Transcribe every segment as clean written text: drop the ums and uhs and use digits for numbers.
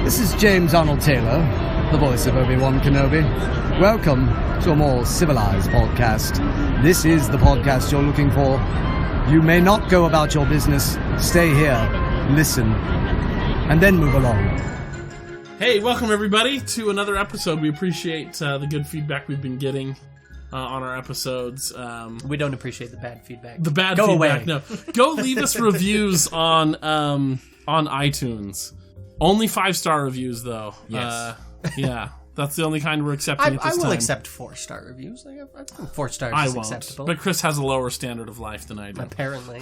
This is James Arnold Taylor, the voice of Obi-Wan Kenobi. Welcome to a more civilized podcast. This is the podcast you're looking for. You may not go about your business. Stay here, listen, and then move along. Hey, welcome everybody to another episode. We appreciate the good feedback we've been getting on our episodes. We don't appreciate the bad feedback. The bad Go feedback, away. no. Go leave us reviews on iTunes. Only 5-star reviews, though. Yes. Yeah, that's the only kind we're accepting at this I will time. accept 4-star reviews. I think 4 stars I is won't, acceptable. but Chris has a lower standard of life than I do. Apparently.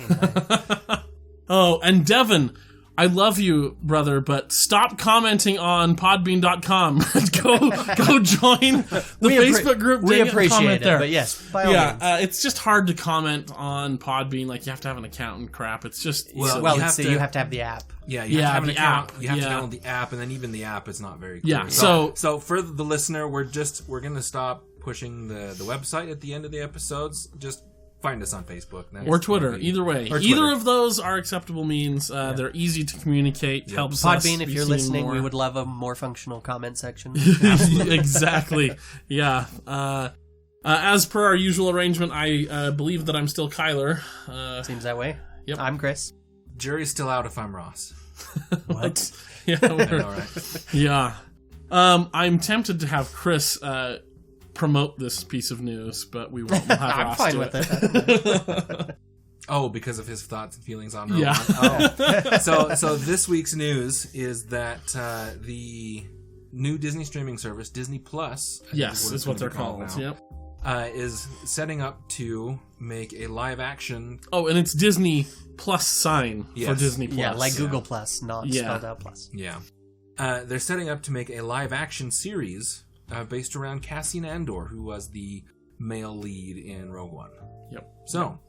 Oh, and Devin, I love you, brother, but stop commenting on podbean.com. go join the Facebook group. We appreciate comment it, there. but yes, by all means. It's just hard to comment on Podbean. Like, you have to have an account and crap. It's just... Well, you have you have to have the app. Yeah, you have to have an the account. app, You have to yeah. download the app, and then even the app is not very clear. Yeah, so for the listener, we're going to stop pushing the website at the end of the episodes. Just find us on Facebook. or Twitter, either way. Or Either Twitter. of those are acceptable means. They're easy to communicate, helps us Podbean, if be you're seen listening, more. we would love a more functional comment section. Exactly. Yeah. As per our usual arrangement, I believe that I'm still Kyler. Seems that way. Yep. I'm Chris. Jury's still out if I'm Ross. What? Yeah. All right. Yeah. I'm tempted to have Chris promote this piece of news, but we won't. We'll have I'm Ross fine do with it. Oh, because of his thoughts and feelings on Rogue Yeah. One. Oh. So this week's news is that the new Disney streaming service, Disney Plus, I think Yes, is what it's they're gonna be called. now, Yep. is setting up to make a live action. Oh, and it's Disney Plus sign for Yes. Disney Plus. Yeah, like Google Plus, not Yeah. spelled out plus. Yeah. They're setting up to make a live action series based around Cassian Andor, who was the male lead in Rogue One. Yep. So,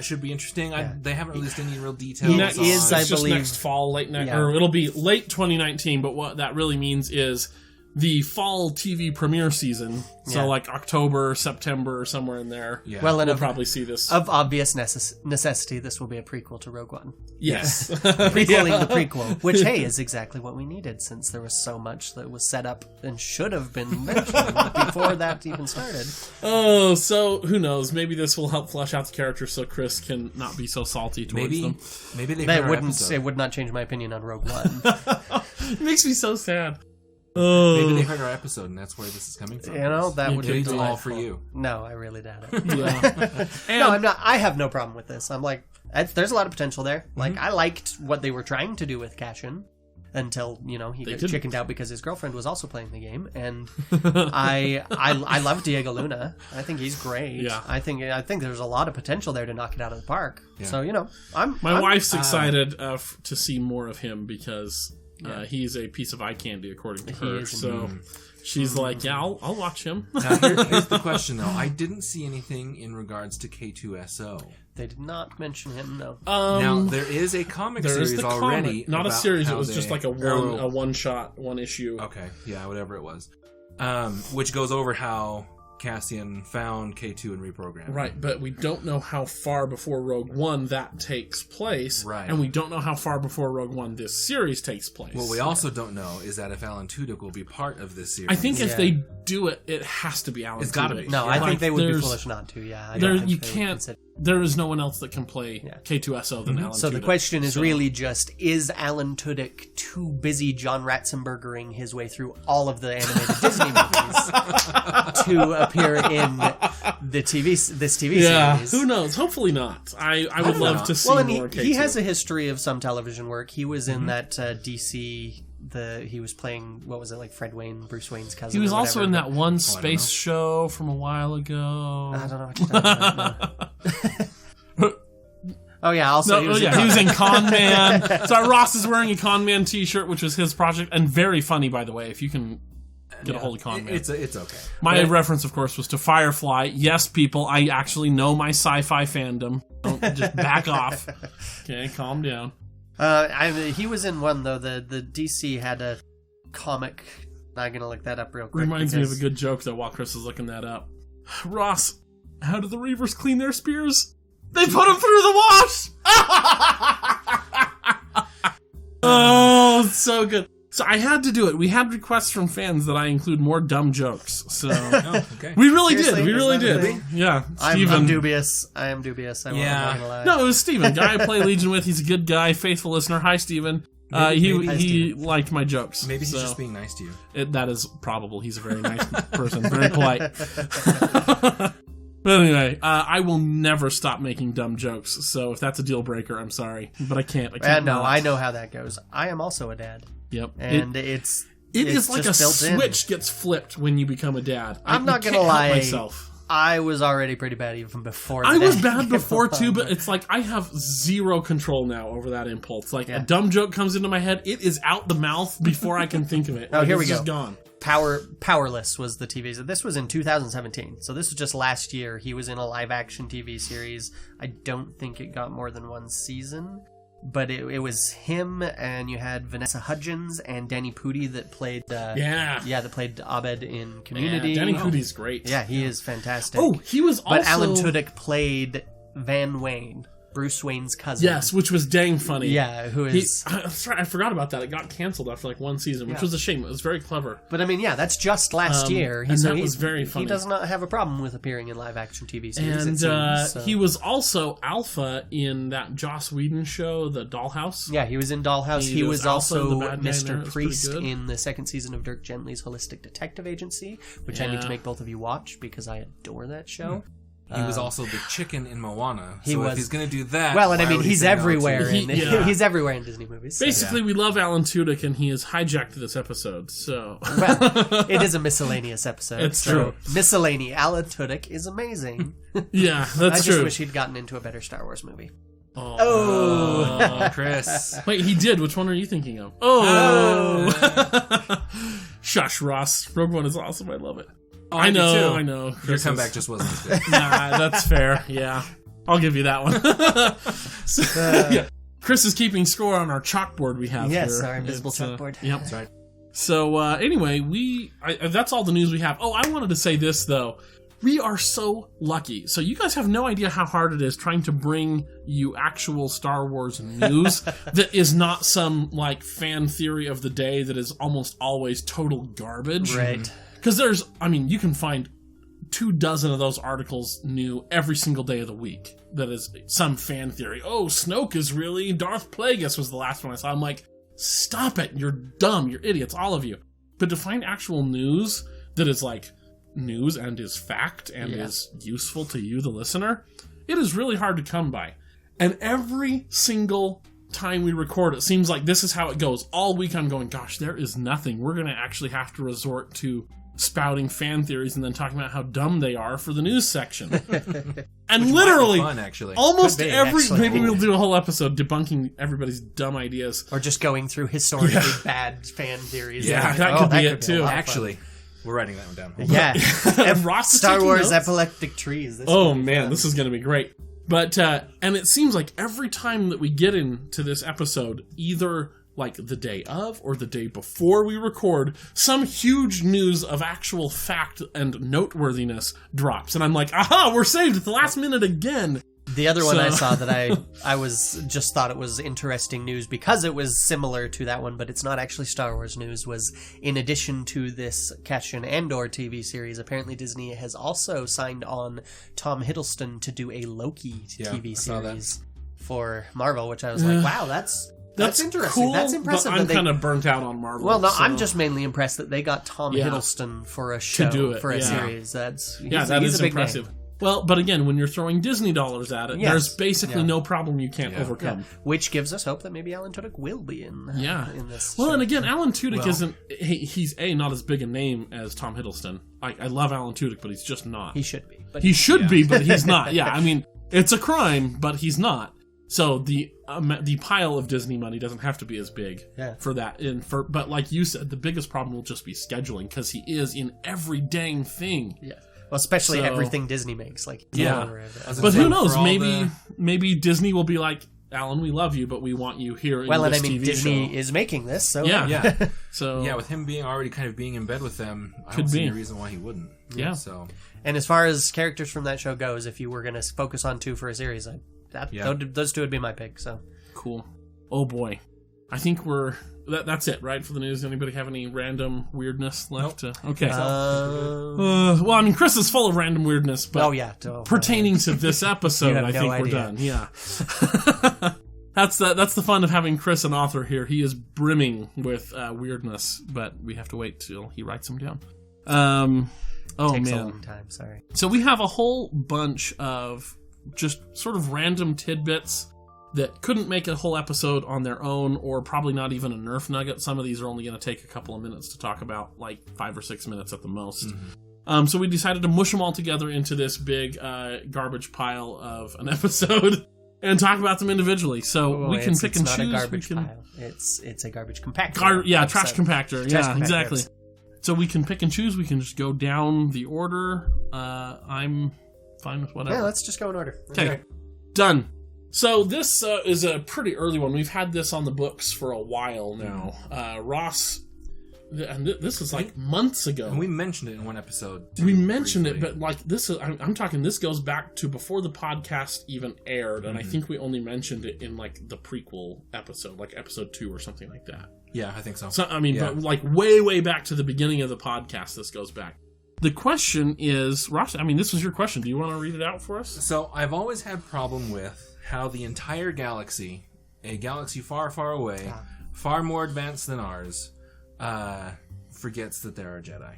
should be interesting. Yeah. They haven't released any real details. He on is, I it's just believe- next fall, Yeah. or it'll be late 2019. But what that really means is the fall TV premiere season. So Yeah. like October, September, somewhere in there. Yeah. Well, and We'll of, probably see this. of obvious necessity, this will be a prequel to Rogue One. Yes. Prequeling the prequel, which, hey, is exactly what we needed, since there was so much that was set up and should have been mentioned before that even started. Oh, so who knows? Maybe this will help flesh out the characters so Chris can not be so salty towards them. Maybe they That heard our wouldn't. episode. It would not change my opinion on Rogue One. It makes me so sad. Oh. Maybe they heard our episode, and that's where this is coming from. You know, that would be Maybe it's all for delightful. you. No, I really doubt it. Yeah. And No, I'm not. I have no problem with this. I'm like, there's a lot of potential there. Mm-hmm. Like, I liked what they were trying to do with Cassian until, he got didn't. chickened out because his girlfriend was also playing the game, and I love Diego Luna. I think he's great. Yeah. I think there's a lot of potential there to knock it out of the park. Yeah. So I'm my wife's excited to see more of him because he's a piece of eye candy, according to her. is So she's like, yeah, I'll watch him. Now, here's the question, though. I didn't see anything in regards to K2SO. They did not mention him. No. Now, there is a comic There is series the already. comic, not a about series. It how was they- just like a one shot, one issue. Okay, yeah, whatever it was. Which goes over how Cassian found K2 and reprogrammed him. Right, but we don't know how far before Rogue One that takes place. Right. And we don't know how far before Rogue One this series takes place. What we also don't know is that if Alan Tudyk will be part of this series. I think if Yeah. they do it, it has to be Alan It's gotta Tudyk. be. No, I Like, think they would be there's- foolish not to. Yeah. I There, don't think you they would can't. consider- There is no one else that can play Yeah. K2SO than Alan So the Tudyk. question is So- really just, is Alan Tudyk too busy John Ratzenbergering his way through all of the animated Disney movies to appear in this TV Yeah, series? who knows? Hopefully not. I would don't love know. to see Well, and more he K2. has a history of some television work. He was in that DC. He was playing, what was it, like Fred Wayne, Bruce Wayne's cousin. He was or also whatever, in but- that one know. space show from a while ago. I don't know what you're talking about. No. Oh yeah, also No, he was in Con Man. So Ross is wearing a Con Man t-shirt, which was his project, and very funny, by the way, if you can get a hold of Con Man. It's okay. My reference, of course, was to Firefly. Yes, people, I actually know my sci-fi fandom. Don't just back off. Okay, calm down. He was in one though. The DC had a comic. I'm gonna look that up real quick. Reminds me of a because- good joke, though, while Chris is looking that up. Ross, how do the Reavers clean their spears? They put them through the wash! Oh, so good. So I had to do it. We had requests from fans that I include more dumb jokes. So Oh, okay. we really Seriously? did. We Is really that a did. thing? Yeah. I'm Steven. dubious. I am dubious. I'm not gonna lie. No, it was Steven. Guy I play Legion with. He's a good guy, faithful listener. Hi, Steven. He liked my jokes. Maybe he's so just being nice to you. that is probable. He's a very nice person. Very polite. But anyway, I will never stop making dumb jokes. So if that's a deal breaker, I'm sorry, but I can't. No, not. I know how that goes. I am also a dad, Yep. and It it's is like a just built in. switch gets flipped when you become a dad. I'm not can't gonna help lie. myself. I was already pretty bad even before. I the was day bad came before along. too, but it's like I have zero control now over that impulse. Like Yeah. a dumb joke comes into my head, it is out the mouth before I can think of it. Oh, Like, here it's we just go. gone. Powerless was the TV. So this was in 2017. So this was just last year. He was in a live action TV series. I don't think it got more than one season, but it was him, and you had Vanessa Hudgens and Danny Pudi that played. That played Abed in Community. Yeah, Danny Pudi's great. Yeah, he is fantastic. Oh, he was also. but Alan Tudyk played Van Wayne, Bruce Wayne's cousin. Yes, which was dang funny. Yeah, who is. I forgot about that. It got canceled after like one season, which was a shame. It was very clever. But I mean, yeah, that's just last year. and that was very funny. He does not have a problem with appearing in live action TV series. And it seems, so. he was also Alpha in that Joss Whedon show, The Dollhouse. Yeah, he was in Dollhouse. He He was was also also the bad guy in there. It Mr. was pretty Priest good. in the second season of Dirk Gently's Holistic Detective Agency, which I need Yeah. to make both of you watch because I adore that show. He was also the chicken in Moana. he So was- if he's going to do that, Well, and I why mean, would he he's say no to- everywhere. Yeah. He's everywhere in Disney movies. so- Basically, we love Alan Tudyk, and he has hijacked this episode. So Well, it is a miscellaneous episode. It's so true. Miscellany. Alan Tudyk is amazing. yeah, I that's just true. wish he'd gotten into a better Star Wars movie. Oh, Chris. Wait, he did. Which one are you thinking of? Oh, shush, Ross. Rogue One is awesome. I love it. I do know. too. I know. Your Chris comeback is- just wasn't as good. Nah, that's fair. Yeah, I'll give you that one. Yeah. Chris is keeping score on our chalkboard we have Yes, here. our invisible It's, chalkboard. Yep. That's right. So anyway, that's all the news we have. Oh, I wanted to say this though. We are so lucky. So you guys have no idea how hard it is trying to bring you actual Star Wars news that is not some like fan theory of the day that is almost always total garbage. Right. Because you can find 24 of those articles new every single day of the week. That is some fan theory. Oh, Snoke is really Darth Plagueis was the last one I saw. I'm like, stop it. You're dumb. You're idiots. All of you. But to find actual news that is like news and is fact and is useful to you, the listener, it is really hard to come by. And every single time we record, it seems like this is how it goes. All week I'm going, gosh, there is nothing. We're going to actually have to resort to spouting fan theories and then talking about how dumb they are for the news section. And literally, Fun, actually. almost Could be, every... actually. Maybe we'll do a whole episode debunking everybody's dumb ideas. Or just going through historically bad fan theories. Yeah, And that like, could be it, a too. lot of fun. Actually, we're writing that one down. Yeah. And Ross is Star taking Wars notes. epileptic trees. This Oh would be man, fun. this is going to be great. But and it seems like every time that we get into this episode, either like the day of or the day before we record, some huge news of actual fact and noteworthiness drops, and I'm like, aha, we're saved at the last minute again. The other one I So- saw that I was just thought it was interesting news because it was similar to that one, but it's not actually Star Wars news, was in addition to this Cassian Andor TV series, apparently Disney has also signed on Tom Hiddleston to do a Loki TV I saw that. series for Marvel, which I was like, wow, that's interesting. Cool, That's impressive. But I'm that they- kind of burnt out on Marvel. Well, no, so- I'm just mainly impressed that they got Tom Yeah. Hiddleston for a show, do it, for a yeah. series. That's that he's is a big impressive. name. Well, but again, when you're throwing Disney dollars at it, Yes. there's basically Yeah. no problem you can't overcome. Which gives us hope that maybe Alan Tudyk will be in this. Well, show. and again, Alan Tudyk isn't. He's not as big a name as Tom Hiddleston. I love Alan Tudyk, but he's just not. He should be. But He should be, but he's not. Yeah, I mean, it's a crime, but he's not. So the pile of Disney money doesn't have to be as big for that. But like you said, the biggest problem will just be scheduling because he is in every dang thing. Yeah. Well, especially So- everything Disney makes. Like, Yeah. whatever. But who knows? For all Maybe Disney will be like, Alan, we love you, but we want you here in Well, and this I mean, TV Disney show. is making this, so Yeah. Yeah. So Yeah, with him being already kind of being in bed with them, I Could don't see be. any reason why he wouldn't. Yeah. So And as far as characters from that show goes, if you were going to focus on two for a series, those two would be my pick. So cool. Oh boy. I think that's it, right, for the news. Anybody have any random weirdness left? Okay. Well, I mean, Chris is full of random weirdness, but pertaining to this episode, I think we're done. Yeah. That's the fun of having Chris, an author, here. He is brimming with weirdness, but we have to wait till he writes them down. Takes a long time, sorry. So we have a whole bunch of just sort of random tidbits that couldn't make a whole episode on their own, or probably not even a Nerf nugget. Some of these are only going to take a couple of minutes to talk about, like 5 or 6 minutes at the most. Mm-hmm. So we decided to mush them all together into this big garbage pile of an episode and talk about them individually. So we can pick and choose. It's not a garbage pile. It's a garbage compactor. Trash compactor. Trash compactor, exactly. So we can pick and choose. We can just go down the order. I'm fine with whatever. Yeah, let's just go in order. Okay. Done. So this is a pretty early one. We've had this on the books for a while now. Ross, and this is like months ago. And we mentioned it in one episode. We mentioned it, but like this is, I'm talking, this goes back to before the podcast even aired, and I think we only mentioned it in like the prequel episode, like episode 2 or something like that. Yeah, I think so. So I mean, but like way back to the beginning of the podcast, this goes back. The question is, Ross, I mean, this was your question. Do you want to read it out for us? So I've always had problem with how the entire galaxy, a galaxy far, far away, far more advanced than ours, forgets that there are Jedi.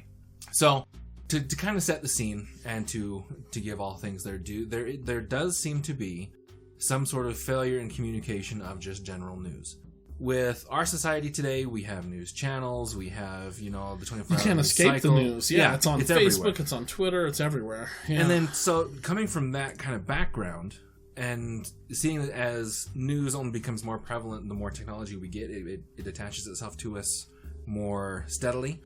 So, to kind of set the scene and to give all things their due, there does seem to be some sort of failure in communication of just general news. With our society today, we have news channels, we have, the 24-hour You can't escape cycle. the news. Yeah, it's on Facebook, everywhere. It's on Twitter, it's everywhere. Yeah. And then, so, coming from that kind of background, and seeing it as news only becomes more prevalent the more technology we get, it attaches itself to us more steadily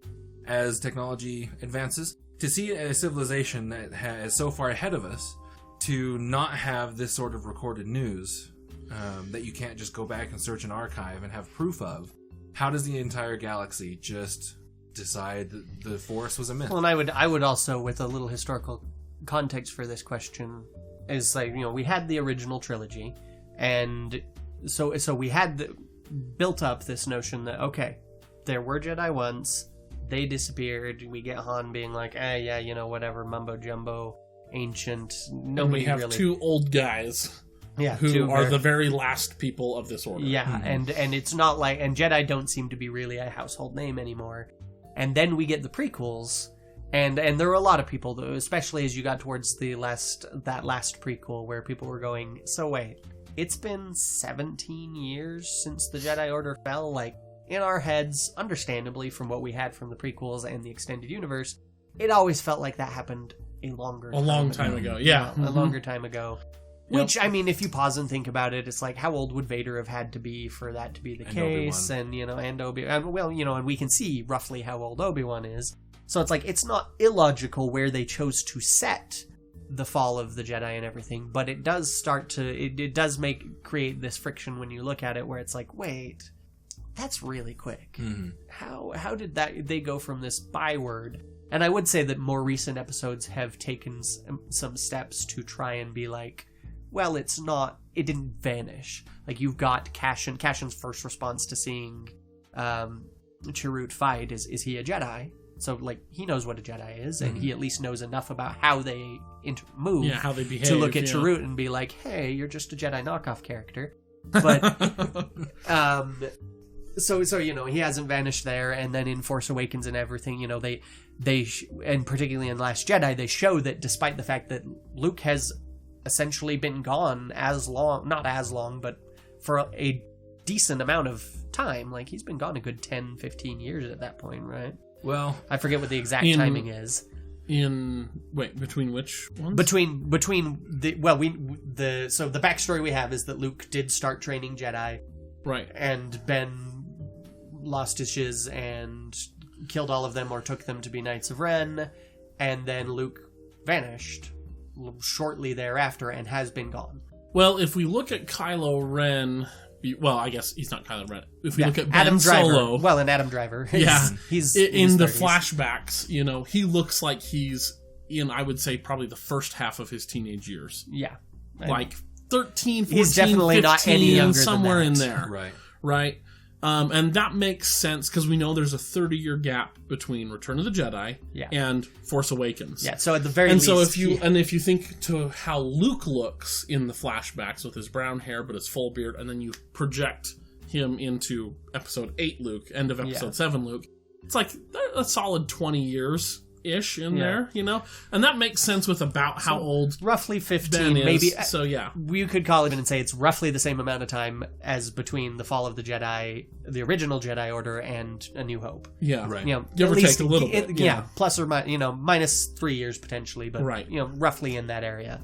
as technology advances. To see a civilization that is so far ahead of us, to not have this sort of recorded news that you can't just go back and search an archive and have proof of, how does the entire galaxy just decide that the Force was a myth? Well, and I would also, with a little historical context for this question, is like, we had the original trilogy, and so we had built up this notion that, okay, there were Jedi once, they disappeared, we get Han being like, whatever, mumbo jumbo, ancient, nobody and we have really... 2 old guys who are the very last people of this order. Yeah, and it's not like, and Jedi don't seem to be really a household name anymore. And then we get the prequels, and there were a lot of people, though, especially as you got towards that last prequel, where people were going, so wait, it's been 17 years since the Jedi Order fell? Like, in our heads, understandably, from what we had from the prequels and the extended universe, it always felt like that happened a long time ago. Yeah. A longer time ago. Which, I mean, if you pause and think about it, it's like, how old would Vader have had to be for that to be the case? Obi-Wan. And Obi-Wan. Well, and we can see roughly how old Obi-Wan is. So it's like, it's not illogical where they chose to set the fall of the Jedi and everything, but it does start to, it does create this friction when you look at it, where it's like, wait, that's really quick. Mm-hmm. How did they go from this byword? And I would say that more recent episodes have taken some steps to try and be like, well, it didn't vanish. Like, you've got Cashin's first response to seeing Chirrut fight is he a Jedi? So, like, he knows what a Jedi is, and he at least knows enough about how they move, how they behave, to look at Chirrut and be like, hey, you're just a Jedi knockoff character. But, so he hasn't vanished there, and then in Force Awakens and everything, and particularly in Last Jedi, they show that despite the fact that Luke has essentially been gone not as long, but for a decent amount of time, like, he's been gone a good 10, 15 years at that point, right? Well, I forget what the exact timing is. Between which ones? Between the backstory we have is that Luke did start training Jedi, right? And Ben lost his shiz and killed all of them or took them to be Knights of Ren, and then Luke vanished shortly thereafter and has been gone. Well, if we look at Kylo Ren, well, I guess he's not Kylo Ren. If we look at Ben Adam Driver, Solo, well, and Adam Driver, he's in the 30s. flashbacks, he looks like he's in, I would say, probably the first half of his teenage years. Yeah, like 13, 14, he's definitely 15, not any younger somewhere than that. in there, right. And that makes sense because we know there's a 30-year gap between Return of the Jedi and Force Awakens. Yeah, so at the very least... So if you think to how Luke looks in the flashbacks with his brown hair but his full beard, and then you project him into Episode 8 Luke, end of Episode 7 Luke, it's like a solid 20 years ish in there, you know? And that makes sense with about how old roughly 15 Ben is, maybe. So yeah. We could call it and say it's roughly the same amount of time as between the fall of the Jedi, the original Jedi Order, and A New Hope. Yeah. Right. You know, Give or take a little bit. Yeah. Plus or minus, minus 3 years potentially, but roughly in that area.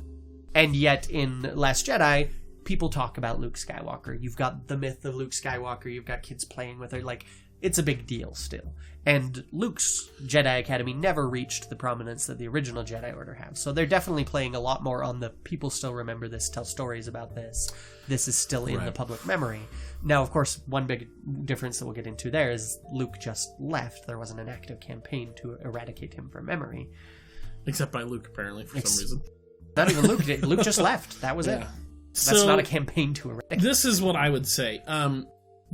And yet in Last Jedi, people talk about Luke Skywalker. You've got the myth of Luke Skywalker, you've got kids playing with her, like, it's a big deal still. And Luke's Jedi Academy never reached the prominence that the original Jedi Order have. So they're definitely playing a lot more on the people still remember this, tell stories about this. This is still in the public memory. Now, of course, one big difference that we'll get into there is Luke just left. There wasn't an active campaign to eradicate him from memory. Except by Luke, apparently, for some reason. Not even Luke did. Luke just left. That was it. That's not a campaign to eradicate. This is what I would say.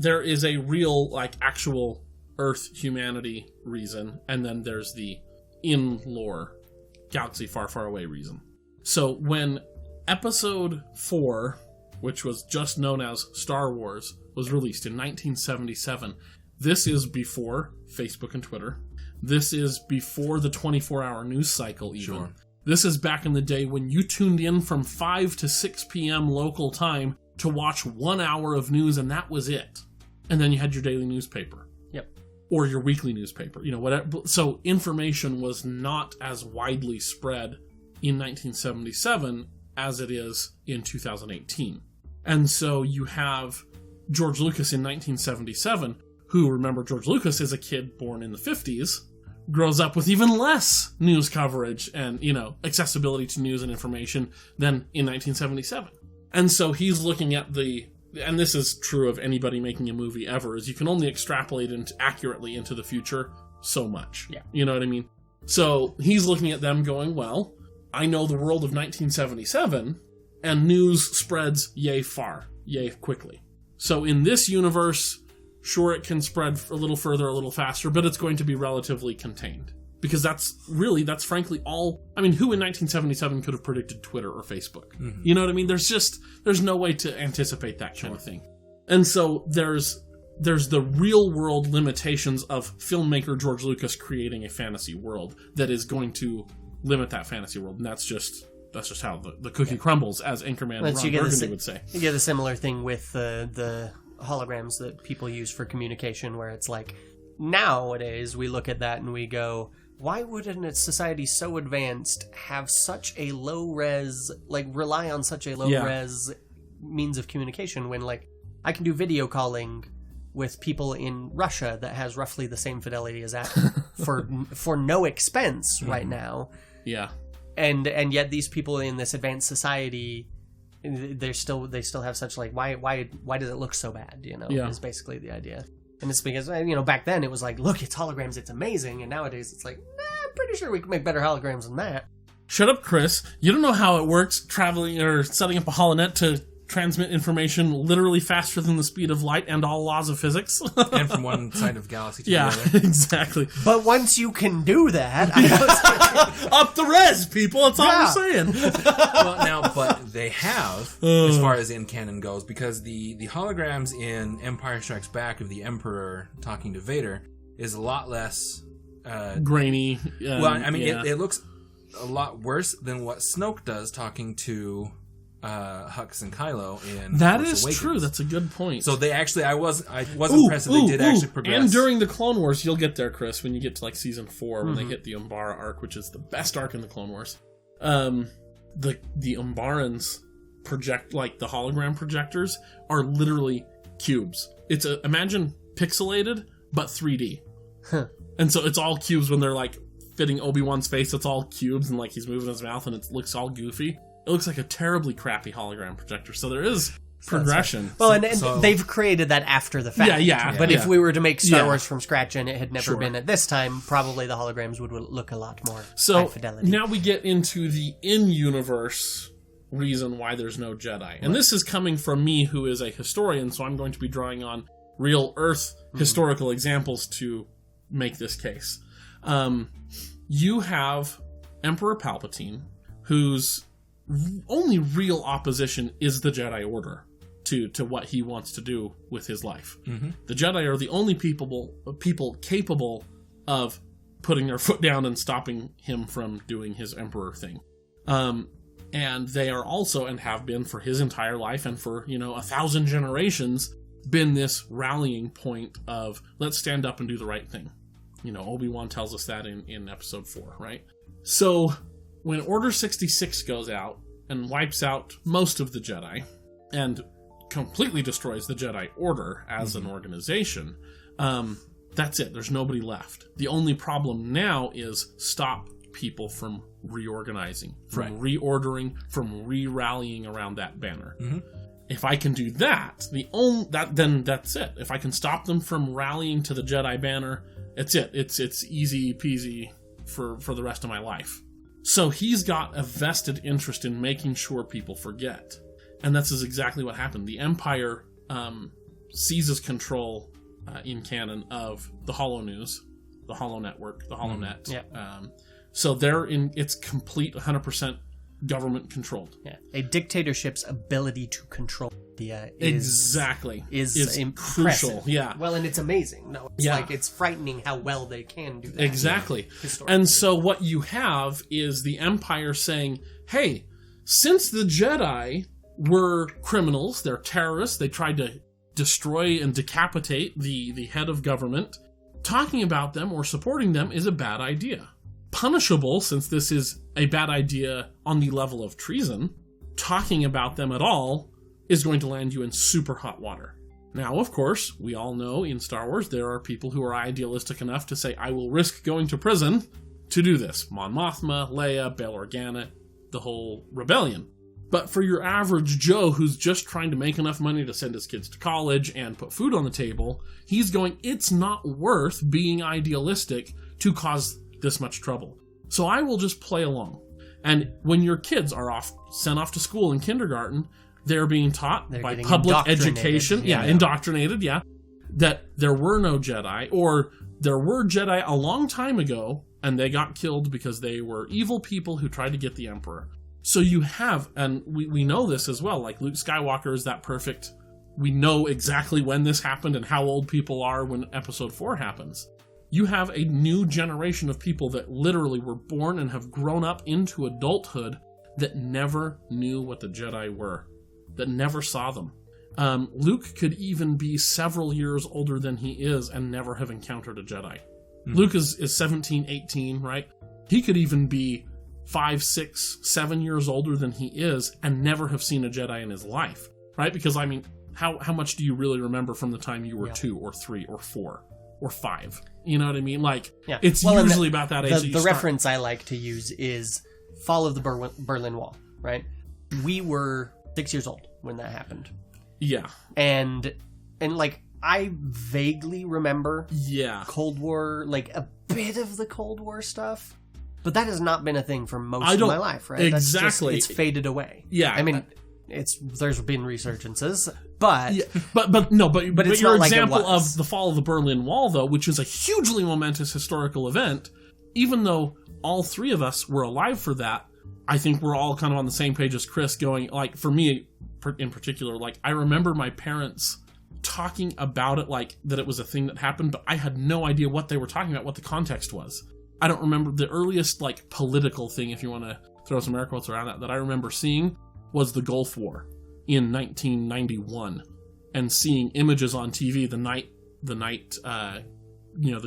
There is a real, like, actual Earth humanity reason, and then there's the in-lore galaxy far, far away reason. So when Episode 4, which was just known as Star Wars, was released in 1977, this is before Facebook and Twitter. This is before the 24-hour news cycle, even. Sure. This is back in the day when you tuned in from 5 to 6 p.m. local time to watch 1 hour of news, and that was it. And then you had your daily newspaper. Or your weekly newspaper, whatever. So information was not as widely spread in 1977 as it is in 2018. And so you have George Lucas in 1977, who, remember, George Lucas is a kid born in the 50s, grows up with even less news coverage and, accessibility to news and information than in 1977. And so he's looking at and this is true of anybody making a movie ever, is you can only extrapolate accurately into the future so much. Yeah. You know what I mean? So he's looking at them going, well, I know the world of 1977, and news spreads yay far, yay quickly. So in this universe, sure, it can spread a little further, a little faster, but it's going to be relatively contained. Because that's frankly all... I mean, who in 1977 could have predicted Twitter or Facebook? Mm-hmm. You know what I mean? There's no way to anticipate that kind of thing. And so there's the real world limitations of filmmaker George Lucas creating a fantasy world that is going to limit that fantasy world. And that's just how the cookie crumbles, as Anchorman Ron Burgundy would say. You get a similar thing with the holograms that people use for communication, where it's like, nowadays we look at that and we go... Why wouldn't a society so advanced have such a low-res, rely on such a low-res means of communication when, I can do video calling with people in Russia that has roughly the same fidelity as that for no expense right now. Yeah. And yet these people in this advanced society, they still have such, why does it look so bad, is basically the idea. And it's because, back then it was like, look, it's holograms, it's amazing. And nowadays it's like, I'm pretty sure we can make better holograms than that. Shut up, Chris. You don't know how it works traveling or setting up a holonet to transmit information literally faster than the speed of light and all laws of physics. And from one side of the galaxy to the other. Exactly. But once you can do that... Up the res, people. That's all I'm saying. But they have, as far as in canon goes, because the holograms in Empire Strikes Back of the Emperor talking to Vader is a lot less... grainy. It looks a lot worse than what Snoke does talking to... Hux and Kylo in That Force is Awakens. true. That's a good point. So they actually, I was impressed that they did actually progress. And during the Clone Wars, you'll get there, Chris, when you get to season 4, when they hit the Umbara arc, which is the best arc in the Clone Wars. The Umbarans project, the hologram projectors are literally cubes. It's imagine pixelated but 3D. And so it's all cubes when they're fitting Obi-Wan's face. It's all cubes and he's moving his mouth and it looks all goofy. It looks like a terribly crappy hologram projector. So there is progression. Well, and they've created that after the fact. Yeah. But if we were to make Star Wars from scratch and it had never been at this time, probably the holograms would look a lot more high fidelity. Now we get into the in-universe reason why there's no Jedi. And this is coming from me, who is a historian, so I'm going to be drawing on real Earth historical examples to make this case. You have Emperor Palpatine, whose only real opposition is the Jedi Order to what he wants to do with his life. The Jedi are the only people capable of putting their foot down and stopping him from doing his Emperor thing. And they are also, and have been for his entire life and for, 1,000 generations, been this rallying point of, let's stand up and do the right thing. Obi-Wan tells us that in episode 4, right? So, when Order 66 goes out and wipes out most of the Jedi, and completely destroys the Jedi Order as an organization, that's it. There's nobody left. The only problem now is stop people from reorganizing, from reordering, from re-rallying around that banner. If I can do that, then that's it. If I can stop them from rallying to the Jedi banner, it's it. It's easy peasy for the rest of my life. So he's got a vested interest in making sure people forget. And that's exactly what happened. The Empire seizes control in canon of the Holo News, the Holo Network, the HoloNet. So it's complete 100% government controlled. A dictatorship's ability to control media is crucial. Well, and it's amazing. No, it's like it's frightening how well they can do that. Exactly. And so what you have is the Empire saying, hey, since the Jedi were criminals, they're terrorists, they tried to destroy and decapitate the head of government, talking about them or supporting them is a bad idea. Punishable, since this is a bad idea on the level of treason, talking about them at all is going to land you in super hot water. Now, of course, we all know in Star Wars there are people who are idealistic enough to say, I will risk going to prison to do this. Mon Mothma, Leia, Bail Organa, the whole rebellion. But for your average Joe who's just trying to make enough money to send his kids to college and put food on the table, he's going, it's not worth being idealistic to cause this much trouble. So I will just play along. And when your kids are sent off to school in kindergarten, they're being taught by public education, indoctrinated, that there were no Jedi, or there were Jedi a long time ago, and they got killed because they were evil people who tried to get the Emperor. So you have, and we know this as well, like Luke Skywalker is that perfect. We know exactly when this happened and how old people are when Episode 4 happens. You have a new generation of people that literally were born and have grown up into adulthood that never knew what the Jedi were, that never saw them. Luke could even be several years older than he is and never have encountered a Jedi. Mm-hmm. Luke is 17, 18, right? He could even be 5, 6, 7 years older than he is and never have seen a Jedi in his life, right? Because, I mean, how much do you really remember from the time you were 2 or 3 or 4 or 5? You know what I mean? Like, it's usually about that age. The reference I like to use is Fall of the Berlin Wall, right? We were 6 years old when that happened. Yeah. And like, I vaguely remember Cold War, like a bit of the Cold War stuff. But that has not been a thing for most of my life, right? Exactly. It's faded away. Yeah. I mean, there's been resurgences, but... Yeah, but it's your not example like it was. of the fall of the Berlin Wall, though, which is a hugely momentous historical event, even though all three of us were alive for that, I think we're all kind of on the same page as Chris going, like, for me in particular, like, I remember my parents talking about it like that it was a thing that happened, but I had no idea what they were talking about, what the context was. I don't remember the earliest, like, political thing, if you want to throw some air quotes around that I remember seeing was the Gulf War in 1991, and seeing images on TV, the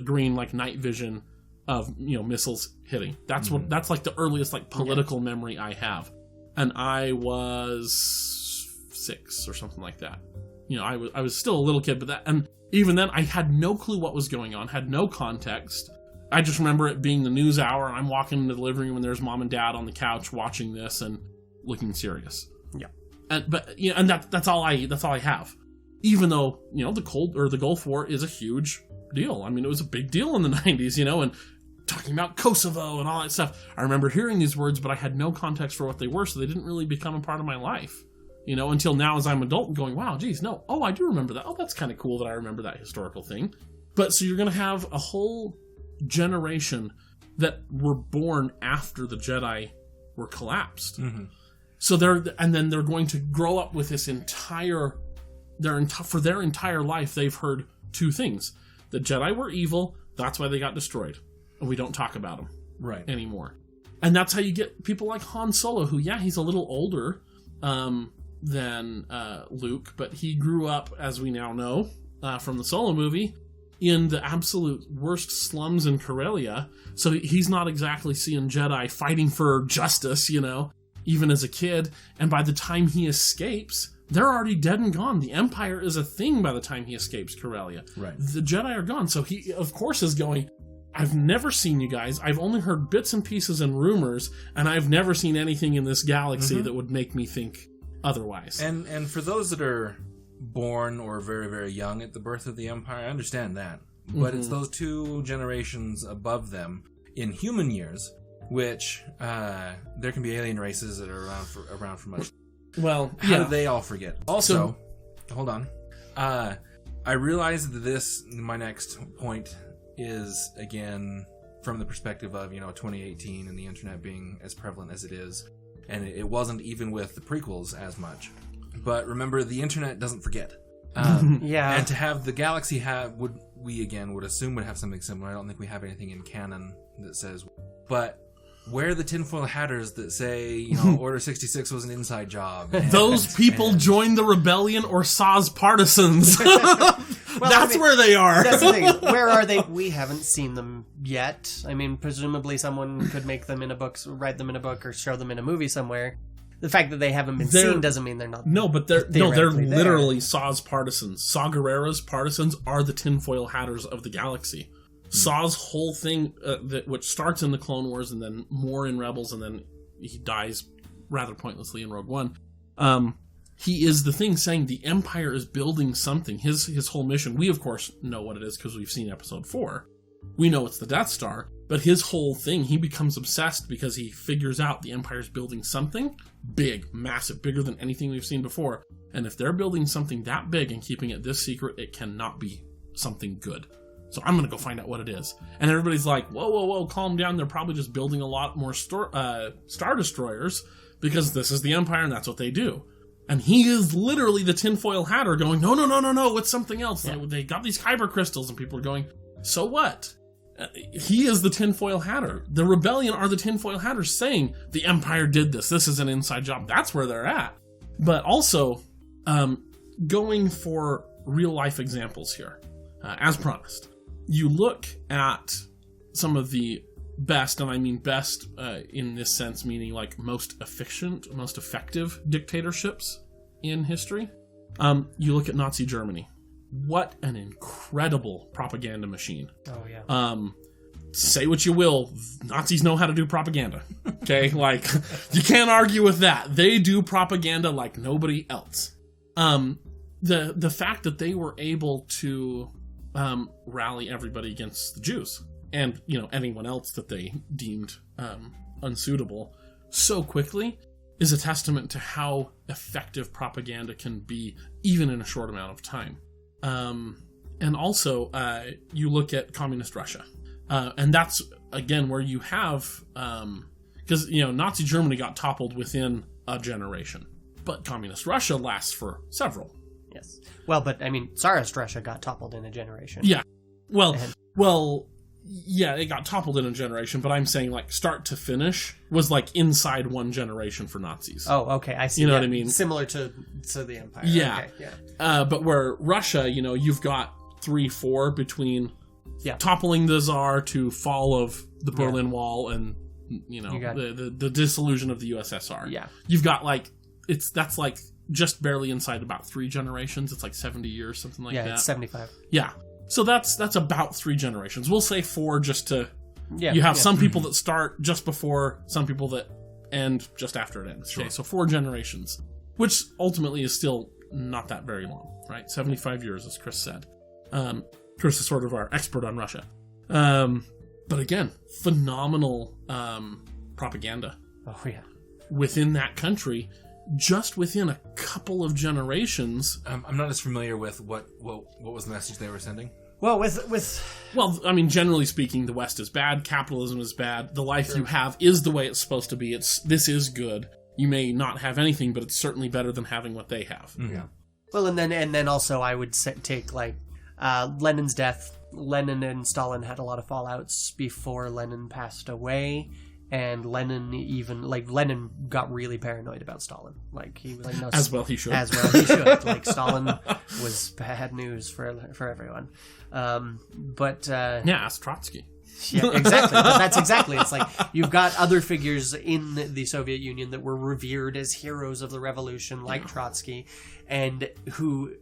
green, like, night vision of, missiles hitting. That's that's like the earliest, like, political memory I have. And I was 6 or something like that. I was still a little kid, and even then I had no clue what was going on, had no context. I just remember it being the news hour, and I'm walking into the living room, and there's mom and dad on the couch watching this and looking serious. Yeah, and that's all I have. Even though the Gulf War is a huge deal. I mean, it was a big deal in the 90s, and talking about Kosovo and all that stuff. I remember hearing these words, but I had no context for what they were, so they didn't really become a part of my life. until now as I'm an adult going, wow, geez, no. Oh, I do remember that. Oh, that's kind of cool that I remember that historical thing. But so you're going to have a whole generation that were born after the Jedi were collapsed. Mm-hmm. So they're going to grow up with this for their entire life, they've heard two things. The Jedi were evil, that's why they got destroyed. And we don't talk about them anymore. And that's how you get people like Han Solo, who, he's a little older than Luke, but he grew up, as we now know, from the Solo movie, in the absolute worst slums in Corellia. So he's not exactly seeing Jedi fighting for justice, even as a kid. And by the time he escapes, they're already dead and gone. The Empire is a thing by the time he escapes Corellia. Right. The Jedi are gone. So he, of course, is going, I've never seen you guys. I've only heard bits and pieces and rumors, and I've never seen anything in this galaxy that would make me think otherwise. And for those that are born or very, very young at the birth of the Empire, I understand that. But it's those two generations above them in human years, which there can be alien races that are around for much. Well, how do they all forget? Also, hold on. I realize that my next point is, again, from the perspective of 2018 and the internet being as prevalent as it is, and it wasn't even with the prequels as much. But remember, the internet doesn't forget. And to have the galaxy would assume would have something similar. I don't think we have anything in canon that says. But where are the tinfoil hatters that say, Order 66 was an inside job? Those people joined the rebellion or Saw's partisans. That's where they are. That's the thing. Where are they? We haven't seen them yet. I mean, presumably someone could make them in a book, write them in a book, or show them in a movie somewhere. The fact that they haven't been seen doesn't mean they're not. No, but they're literally Saw's partisans. Saw Gerrera's partisans are the tinfoil hatters of the galaxy. Saw's whole thing, which starts in the Clone Wars and then more in Rebels, and then he dies rather pointlessly in Rogue One. He is the thing saying the Empire is building something. His whole mission, we of course know what it is because we've seen Episode 4. We know it's the Death Star, but his whole thing, he becomes obsessed because he figures out the Empire's building something big, massive, bigger than anything we've seen before. And if they're building something that big and keeping it this secret, it cannot be something good. So I'm going to go find out what it is. And everybody's like, whoa, calm down. They're probably just building a lot more Star Destroyers because this is the Empire and that's what they do. And he is literally the tinfoil hatter going, no, it's something else. Yeah. They got these kyber crystals and people are going, so what? He is the tinfoil hatter. The rebellion are the tinfoil hatters saying the Empire did this. This is an inside job. That's where they're at. But also, going for real life examples here, as promised. You look at some of the best, and I mean best in this sense, meaning like most efficient, most effective dictatorships in history. You look at Nazi Germany. What an incredible propaganda machine. Oh, yeah. Say what you will, Nazis know how to do propaganda. Okay? Like, you can't argue with that. They do propaganda like nobody else. The fact that they were able to rally everybody against the Jews and, anyone else that they deemed unsuitable so quickly is a testament to how effective propaganda can be, even in a short amount of time. And also, you look at communist Russia. And that's, again, where you have... Because, Nazi Germany got toppled within a generation. But communist Russia lasts for several. Yes. Well, but, I mean, Tsarist Russia got toppled in a generation. Yeah. Yeah, it got toppled in a generation, but I'm saying, like, start to finish was, like, inside one generation for Nazis. Oh, okay, I see. You know what I mean? Similar to the Empire. Yeah. Okay, yeah. But where Russia, you've got 3-4 between toppling the Tsar to fall of the Berlin Wall and, the dissolution of the USSR. Yeah. You've got, like, that's, like, just barely inside about 3 generations. It's, like, 70 years, something like that. Yeah, it's 75. Yeah. So that's about 3 generations. We'll say 4 just to... Yeah, you have some people that start just before, some people that end just after it ends. Sure. Okay, so 4 generations, which ultimately is still not that very long, right? 75 years, as Chris said. Chris is sort of our expert on Russia. But again, phenomenal propaganda. Oh, yeah. Within that country, just within a couple of generations. I'm not as familiar with what was the message they were sending. Well, with Well, I mean, generally speaking, the West is bad, capitalism is bad, the life you have is the way it's supposed to be, this is good. You may not have anything, but it's certainly better than having what they have. Yeah. Well, and then also I would take like Lenin's death. Lenin and Stalin had a lot of fallouts before Lenin passed away, and Lenin got really paranoid about Stalin. Like he was like, no, as well he should. Like Stalin was bad news for everyone. Ask Trotsky. Yeah, exactly. But that's exactly. It's like you've got other figures in the Soviet Union that were revered as heroes of the revolution, like Trotsky, and who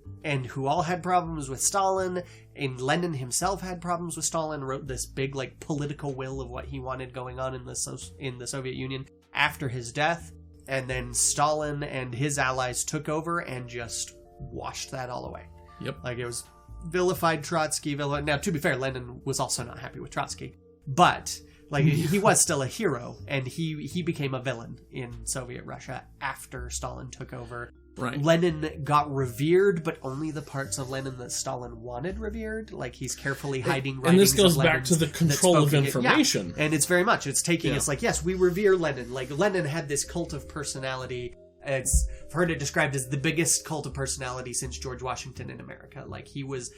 all had problems with Stalin. And Lenin himself had problems with Stalin. Wrote this big like political will of what he wanted going on in the Soviet Union after his death, and then Stalin and his allies took over and just washed that all away. Yep. Like it was vilified Trotsky. Now, to be fair, Lenin was also not happy with Trotsky, but like he was still a hero, and he became a villain in Soviet Russia after Stalin took over. Right. Lenin got revered, but only the parts of Lenin that Stalin wanted revered. Like he's carefully hiding. And this goes back to the control of information. And it's very much. It's taking. It's like, yes, we revere Lenin. Like Lenin had this cult of personality. It's heard it described as the biggest cult of personality since George Washington in America. Like it was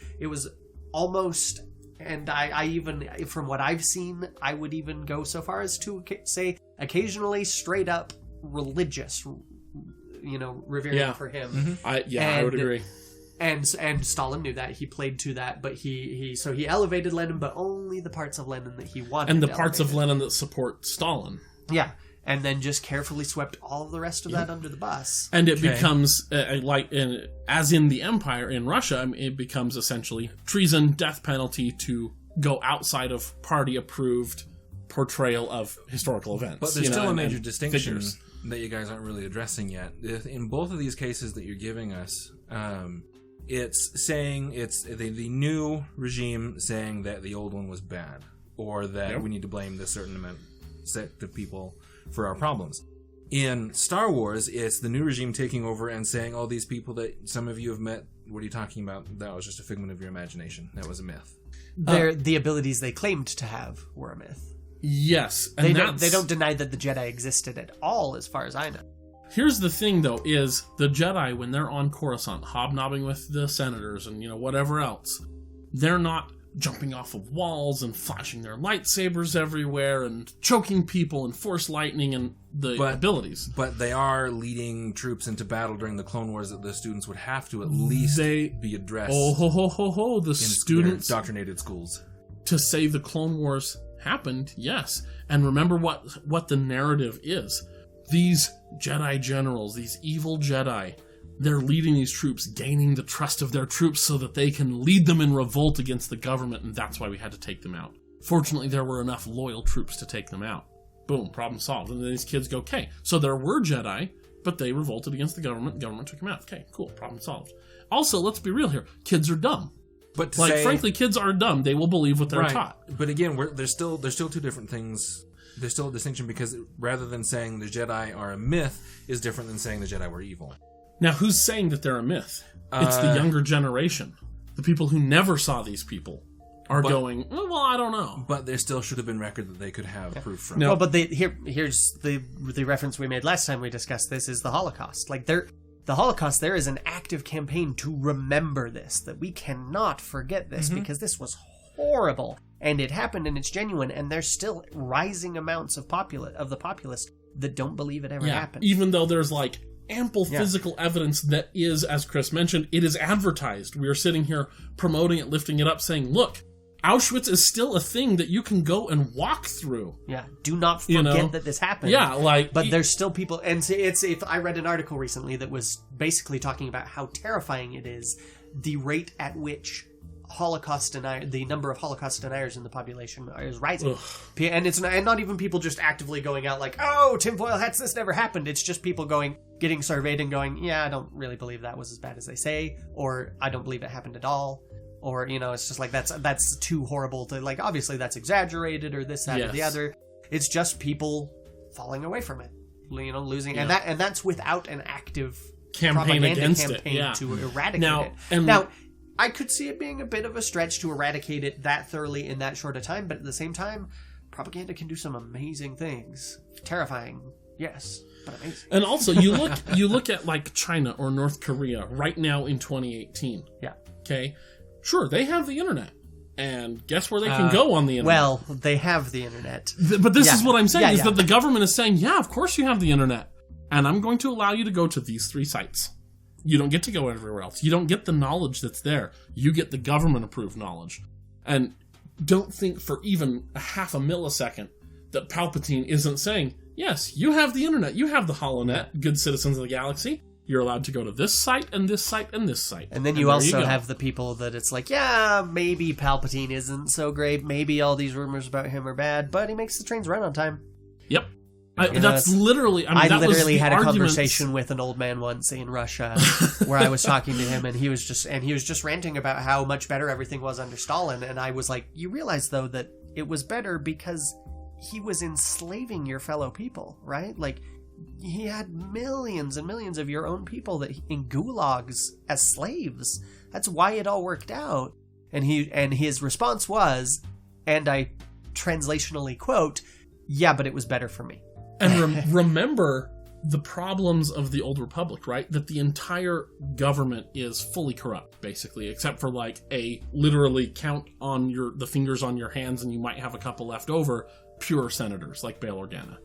almost, and I even, from what I've seen, I would even go so far as to say occasionally straight up religious, revering for him. Mm-hmm. I would agree. And Stalin knew that. He played to that, but he elevated Lenin, but only the parts of Lenin that he wanted. And the parts of Lenin that support Stalin. Yeah. And then just carefully swept all of the rest of that under the bus. And it becomes, as in the Empire in Russia, it becomes essentially treason, death penalty to go outside of party-approved portrayal of historical events. But there's still a major distinction that you guys aren't really addressing yet. In both of these cases that you're giving us, it's saying it's the new regime saying that the old one was bad, or that we need to blame this certain sect of people for our problems. In Star Wars, it's the new regime taking over and saying, all these people that some of you have met, what are you talking about? That was just a figment of your imagination. That was a myth. The abilities they claimed to have were a myth. Yes. And they don't deny that the Jedi existed at all, as far as I know. Here's the thing, though, is the Jedi, when they're on Coruscant, hobnobbing with the senators and, whatever else, they're not jumping off of walls and flashing their lightsabers everywhere and choking people and force lightning and the abilities. But they are leading troops into battle during the Clone Wars that the students would have to at least be addressed. The students indoctrinated schools. To say the Clone Wars happened, yes. And remember what the narrative is. These Jedi generals, these evil Jedi, they're leading these troops, gaining the trust of their troops so that they can lead them in revolt against the government, and that's why we had to take them out. Fortunately, there were enough loyal troops to take them out. Boom, problem solved. And then these kids go, okay, so there were Jedi, but they revolted against the government took them out. Okay, cool, problem solved. Also, let's be real here. Kids are dumb. But frankly, kids are dumb. They will believe what they're taught. But again, there's still two different things. There's still a distinction, because rather than saying the Jedi are a myth is different than saying the Jedi were evil. Now, who's saying that they're a myth? It's the younger generation. The people who never saw these people are going, well, I don't know. But there still should have been record that they could have proof from. No, but here's the reference we made last time we discussed this is the Holocaust. Like, the Holocaust, there is an active campaign to remember this, that we cannot forget this, because this was horrible. And it happened, and it's genuine, and there's still rising amounts of the populace that don't believe it ever happened. Even though there's, ample physical evidence that is, as Chris mentioned, it is advertised. We are sitting here promoting it, lifting it up, saying, look, Auschwitz is still a thing that you can go and walk through. Yeah, do not forget that this happened. Yeah, but there's still people, and if I read an article recently that was basically talking about how terrifying it is, the rate at which the number of Holocaust deniers in the population is rising. Ugh. And it's not even people just actively going out like, oh, tinfoil hats, this never happened. It's just people getting surveyed and going, yeah, I don't really believe that was as bad as they say, or I don't believe it happened at all. Or, it's just like, that's too horrible to, obviously that's exaggerated or this, that, or the other. It's just people falling away from it. losing, Yeah. and that's without an active Campaign propaganda against campaign it, yeah. to eradicate Now- it. and- Now, I could see it being a bit of a stretch to eradicate it that thoroughly in that short a time, but at the same time, propaganda can do some amazing things. Terrifying, yes, but amazing. And also, you look at like China or North Korea right now in 2018. Yeah. Okay. Sure, they have the internet, and guess where they can go on the internet? Well, they have the internet. But this Yeah. is what I'm saying, Yeah, is yeah. that the government is saying, yeah, of course you have the internet, and I'm going to allow you to go to these 3 sites. You don't get to go everywhere else. You don't get the knowledge that's there. You get the government-approved knowledge. And don't think for even a half a millisecond that Palpatine isn't saying, yes, you have the internet, you have the HoloNet, good citizens of the galaxy. You're allowed to go to this site, and this site, and this site. And then you there also go. have the people that it's like, yeah, maybe Palpatine isn't so great. Maybe all these rumors about him are bad, but he makes the trains run on time. Yep. know, That's literally... I mean, I that was literally the had a arguments- conversation with an old man once in Russia where I was talking to him, and he was just ranting about how much better everything was under Stalin, and I was like, you realize though that it was better because he was enslaving your fellow people, right? Like, he had millions and millions of your own people that in gulags as slaves. That's why it all worked out. And his response was, and I translationally quote, yeah, but it was better for me. And remember the problems of the Old Republic, right? That the entire government is fully corrupt, basically, except for like a literally count on the fingers on your hands, and you might have a couple left over, pure senators like Bail Organa,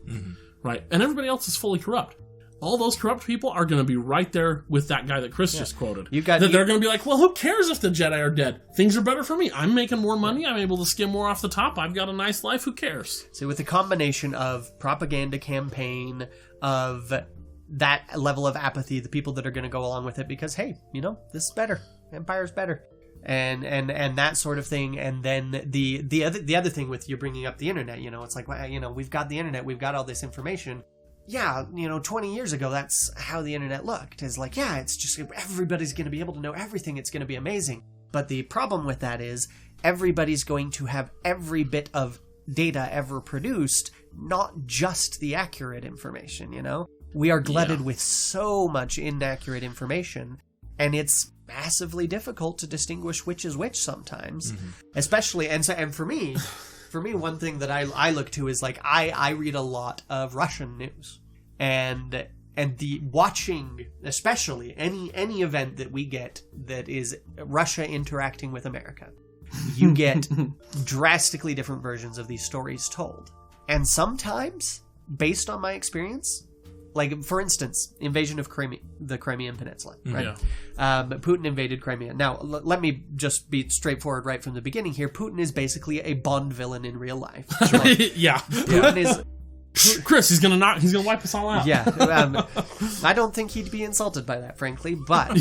right? And everybody else is fully corrupt. All those corrupt people are going to be right there with that guy that Chris just quoted. They're going to be like, well, who cares if the Jedi are dead? Things are better for me. I'm making more money. I'm able to skim more off the top. I've got a nice life. Who cares? So with the combination of propaganda campaign, of that level of apathy, the people that are going to go along with it because, hey, this is better. Empire's better. And that sort of thing. And then the other thing with you bringing up the internet, it's like, well, we've got the internet. We've got all this information. Yeah, 20 years ago, that's how the internet looked. It's like, yeah, it's just everybody's going to be able to know everything. It's going to be amazing. But the problem with that is everybody's going to have every bit of data ever produced, not just the accurate information, We are glutted with so much inaccurate information, and it's massively difficult to distinguish which is which sometimes. Especially, and for me... For me, one thing that I look to is like I read a lot of Russian news, and the watching, especially any event that we get that is Russia interacting with America, you get drastically different versions of these stories told, and sometimes based on my experience. Like, for instance, invasion of Crimea, the Crimean Peninsula, right? Yeah. Putin invaded Crimea. Now, let me just be straightforward right from the beginning here. Putin is basically a Bond villain in real life. Yeah. Putin is... Chris, he's gonna wipe us all out. Yeah. I don't think he'd be insulted by that, frankly, but...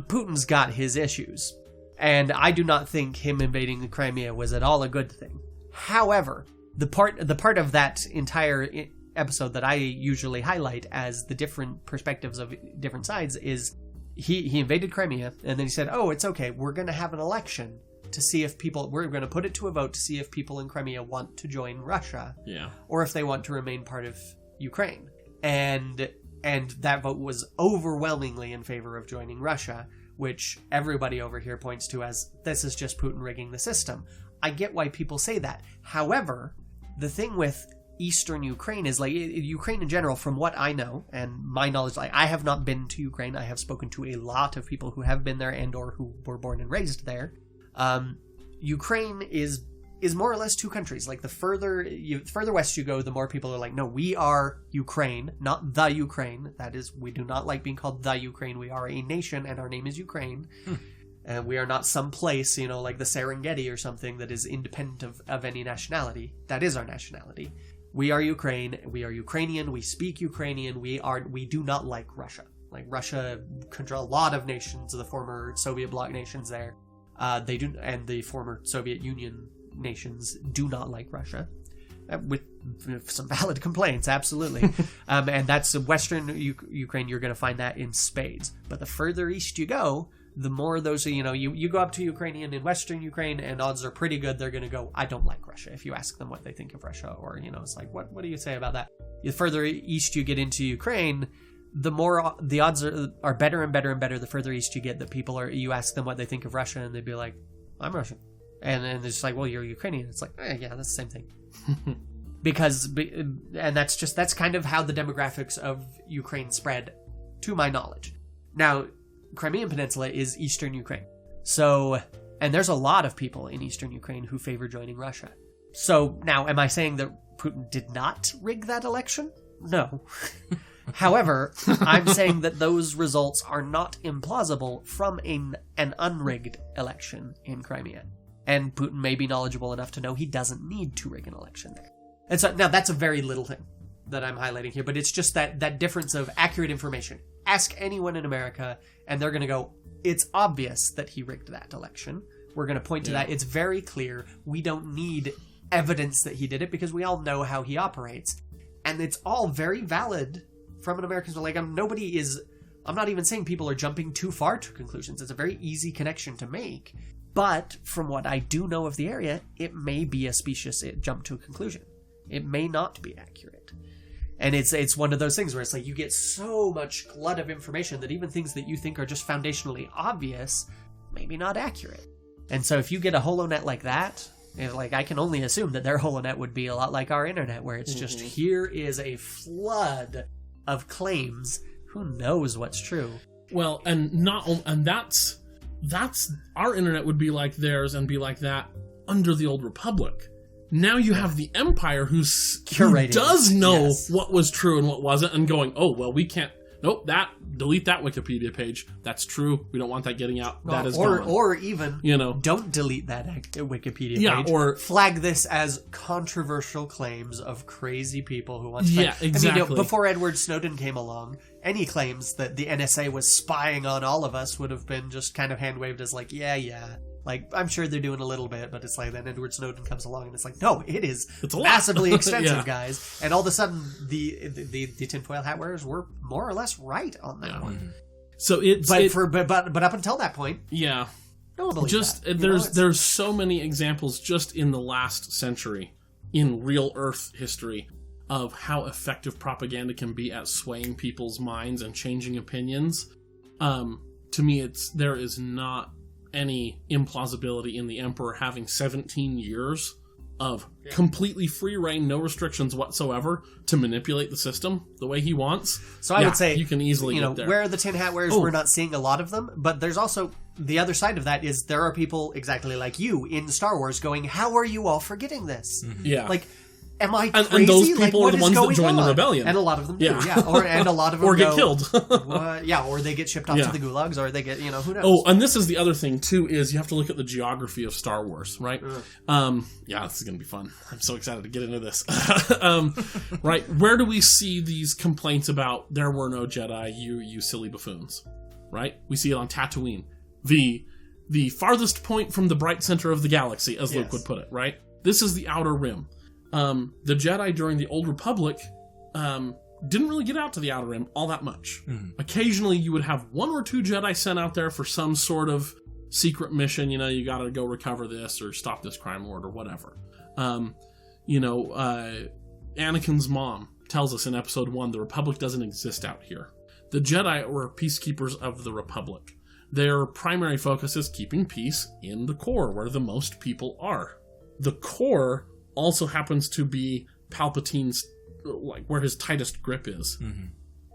Putin's got his issues. And I do not think him invading the Crimea was at all a good thing. However... The part of that entire episode that I usually highlight as the different perspectives of different sides is he invaded Crimea, and then he said, oh, it's okay, we're going to have an election to see if we're going to put it to a vote to see if people in Crimea want to join Russia, or if they want to remain part of Ukraine. And that vote was overwhelmingly in favor of joining Russia, which everybody over here points to as, this is just Putin rigging the system. I get why people say that. However, the thing with Eastern Ukraine is, like, Ukraine in general, from what I know, and my knowledge, I have not been to Ukraine. I have spoken to a lot of people who have been there and or who were born and raised there. Ukraine is more or less two countries. Like, the further west you go, the more people are like, no, we are Ukraine, not the Ukraine. That is, we do not like being called the Ukraine. We are a nation, and our name is Ukraine. And we are not some place, like the Serengeti or something that is independent of any nationality. That is our nationality. We are Ukraine. We are Ukrainian. We speak Ukrainian. We do not like Russia. Like, Russia controls a lot of nations, the former Soviet bloc nations there. They do, and the former Soviet Union nations do not like Russia. With some valid complaints, absolutely. And that's Western Ukraine. You're going to find that in spades. But the further east you go, the more those, you go up to Ukrainian in Western Ukraine, and odds are pretty good they're going to go, I don't like Russia, if you ask them what they think of Russia. Or, it's like, what do you say about that? The further east you get into Ukraine, the more the odds are better and better and better the further east you get that you ask them what they think of Russia, and they'd be like, I'm Russian. And then it's like, well, you're Ukrainian. It's like, yeah, that's the same thing. That's kind of how the demographics of Ukraine spread, to my knowledge. Now, Crimean Peninsula is eastern Ukraine. So, and there's a lot of people in eastern Ukraine who favor joining Russia. So, now, am I saying that Putin did not rig that election? No. However, I'm saying that those results are not implausible from an unrigged election in Crimea. And Putin may be knowledgeable enough to know he doesn't need to rig an election there. And so, now that's a very little thing that I'm highlighting here, but it's just that difference of accurate information. Ask anyone in America, and they're going to go, it's obvious that he rigged that election. We're going to point to that. It's very clear. We don't need evidence that he did it because we all know how he operates. And it's all very valid from an American's like, I'm not even saying people are jumping too far to conclusions. It's a very easy connection to make. But from what I do know of the area, it may be a specious jump to a conclusion. It may not be accurate. And it's one of those things where it's like you get so much glut of information that even things that you think are just foundationally obvious, maybe not accurate. And so if you get a HoloNet like that, I can only assume that their HoloNet would be a lot like our internet, where it's just, here is a flood of claims. Who knows what's true? Well, that's our internet would be like theirs and be like that under the Old Republic. Now you have the Empire who does know what was true and what wasn't, and going, oh, well, we can't, delete that Wikipedia page. That's true. We don't want that getting out. That is gone. Or even, don't delete that Wikipedia page. Or flag this as controversial claims of crazy people who want to... Yeah, exactly. I mean, before Edward Snowden came along, any claims that the NSA was spying on all of us would have been just kind of hand-waved as like, yeah. Like, I'm sure they're doing a little bit, but it's like then Edward Snowden comes along and it's like, no, it's massively extensive, guys. And all of a sudden, the tinfoil hat wearers were more or less right on that one. So but up until that point, nobody just there's so many examples just in the last century in real Earth history of how effective propaganda can be at swaying people's minds and changing opinions. To me, there is not any implausibility in the Emperor having 17 years of completely free reign, no restrictions whatsoever, to manipulate the system the way he wants. So I would say you can easily get there. Where are the tin hat wearers? We're not seeing a lot of them, but there's also the other side of that is there are people exactly like you in Star Wars going, how are you all forgetting this? Yeah. Like, am I crazy? And those people are the ones that join the rebellion. And a lot of them do, and a lot of them or get killed. Or they get shipped off to the gulags, or they get, who knows? Oh, and this is the other thing, too, is you have to look at the geography of Star Wars, right? This is going to be fun. I'm so excited to get into this. Right, where do we see these complaints about there were no Jedi, you silly buffoons? Right? We see it on Tatooine. The farthest point from the bright center of the galaxy, as Luke would put it, right? This is the Outer Rim. The Jedi during the Old Republic didn't really get out to the Outer Rim all that much. Occasionally you would have one or two Jedi sent out there for some sort of secret mission, you gotta go recover this or stop this crime lord or whatever. Anakin's mom tells us in episode 1, the Republic doesn't exist out here. The Jedi were peacekeepers of the Republic. Their primary focus is keeping peace in the core, where the most people are. The core also happens to be Palpatine's, where his tightest grip is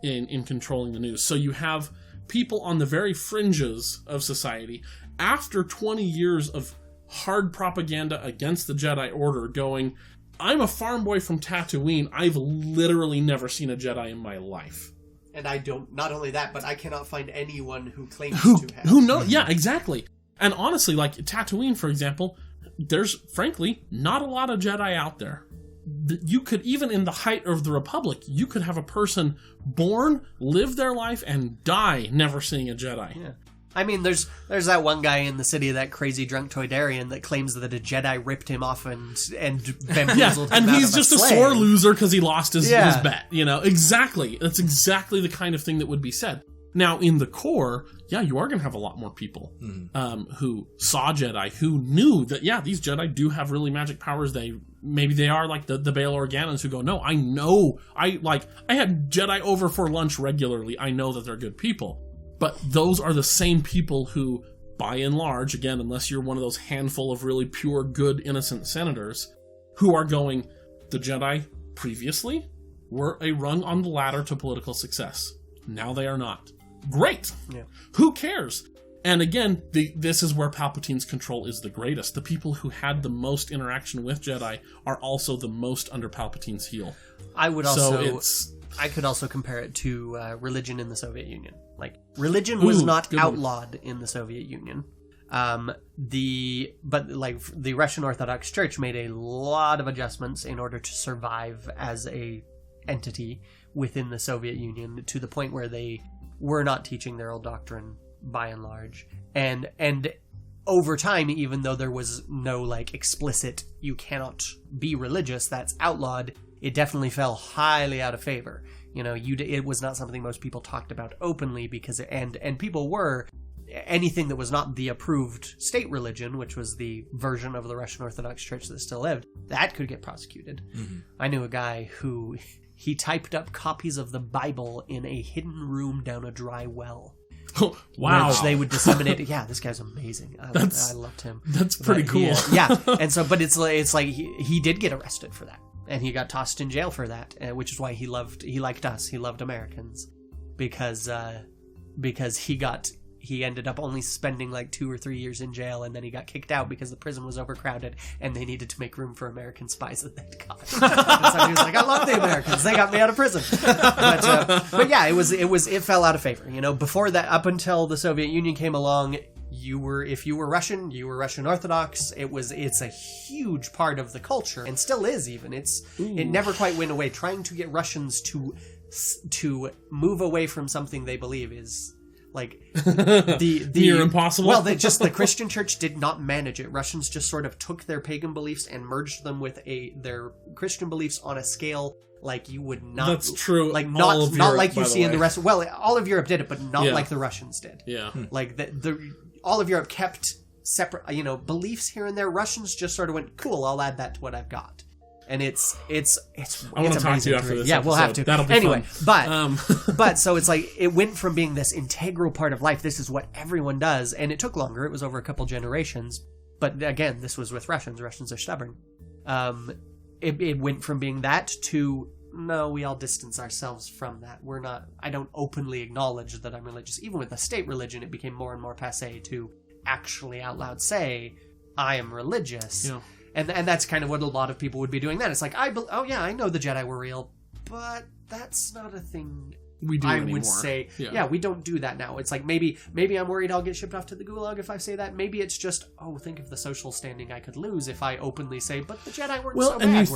in controlling the news. So you have people on the very fringes of society, after 20 years of hard propaganda against the Jedi Order, going, I'm a farm boy from Tatooine, I've literally never seen a Jedi in my life. And I don't, not only that, but I cannot find anyone who claims to have. Who knows? Yeah, exactly. And honestly, like Tatooine, for example, there's, frankly, not a lot of Jedi out there. You could, even in the height of the Republic, you could have a person born, live their life, and die never seeing a Jedi. Yeah. I mean, there's that one guy in the city, that crazy drunk Toydarian, that claims that a Jedi ripped him off and bamboozled him and out he's of just a a sleigh. sore loser because he lost his bet. Exactly. That's exactly the kind of thing that would be said. Now, in the core, yeah, you are going to have a lot more people who saw Jedi, who knew that, yeah, these Jedi do have really magic powers. Maybe they are like the Bail Organons who go, no, I know. I had Jedi over for lunch regularly. I know that they're good people. But those are the same people who, by and large, again, unless you're one of those handful of really pure, good, innocent senators, who are going, the Jedi previously were a rung on the ladder to political success. Now they are not. Great. Yeah. Who cares? And again, this is where Palpatine's control is the greatest. The people who had the most interaction with Jedi are also the most under Palpatine's heel. I could also compare it to religion in the Soviet Union. Like, religion was not outlawed in the Soviet Union. The Russian Orthodox Church made a lot of adjustments in order to survive as a entity within the Soviet Union, to the point where they were not teaching their old doctrine by and large. And over time, even though there was no like explicit you cannot be religious that's outlawed, it definitely fell highly out of favor. You know, it was not something most people talked about openly, because and people were, anything that was not the approved state religion, which was the version of the Russian Orthodox Church that still lived, that could get prosecuted. Mm-hmm. I knew a guy who he typed up copies of the Bible in a hidden room down a dry well. Oh, wow. Which they would disseminate. Yeah, this guy's amazing. I loved him. That's pretty cool. Yeah. And so, but it's like he did get arrested for that. And he got tossed in jail for that, which is why he liked us. He loved Americans, because he ended up only spending like 2 or 3 years in jail, and then he got kicked out because the prison was overcrowded and they needed to make room for American spies that they'd got. And so he was like, I love the Americans. They got me out of prison. But yeah, it fell out of favor. You know, before that, up until the Soviet Union came along, if you were Russian, you were Russian Orthodox. It's a huge part of the culture, and still is even. It never quite went away. Trying to get Russians to move away from something they believe is like the near impossible. Well, the Christian church did not manage it. Russians just sort of took their pagan beliefs and merged them with their Christian beliefs on a scale like you would not. That's true. Like not like you see in the rest. Well, all of Europe did it, but not like the Russians did. Yeah. Like all of Europe kept separate, beliefs here and there. Russians just sort of went, cool, I'll add that to what I've got. And it's I want to talk to you after this. Yeah, episode. We'll have to. That'll be anyway, fun. but so it's like it went from being this integral part of life. This is what everyone does, and it took longer. It was over a couple generations. But again, this was with Russians. Russians are stubborn. It went from being that to, no, we all distance ourselves from that. I don't openly acknowledge that I'm religious. Even with the state religion, it became more and more passé to actually out loud say, I am religious. Yeah. And that's kind of what a lot of people would be doing then. It's like, I know the Jedi were real, but that's not a thing we do anymore. Would say, yeah, we don't do that now. It's like, maybe I'm worried I'll get shipped off to the gulag if I say that. Maybe it's just, think of the social standing I could lose if I openly say, but the Jedi weren't so bad, and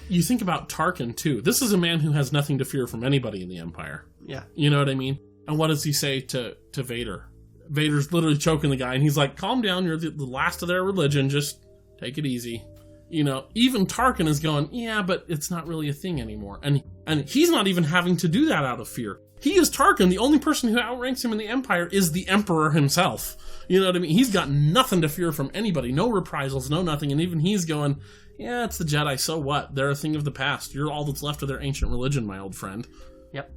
you think about Tarkin, too. This is a man who has nothing to fear from anybody in the Empire. Yeah. You know what I mean? And what does he say to Vader? Vader's literally choking the guy, and he's like, calm down, you're the last of their religion, just take it easy. You know, even Tarkin is going, yeah, but it's not really a thing anymore. And he's not even having to do that out of fear. He is Tarkin. The only person who outranks him in the Empire is the Emperor himself. You know what I mean? He's got nothing to fear from anybody. No reprisals, no nothing. And even he's going, yeah, it's the Jedi, so what? They're a thing of the past. You're all that's left of their ancient religion, my old friend. Yep.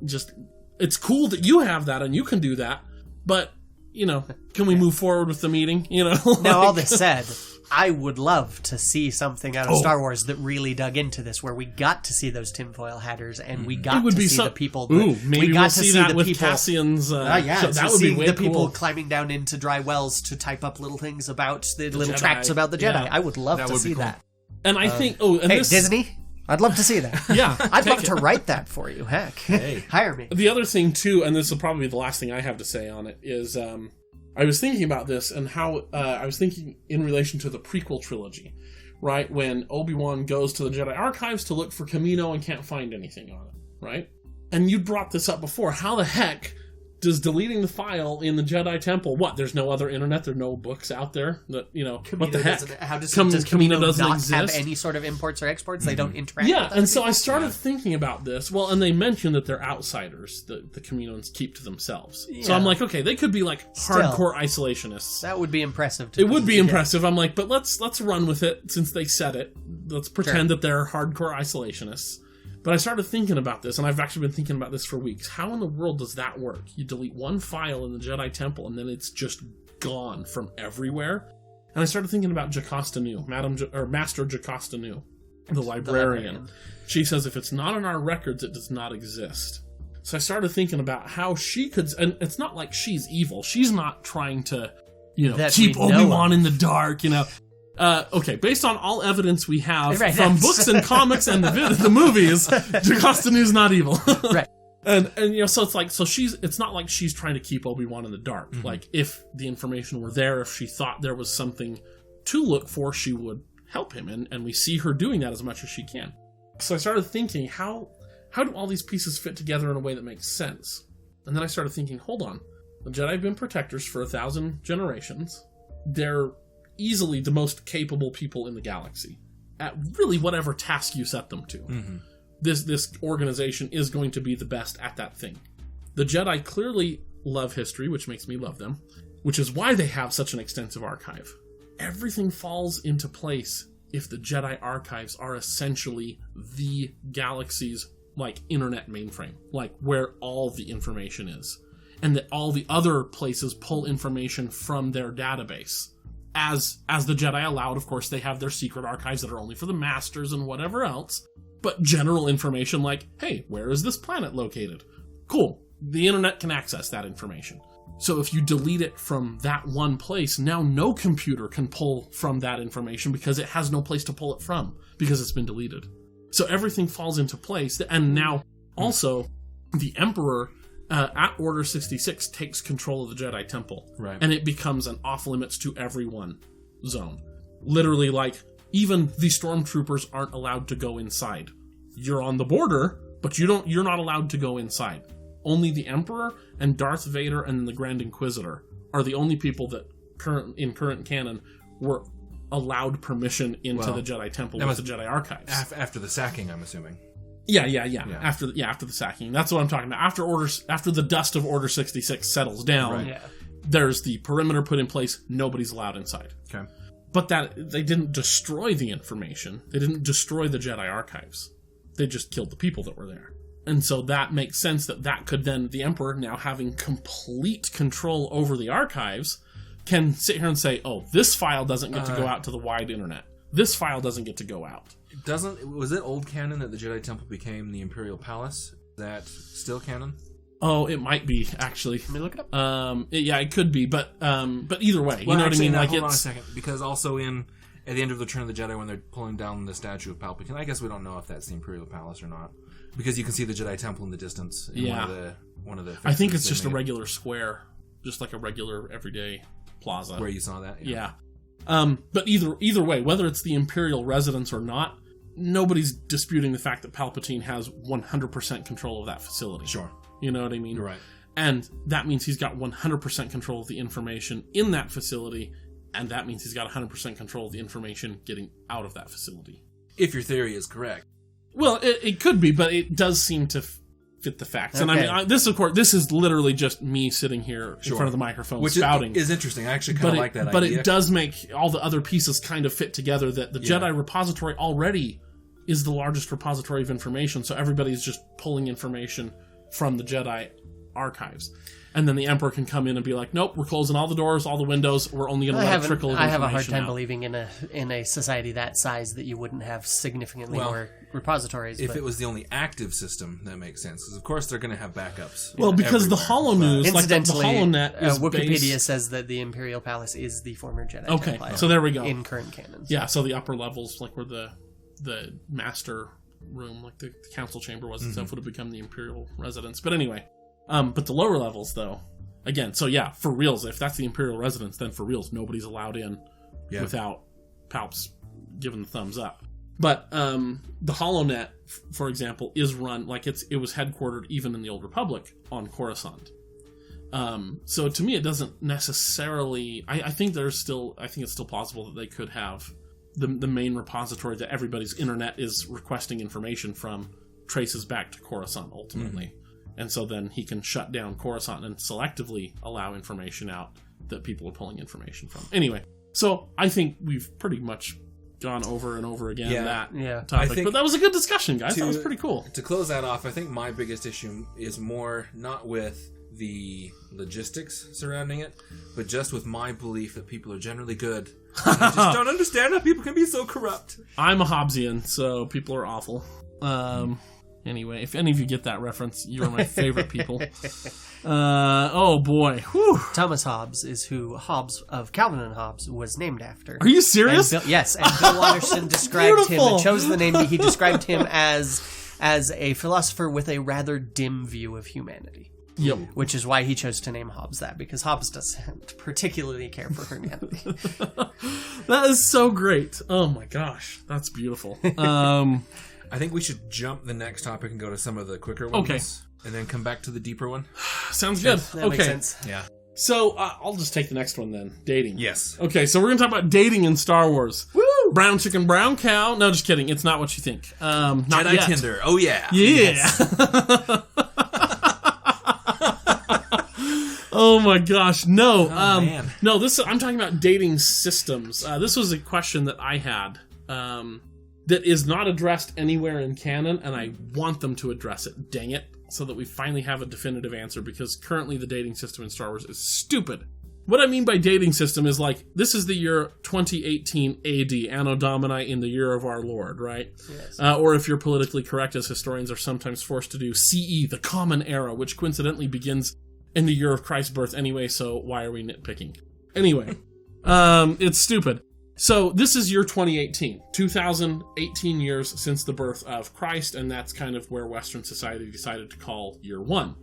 Just, it's cool that you have that and you can do that. But, can we move forward with the meeting? Now, all this said, I would love to see something out of Star Wars that really dug into this, where we got to see those tinfoil hatters, and we got to see the people. Maybe we'll see that with Cassian's. That would be way the people climbing down into dry wells to type up little things about the little tracts about the Jedi. Yeah. I would love to see that. And I think, Disney, I'd love to see that. Yeah, I'd love to write that for you. Heck, hire me. The other thing too, and this will probably be the last thing I have to say on it, is I was thinking about this and how I was thinking in relation to the prequel trilogy, right? When Obi-Wan goes to the Jedi archives to look for Kamino and can't find anything on it, right? And you brought this up before. How the heck does deleting the file in the Jedi Temple, what? There's no other internet, there's no books out there that, what the heck? How does Camino doesn't not exist? have any sort of imports or exports? They don't interact Yeah, with other and so people? I started thinking about this. Well, and they mentioned that they're outsiders, the Kaminoans keep to themselves. So Yeah. I'm like, okay, they could be like Still. hardcore isolationists. That would be impressive. To It would be yeah. impressive. I'm like, but let's run with it since they said it. Let's pretend that they're hardcore isolationists. But I started thinking about this, and I've actually been thinking about this for weeks. How in the world does that work? You delete one file in the Jedi Temple, and then it's just gone from everywhere. And I started thinking about Jocasta Nu, Master Jocasta Nu, the librarian. She says if it's not in our records, it does not exist. So I started thinking about how she could, and it's not like she's evil. She's not trying to, keep Obi-Wan in the dark, Okay, based on all evidence we have from books and comics and the movies, Jocasta Nu's not evil. Right. And so it's like, it's not like she's trying to keep Obi-Wan in the dark. Mm-hmm. Like, if the information were there, if she thought there was something to look for, she would help him. And we see her doing that as much as she can. So I started thinking, how do all these pieces fit together in a way that makes sense? And then I started thinking, hold on. The Jedi have been protectors for 1,000 generations. They're easily the most capable people in the galaxy at really whatever task you set them to. Mm-hmm. This organization is going to be the best at that thing. The Jedi clearly love history, which makes me love them, which is why they have such an extensive archive. Everything falls into place if the Jedi archives are essentially the galaxy's internet mainframe, where all the information is, and that all the other places pull information from their database. As the Jedi allowed, of course, they have their secret archives that are only for the Masters and whatever else. But general information like, hey, where is this planet located? Cool. The internet can access that information. So if you delete it from that one place, now no computer can pull from that information because it has no place to pull it from because it's been deleted. So everything falls into place. And now also the Emperor at Order 66 takes control of the Jedi Temple. Right. And it becomes an off-limits to everyone zone. Literally, even the stormtroopers aren't allowed to go inside. You're on the border, but you're not allowed to go inside. Only the Emperor and Darth Vader and the Grand Inquisitor are the only people that in current canon were allowed permission into the Jedi Temple with the Jedi archives. After the sacking, I'm assuming. Yeah. After the sacking. That's what I'm talking about. After the dust of Order 66 settles down, there's the perimeter put in place. Nobody's allowed inside. Okay. But that they didn't destroy the information. They didn't destroy the Jedi archives. They just killed the people that were there. And so that makes sense that could then, the Emperor, now having complete control over the archives, can sit here and say, oh, this file doesn't get to go out to the wide internet. This file doesn't get to go out. Was it old canon that the Jedi Temple became the Imperial Palace? Is that still canon? Oh, it might be, actually. Let me look it up. It could be, but either way, well, you know actually, what I mean? Hold on a second, because also at the end of Return of the Jedi, when they're pulling down the statue of Palpatine, I guess we don't know if that's the Imperial Palace or not, because you can see the Jedi Temple in the distance. In one of the. I think it's just a regular square, just like a regular everyday plaza. Where you saw that. Yeah. But either way, whether it's the Imperial residence or not, nobody's disputing the fact that Palpatine has 100% control of that facility. Sure. You know what I mean? You're right. And that means he's got 100% control of the information in that facility, and that means he's got 100% control of the information getting out of that facility. If your theory is correct. Well, it could be, but it does seem to fit the facts. Okay. And I mean, this is literally just me sitting here in front of the microphone spouting. Is interesting. I actually kind of like that idea. But it does make all the other pieces kind of fit together, that the Jedi repository already is the largest repository of information, so everybody's just pulling information from the Jedi archives. And then the Emperor can come in and be like, nope, we're closing all the doors, all the windows, we're only going to let a trickle of information I have a hard time out. believing in a society that size that you wouldn't have significantly more repositories. If it was the only active system, that makes sense. Because of course they're going to have backups. Well, because the everywhere. HoloNews, incidentally, like the HoloNet is Wikipedia says that the Imperial Palace is the former Jedi Okay, Temple so there we go. in current canon. Yeah, so the upper levels, like where the master room, like the council chamber was and stuff, would have become the Imperial residence. But anyway, but the lower levels, though, again, so yeah, for reals, if that's the Imperial residence, then for reals, nobody's allowed in without Palps giving the thumbs up. But the HoloNet, for example, is run, like it was headquartered even in the Old Republic on Coruscant. So to me, it doesn't necessarily. I think it's still possible that they could have the main repository that everybody's internet is requesting information from traces back to Coruscant ultimately, and so then he can shut down Coruscant and selectively allow information out that people are pulling information from. Anyway, so I think we've pretty much gone over and over again that topic, but that was a good discussion, guys. That was pretty cool. To close that off, I think my biggest issue is more not with the logistics surrounding it, but just with my belief that people are generally good. I just don't understand how people can be so corrupt. I'm a Hobbesian, so people are awful. Anyway, if any of you get that reference, you are my favorite people. Oh boy. Whew. Thomas Hobbes is who Hobbes of Calvin and Hobbes was named after. Are you serious? Yes, and Bill Watterson described him and chose the name. He described him as a philosopher with a rather dim view of humanity. Yep. Which is why he chose to name Hobbes that, because Hobbes doesn't particularly care for humanity. That is so great. Oh my gosh, that's beautiful. I think we should jump the next topic and go to some of the quicker ones. Okay. And then come back to the deeper one. Sounds good. That makes sense. Yeah. So I'll just take the next one then. Dating. Yes. Okay, so we're going to talk about dating in Star Wars. Woo! Brown chicken, brown cow. No, just kidding. It's not what you think. Not Jedi yet. Tinder. Oh, yeah. Yeah. Yes. Oh my gosh, no. Man. No, I'm talking about dating systems. This was a question that I had that is not addressed anywhere in canon, and I want them to address it. Dang it. So that we finally have a definitive answer, because currently the dating system in Star Wars is stupid. What I mean by dating system is like, this is the year 2018 AD, Anno Domini, in the year of our Lord, right? Yes. Or if you're politically correct, as historians are sometimes forced to do, CE, the Common Era, which coincidentally begins in the year of Christ's birth anyway, so why are we nitpicking? Anyway, it's stupid. So this is year 2018, 2018 years since the birth of Christ, and that's kind of where Western society decided to call year one,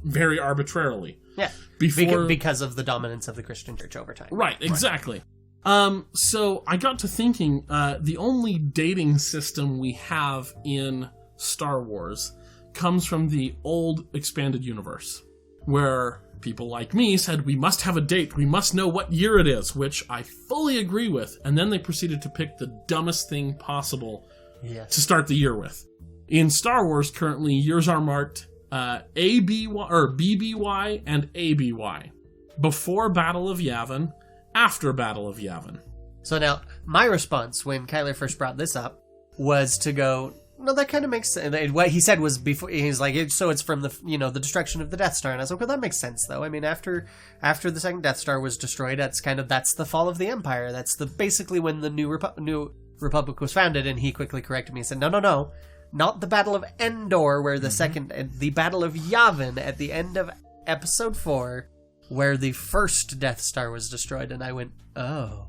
very arbitrarily. Yeah, because of the dominance of the Christian church over time. Right, exactly. So I got to thinking, the only dating system we have in Star Wars comes from the old expanded universe, where people like me said, we must have a date, we must know what year it is, which I fully agree with, and then they proceeded to pick the dumbest thing possible to start the year with. In Star Wars, currently, years are marked ABY, or BBY and ABY. Before Battle of Yavin, after Battle of Yavin. So now, my response when Kyler first brought this up was to go, no, that kind of makes sense. What he said was before, he's like, so it's from the, the destruction of the Death Star. And I was like, well, that makes sense, though. I mean, after the second Death Star was destroyed, that's the fall of the Empire. That's basically when the New Republic was founded. And he quickly corrected me and said, no, not the Battle of Endor, where the Battle of Yavin at the end of Episode 4, where the first Death Star was destroyed. And I went, oh.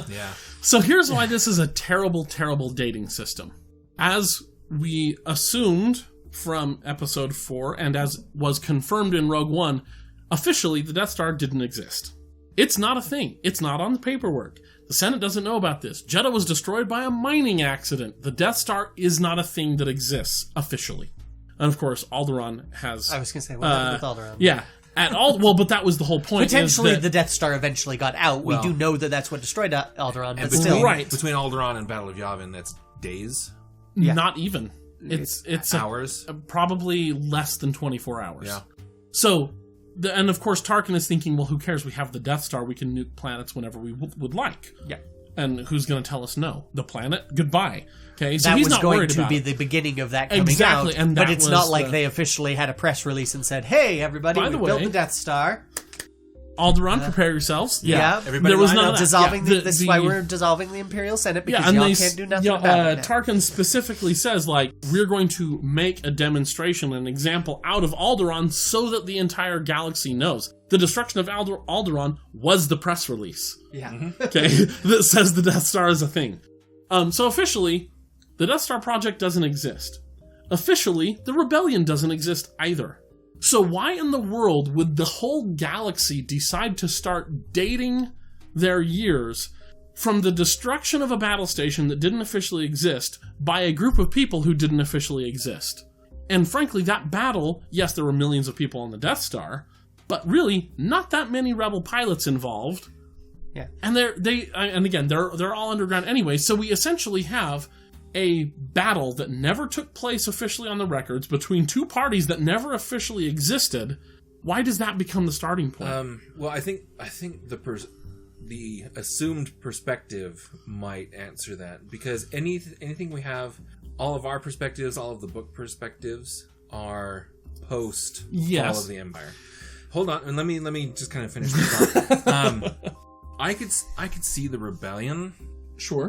Yeah. So here's why this is a terrible, terrible dating system. As we assumed from Episode 4, and as was confirmed in Rogue One, officially the Death Star didn't exist. It's not a thing. It's not on the paperwork. The Senate doesn't know about this. Jedha was destroyed by a mining accident. The Death Star is not a thing that exists officially. And of course, Alderaan has... I was going to say, what happened with Alderaan? Yeah. Well, but that was the whole point. Potentially, the Death Star eventually got out. We do know that that's what destroyed Alderaan, but still... Right. Between Alderaan and Battle of Yavin, that's days? Yeah. Not even. It's hours? Probably less than 24 hours. Yeah. So, and of course Tarkin is thinking, well, who cares? We have the Death Star. We can nuke planets whenever we would like. Yeah. And who's going to tell us no? The planet? Goodbye. Okay, so that he's was not going worried to about be it. The beginning of that coming exactly, out. And but it's not like they officially had a press release and said, hey, everybody, we built the Death Star. Alderaan, prepare yourselves. Yeah. Everybody, there was none of that. Dissolving this is why we're dissolving the Imperial Senate, because y'all can't do nothing about it. Tarkin specifically says, we're going to make a demonstration, an example out of Alderaan so that the entire galaxy knows. The destruction of Alderaan was the press release. Yeah. Okay, that says the Death Star is a thing. So officially, the Death Star project doesn't exist. Officially, the rebellion doesn't exist either. So why in the world would the whole galaxy decide to start dating their years from the destruction of a battle station that didn't officially exist by a group of people who didn't officially exist? And frankly, that battle, yes, there were millions of people on the Death Star, but really not that many rebel pilots involved. Yeah. And they're all underground anyway, so we essentially have a battle that never took place officially on the records between two parties that never officially existed. Why does that become the starting point? Well, I think the assumed perspective might answer that, because anything we have, all of our perspectives, all of the book perspectives are post fall of the Empire. Hold on, and let me just kind of finish this off. I could see the rebellion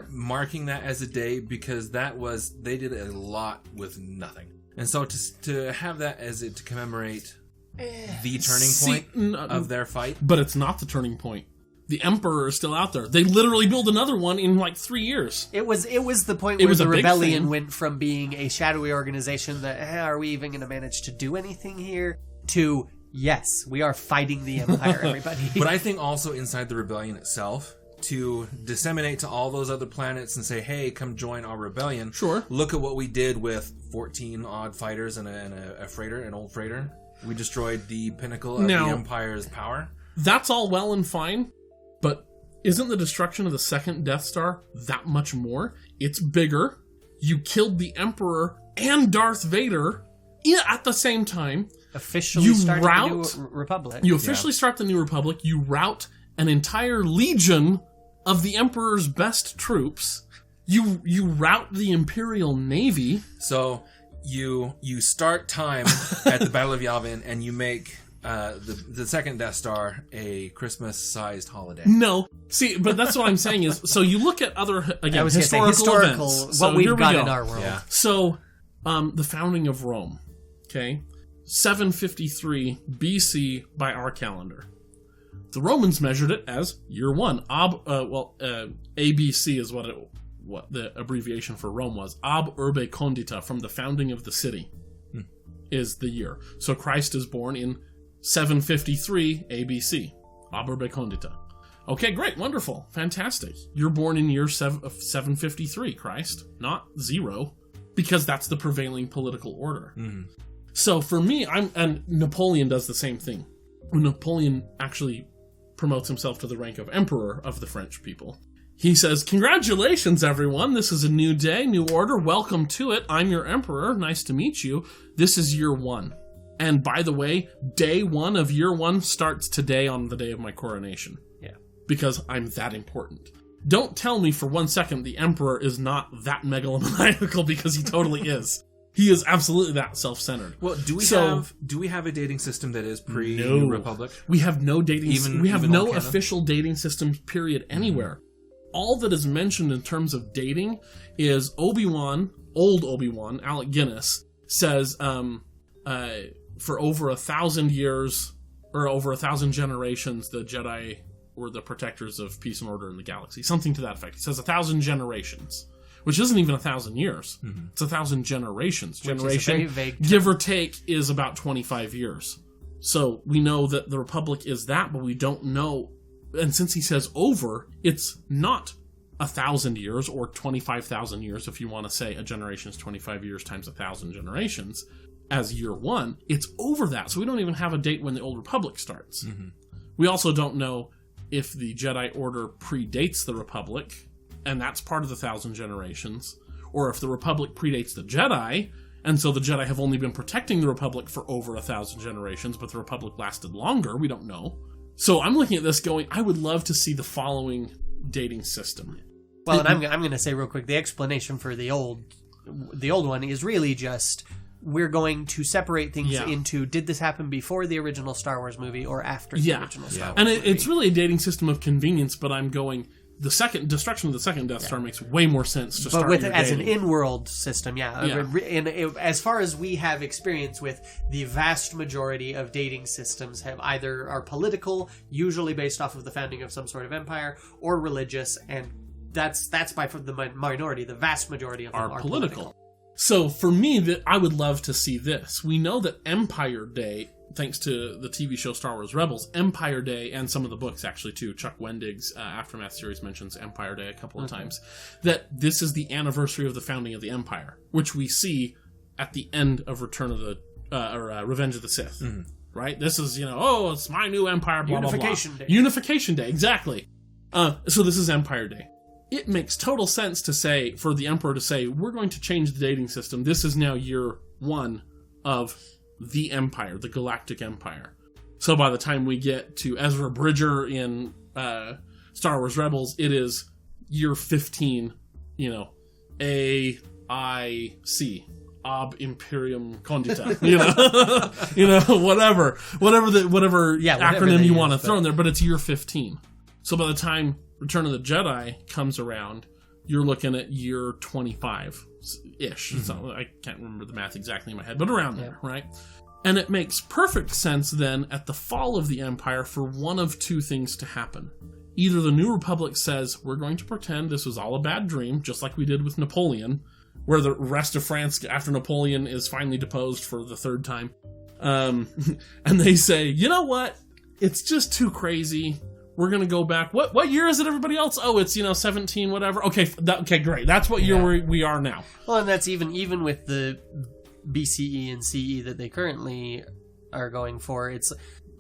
marking that as a day, because they did a lot with nothing, and so to have that as to commemorate the turning point of their fight. But it's not the turning point. The Emperor is still out there. They literally build another one in like 3 years. It was the point where the rebellion went from being a shadowy organization that, are we even going to manage to do anything here, to, yes, we are fighting the Empire, everybody. But I think also inside the rebellion itself, to disseminate to all those other planets and say, hey, come join our rebellion. Sure. Look at what we did with 14 odd fighters and a freighter, an old freighter. We destroyed the pinnacle of the Empire's power. That's all well and fine, but isn't the destruction of the second Death Star that much more? It's bigger. You killed the Emperor and Darth Vader at the same time. Officially start the New Republic. You officially start the New Republic. You rout an entire legion of the Emperor's best troops. You rout the Imperial Navy. So you start time at the Battle of Yavin, and you make the second Death Star a Christmas-sized holiday. No. See, but that's what I'm saying is, so you look at other, again, historical events. What we've got in our world. Yeah. So, the founding of Rome, okay? 753 BC by our calendar. The Romans measured it as year one. ABC is what the abbreviation for Rome was. Ab urbe condita, from the founding of the city, is the year. So Christ is born in 753 ABC. Ab urbe condita. Okay, great, wonderful, fantastic. You're born in year 753, Christ, not 0, because that's the prevailing political order. Mm-hmm. So for me, and Napoleon does the same thing. When Napoleon actually promotes himself to the rank of Emperor of the French people, he says, "Congratulations, everyone. This is a new day, new order. Welcome to it. I'm your Emperor. Nice to meet you. This is year 1. And by the way, day 1 of year 1 starts today on the day of my coronation. Yeah. Because I'm that important. Don't tell me for 1 second the Emperor is not that megalomaniacal, because he totally is. He is absolutely that self-centered. Well, do we have a dating system that is pre-New Republic? We have no dating. We have no official dating system, period, anywhere. Mm-hmm. All that is mentioned in terms of dating is old Obi-Wan, Alec Guinness, says for over 1,000 years, or over 1,000 generations, the Jedi were the protectors of peace and order in the galaxy. Something to that effect. He says 1,000 generations, which isn't even 1,000 years. Mm-hmm. It's 1,000 generations. Generation, give or take, is about 25 years. So we know that the Republic is that, but we don't know. And since he says over, it's not 1,000 years or 25,000 years, if you want to say a generation is 25 years times 1,000 generations, as year 1. It's over that. So we don't even have a date when the Old Republic starts. Mm-hmm. We also don't know if the Jedi Order predates the Republic, and that's part of the 1,000 generations, or if the Republic predates the Jedi, and so the Jedi have only been protecting the Republic for over 1,000 generations, but the Republic lasted longer. We don't know. So I'm looking at this going, I would love to see the following dating system. Well, and I'm going to say real quick, the explanation for the old one is really just, we're going to separate things into, did this happen before the original Star Wars movie or after the original Star Wars movie? And it's really a dating system of convenience, but I'm going, the second destruction of the second Death Star makes way more sense to start with as an in-world system, And as far as we have experience with, the vast majority of dating systems are political, usually based off of the founding of some sort of empire, or religious, and that's by the minority. The vast majority of them are political. So for me, I would love to see this. We know that Empire Day, thanks to the TV show Star Wars Rebels, Empire Day, and some of the books actually too, Chuck Wendig's Aftermath series mentions Empire Day a couple of times, that this is the anniversary of the founding of the Empire, which we see at the end of Revenge of the Sith. Mm-hmm. right? This is, it's my new empire, blah, Unification blah, blah. Day. Unification Day, exactly. So this is Empire Day. It makes total sense for the Emperor to say, we're going to change the dating system. This is now year 1 of the Empire, the Galactic Empire. So by the time we get to Ezra Bridger in Star Wars Rebels, it is year 15, AIC, Ab Imperium Condita, whatever acronym you want to throw in there, but it's year 15. So by the time Return of the Jedi comes around, you're looking at year 25-ish. Mm-hmm. So I can't remember the math exactly in my head, but around there, right? And it makes perfect sense then at the fall of the Empire for one of two things to happen. Either the New Republic says, we're going to pretend this was all a bad dream, just like we did with Napoleon, where the rest of France, after Napoleon is finally deposed for the 3rd time, and they say, you know what? It's just too crazy. We're going to go back. What year is it, everybody else? Oh, it's, 17, whatever. Okay, okay, great. That's what year we are now. Well, and that's even with the BCE and CE that they currently are going for. It's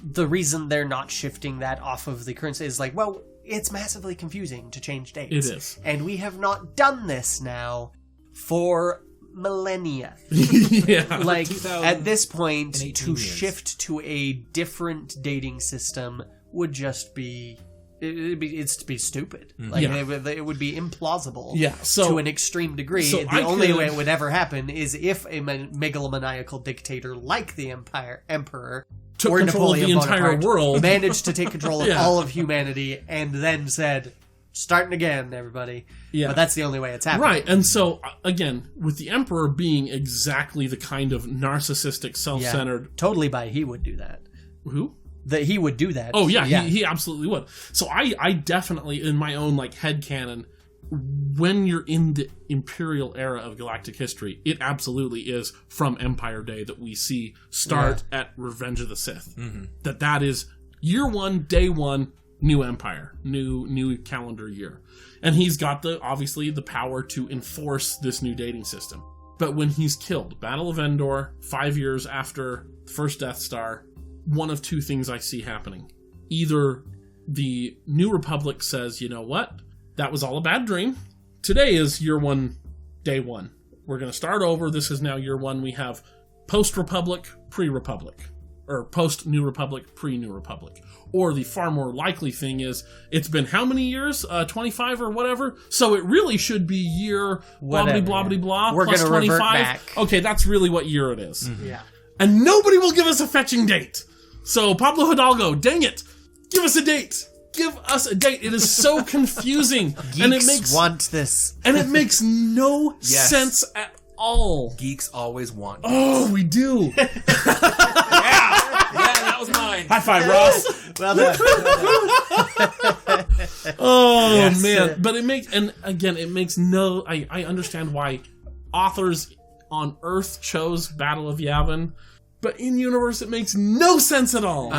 the reason they're not shifting that off of the current state is like, well, it's massively confusing to change dates. It is. And we have not done this now for millennia. Yeah. Like, at this point, to years. shift to a different dating system would just be... It'd be stupid. Like, it would be implausible to an extreme degree. So the only way it would ever happen is if a megalomaniacal dictator like the Emperor took or control Napoleon of the entire Bonaparte world, managed to take control of all of humanity, and then said, starting again, everybody. Yeah. But that's the only way it's happening. Right, and so, again, with the Emperor being exactly the kind of narcissistic, self-centered... Totally he would do that. Who? That he would do that. Oh, yeah. He absolutely would. So I definitely, in my own, headcanon, when you're in the Imperial era of galactic history, it absolutely is from Empire Day that we see start at Revenge of the Sith. Mm-hmm. That is year 1, day 1, new Empire, new calendar year. And he's got obviously the power to enforce this new dating system. But when he's killed, Battle of Endor, 5 years after the first Death Star, one of two things I see happening. Either the New Republic says, you know what? That was all a bad dream. Today is year 1, day 1. We're going to start over. This is now year 1. We have post-Republic, pre-Republic. Or post-New Republic, pre-New Republic. Or the far more likely thing is, it's been how many years? 25 or whatever? So it really should be year blah-blah-blah-blah We're plus gonna 25. revert back. Okay, that's really what year it is. Mm-hmm. Yeah. And nobody will give us a fetching date. So, Pablo Hidalgo, dang it. Give us a date. Give us a date. It is so confusing. Geeks want this. And it makes no sense at all. Geeks always want. Oh, we do. Yeah, that was mine. High five, Ross. Well done. Oh, Yes. man. But it makes I understand why authors on Earth chose Battle of Yavin, but in universe it makes no sense at all.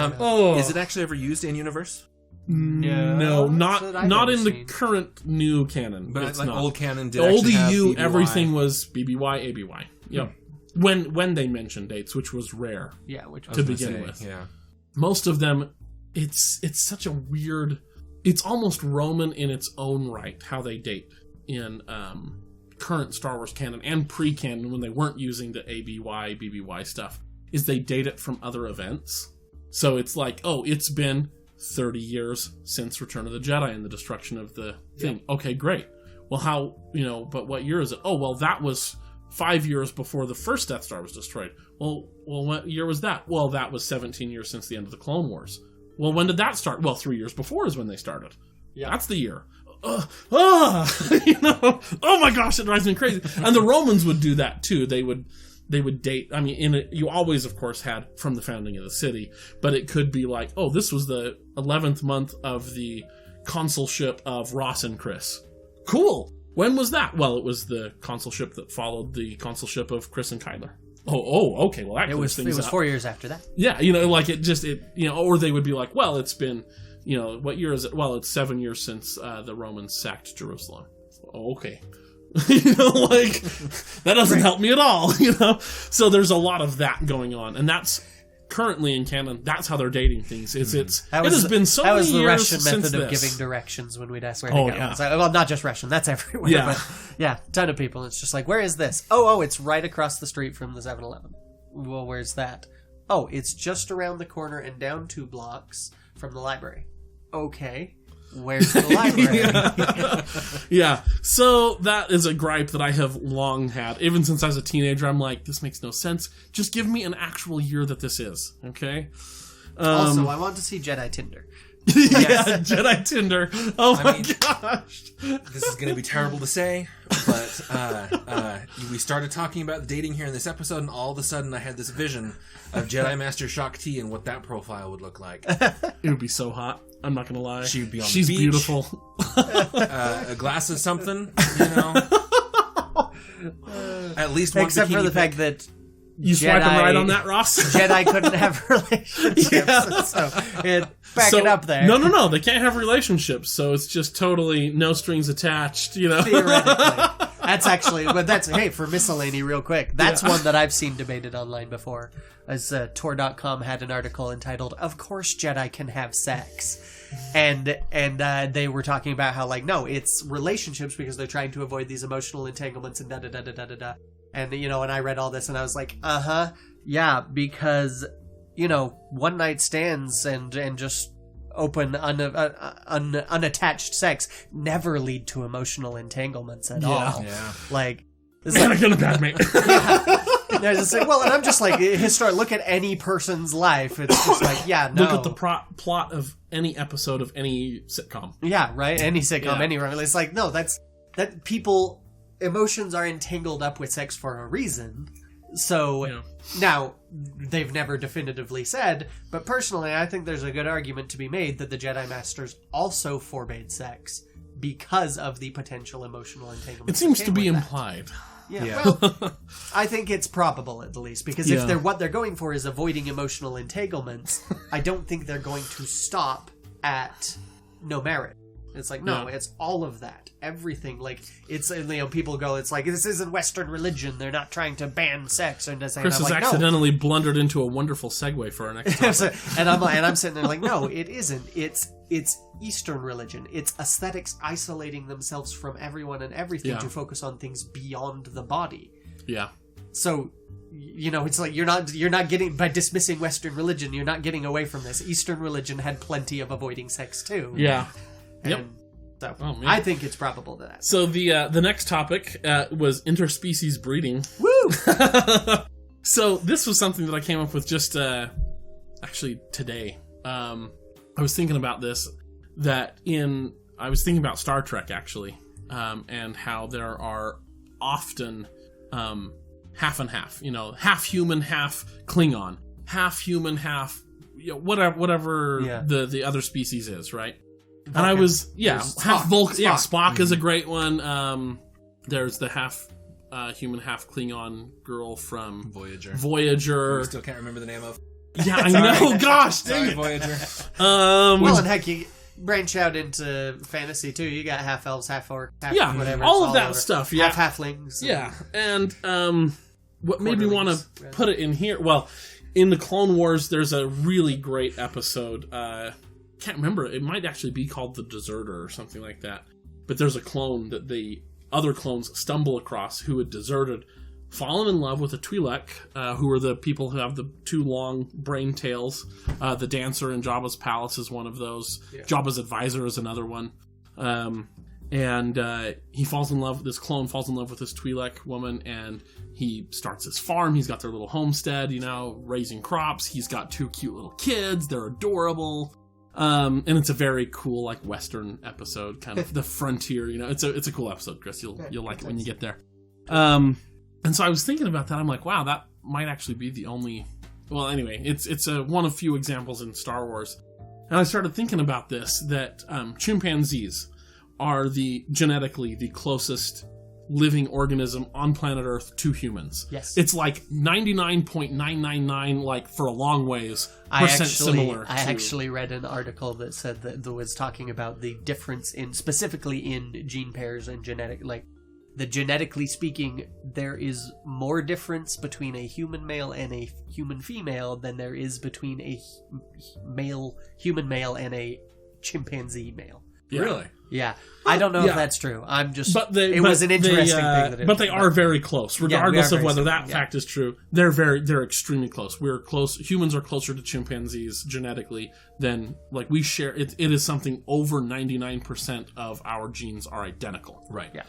Is it actually ever used in universe? No, that's what I've not never in the seen. current new canon. But it's like not. old canon did The old actually have EU, BBY. everything was BBY, ABY. Yep. When they mentioned dates, which was rare Yeah, which to begin with. Yeah. Most of them, it's such a weird. It's almost Roman in its own right how they date in current Star Wars canon and pre-canon when they weren't using the ABY, BBY stuff. Is they date it from other events. So it's like, oh, it's been 30 years since Return of the Jedi and the destruction of the thing. Yep. Okay, great. Well, how, but what year is it? Oh, well, that was 5 years before the first Death Star was destroyed. Well, what year was that? Well, that was 17 years since the end of the Clone Wars. Well, when did that start? Well, 3 years before is when they started. Yeah. That's the year. Oh my gosh, it drives me crazy. And the Romans would do that too. They would date. I mean, you always, of course, had from the founding of the city, but it could be like, oh, this was the 11th month of the consulship of Ross and Chris. Cool. When was that? Well, it was the consulship that followed the consulship of Chris and Kyler. Oh, okay. Well, that clears things up. It was 4 years after that. Yeah, or they would be like, well, it's been, what year is it? Well, it's 7 years since the Romans sacked Jerusalem. Oh, okay. That doesn't help me at all, So there's a lot of that going on, and that's currently in canon, that's how they're dating things. It That has been so that many was the years Russian since method of this. giving directions when we'd ask where to Oh, go. yeah. It's like, well, not just Russian, that's everywhere. Yeah. But yeah, ton of people. It's just like, where is this? Oh, it's right across the street from the 7-Eleven. Well, where's that? Oh, it's just around the corner and down 2 blocks from the library. Okay. Where's the library? Yeah, so that is a gripe that I have long had. Even since I was a teenager, I'm like, this makes no sense. Just give me an actual year that this is, okay? Also, I want to see Jedi Tinder. Yeah, Jedi Tinder. Oh my gosh. This is going to be terrible to say, but we started talking about the dating here in this episode, and all of a sudden I had this vision of Jedi Master Shakti and what that profile would look like. It would be so hot. I'm not gonna lie. She would be on She's the beach. beautiful. A glass of something, you know. At least one Except for bikini the pic. fact that You swiping right on that, Ross? Jedi couldn't have relationships. Yeah. So back it up there. No. They can't have relationships, so it's just totally no strings attached, you know? Theoretically. That's actually, but that's, hey, for miscellany real quick, that's one that I've seen debated online before. As Tor.com had an article entitled, "Of Course Jedi Can Have Sex." And they were talking about how, like, no, it's relationships because they're trying to avoid these emotional entanglements and da-da-da-da-da-da-da. And, you know, and I read all this and I was like, yeah, because, you know, one night stands and just open, unattached sex never lead to emotional entanglements at all. Yeah. Like, it's Man, like, I got a bad mate. there's just like, well, and I'm just like, look at any person's life. It's just like, yeah, no. Look at the plot of any episode of any sitcom. Yeah, right? Any sitcom, Yeah. anywhere. It's like, no, that people, emotions are entangled up with sex for a reason. So, Yeah. now, they've never definitively said, but personally, I think there's a good argument to be made that the Jedi Masters also forbade sex because of the potential emotional entanglement. It seems that to came be with that. implied. Yeah. Well, I think it's probable at least because Yeah. if what they're going for is avoiding emotional entanglements, I don't think they're going to stop at no marriage. It's like, no, Yeah. it's all of that. Everything. Like, it's, you know, people go, it's like, this isn't Western religion. They're not trying to ban sex. And Chris I'm has like, no. accidentally blundered into a wonderful segue for our next topic. and I'm sitting there like, no, it isn't. It's Eastern religion. It's aesthetics isolating themselves from everyone and everything Yeah. to focus on things beyond the body. Yeah. So, you know, it's like you're not getting, by dismissing Western religion, you're not getting away from this. Eastern religion had plenty of avoiding sex too. Yeah. And Yep. So Oh, man. I think it's probable that. So the next topic was interspecies breeding. Woo! So this was something that I came up with just actually today. I was thinking about this. I was thinking about Star Trek actually, and how there are often half and half. You know, half human, half Klingon, half human, half whatever Yeah. the other species is, right? And Vulcan. I was There's half Spock. Vulcan. Yeah, Spock. Spock is a great one. There's the half human, half Klingon girl from Voyager. Voyager. Still can't remember the name of. Yeah, I know. Gosh, dang Sorry, it. Voyager. Well, and heck, you branch out into fantasy too. You got half elves, half orc, half Yeah, whatever. all it's of that over. stuff, yeah. half halflings. Yeah, and what made me want to Quarterlings, put it in here? Well, in the Clone Wars, there's a really great episode. Can't remember. It might actually be called The Deserter or something like that. But there's a clone that the other clones stumble across who had deserted, fallen in love with a Twi'lek, who are the people who have the 2 long brain tails. The dancer in Jabba's palace is one of those. Yeah. Jabba's advisor is another one. And he falls in love. This clone falls in love with this Twi'lek woman, and he starts his farm. He's got their little homestead, you know, raising crops. He's got 2 cute little kids. They're adorable. And it's a very cool, like, Western episode, kind of the frontier. You know, it's a cool episode, Chris. You'll like it when you get there. And so I was thinking about that. I'm like, wow, that might actually be the only. Well, anyway, it's one of few examples in Star Wars. And I started thinking about this, that chimpanzees are genetically the closest living organism on planet Earth to humans. Yes. It's like 99.999, like for a long ways, I similar. actually read an article that said that was talking about the difference in specifically in gene pairs and genetic, like that genetically speaking, there is more difference between a human male and a human female than there is between a human male and a chimpanzee male. Yeah. Really? Yeah, I don't know Yeah. if that's true. I'm just. It was an interesting thing that it. But they are very close, we regardless are of very whether similar, that yeah. fact is true. They're extremely close. We're close. Humans are closer to chimpanzees genetically than like we share. It is something over 99% of our genes are identical. Right. Yeah.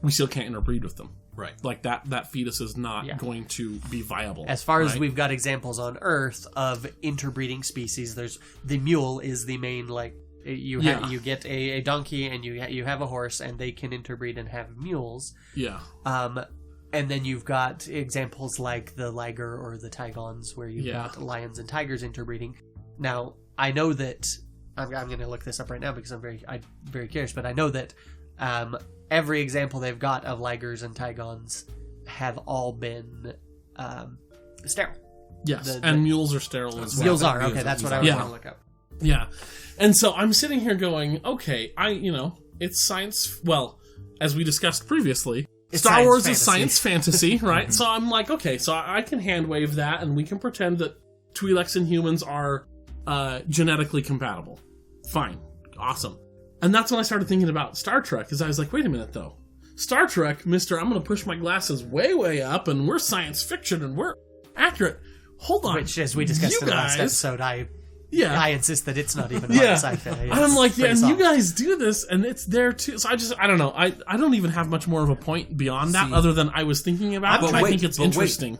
We still can't interbreed with them. Right. Like that fetus is not Yeah. going to be viable. As far as right? we've got examples on Earth of interbreeding species, there's the mule is the main like. You get a donkey and you have a horse and they can interbreed and have mules. Yeah. And then you've got examples like the liger or the tigons where you've got lions and tigers interbreeding. Now, I know that I'm going to look this up right now because I'm very curious, but I know that every example they've got of ligers and tigons have all been sterile. Yes, and mules are sterile as well. Mules are, okay, that's what I was Yeah. going to look up. Yeah. And so I'm sitting here going, okay, it's science. Well, as we discussed previously, It's Star science Wars fantasy. is science fantasy, right? So I'm like, okay, so I can hand wave that and we can pretend that Twi'leks and humans are genetically compatible. Fine. Awesome. And that's when I started thinking about Star Trek, because I was like, wait a minute, though. Star Trek, I'm going to push my glasses way, way up, and we're science fiction, and we're accurate. Hold on. Which, as we discussed You in the last guys- episode, I Yeah. insist that it's not even hard sci-fi. And I'm like, yeah, and you guys do this, and it's there too. So I don't know. I don't even have much more of a point beyond that, other than I was thinking about it, and I think it's interesting.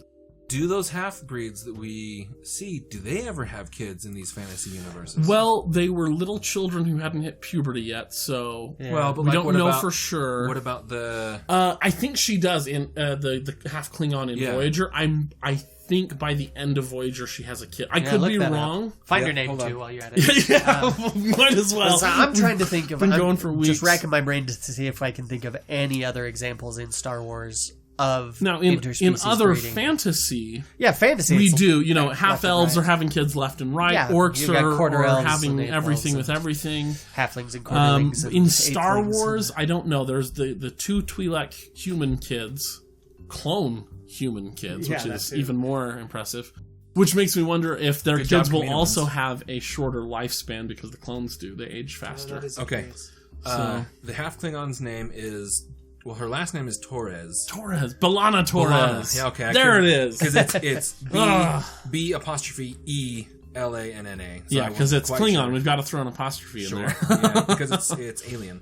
Do those half-breeds that we see, do they ever have kids in these fantasy universes? Well, they were little children who hadn't hit puberty yet, so Well, but we like, don't what know about- for sure. What about the... I think she does in the half Klingon in Voyager. I think by the end of Voyager she has a kid. I could look be that wrong. Find Yeah, her name hold on. too while you're at it. Yeah, might as well. So I'm trying to think of. been I'm going for weeks. Just racking my brain to see if I can think of any other examples in Star Wars of Now, in interspecies other breeding. fantasy, Yeah, fantasy. we it's do. left Half and elves right. are having kids left and right. Yeah, Orcs you've got quarter are elves having and everything elves with everything. halflings and quarterlings. and In Star eightlings Wars, I don't know. There's the two Twi'lek human kids, clone human kids, Yeah, which that is too. even more impressive. Which makes me wonder if their Good job, kids will Kaminoans. also have a shorter lifespan because the clones do. They age faster. Okay. The half-Klingon's name is... Well, her last name is Torres. Torres. B'Elanna Torres. Yeah, okay. There it is. Because it's B apostrophe E L-A-N-N-A. So Yeah, I because wasn't it's quite Klingon. sure. We've got to throw an apostrophe in Sure. there. Yeah, because it's alien.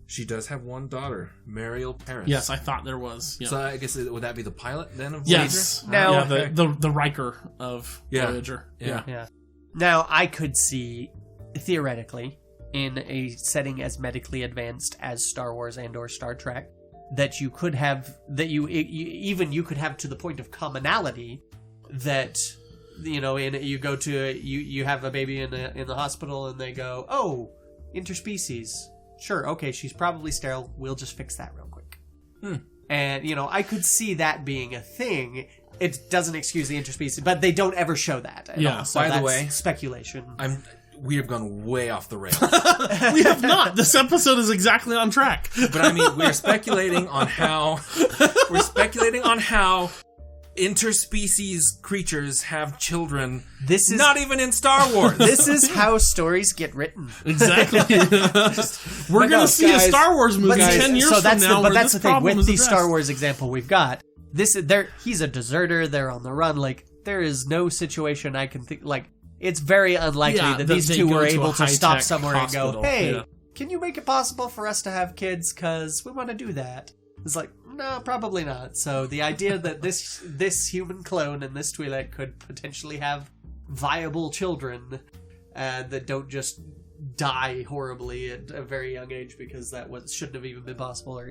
She does have one daughter, Mariel Paris. Yes, I thought there was. Yeah. So I guess would that be the pilot then of Voyager? Yes. Now- yeah, okay. the Riker of Yeah. Voyager. Yeah. Yeah. Now I could see theoretically in a setting as medically advanced as Star Wars and or Star Trek that you could have you could have to the point of commonality that you go to you have a baby in the hospital and they go, oh, interspecies. Sure, okay, she's probably sterile. We'll just fix that real quick. And, I could see that being a thing. It doesn't excuse the interspecies, but they don't ever show that at Yeah, all. So by the that's way, speculation. We have gone way off the rails. We have not. This episode is exactly on track. But I mean, we're speculating on how interspecies creatures have children. This is Not even in Star Wars. This is how stories get written. Exactly. We're going to see a guys, Star Wars movie 10 years so from that's now but where that's this the thing problem with is the Star addressed. Wars example we've got. He's a deserter. They're on the run. Like there is no situation I can think. Like it's very unlikely Yeah, that that these they two go were to a able to stop high-tech somewhere and hospital. go, "Hey, Yeah. can you make it possible for us to have kids? Because we want to do that." It's like, no, probably not. So the idea that this human clone and this Twi'lek could potentially have viable children that don't just die horribly at a very young age because shouldn't have even been possible, or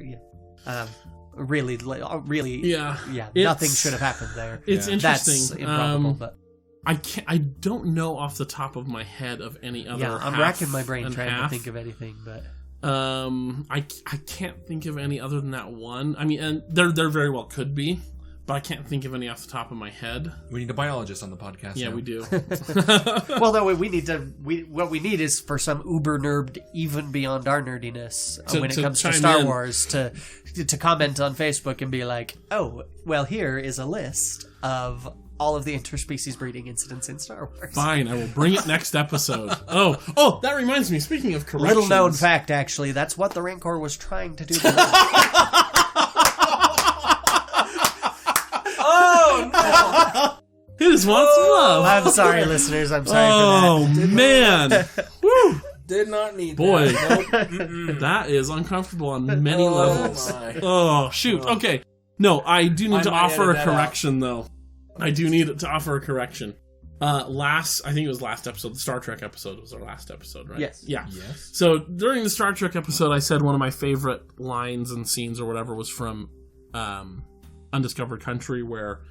really, Yeah. nothing should have happened there. It's Yeah. interesting. That's improbable, but I don't know off the top of my head of any other. yeah, I'm half racking my brain and trying half. to think of anything, but. I can't think of any other than that one. I mean, and there very well could be, but I can't think of any off the top of my head. We need a biologist on the podcast. Yeah, now. we do. Well, no, what we need is for some uber nerd, even beyond our nerdiness, when it comes to chime Star in. Wars, to comment on Facebook and be like, oh, well, here is a list of all of the interspecies breeding incidents in Star Wars. Fine, I will bring it next episode. Oh, that reminds me. Speaking of corrections, Little known fact, actually, that's what the Rancor was trying to do. It is wants love. I'm sorry, listeners. I'm sorry Oh for that. man, woo! Did not need Boy, that. Nope. that is uncomfortable on many levels. my. Oh shoot. Okay, no, I do need I to might offer a edit that out. correction though. I do need to offer a correction. I think it was last episode. The Star Trek episode was our last episode, right? Yes. Yeah. Yes. So during the Star Trek episode, I said one of my favorite lines and scenes or whatever was from Undiscovered Country, where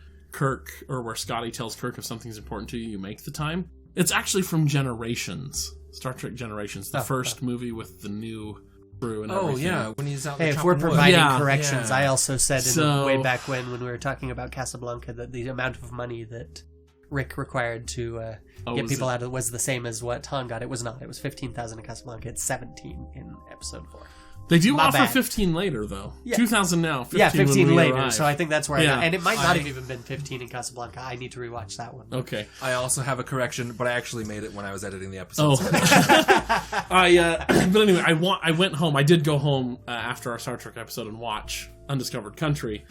Scotty tells Kirk, if something's important to you, you make the time. It's actually from Generations, Star Trek Generations, the first movie with the new crew and everything. Oh yeah, when he's out. Hey, there if we're chopping wood. providing Yeah. corrections, Yeah. I also said So- way back when we were talking about Casablanca that the amount of money that Rick required to get was people it? out of was the same as what Han got. It was not. It was 15,000 in Casablanca. It's 17 in episode 4. They do My offer bad. 15 later, though. Yeah. 2000 now. 15 Yeah, 15 when we later. arrive. So I think that's where Yeah. and it might not have even been 15 in Casablanca. I need to rewatch that one. Okay. I also have a correction, but I actually made it when I was editing the episode. Oh. so- But anyway, I went home. I did go home after our Star Trek episode and watch Undiscovered Country.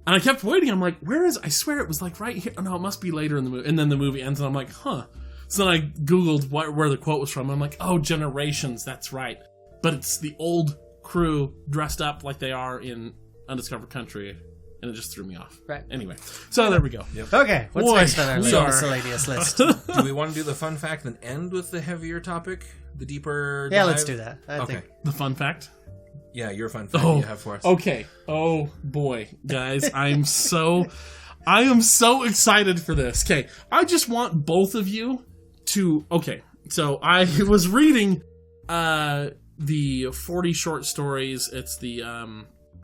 And I kept waiting. I'm like, where is... I swear it was like right here. Oh, no, it must be later in the movie. And then the movie ends and I'm like, huh. So then I Googled where the quote was from. I'm like, oh, Generations. That's right. But it's the old crew dressed up like they are in Undiscovered Country. And it just threw me off. Right. Anyway. So there we go. Okay, what's Boy, next on our we little are- miscellaneous list? do we want to do the fun fact and end with the heavier topic? The deeper Yeah, dive? let's do that. I Okay. think. The fun fact. Yeah, your fun fact Oh, you have for us. Okay. Oh boy, guys, I am so excited for this. Okay, I just want both of you to. Okay, so I was reading the 40 short stories. It's the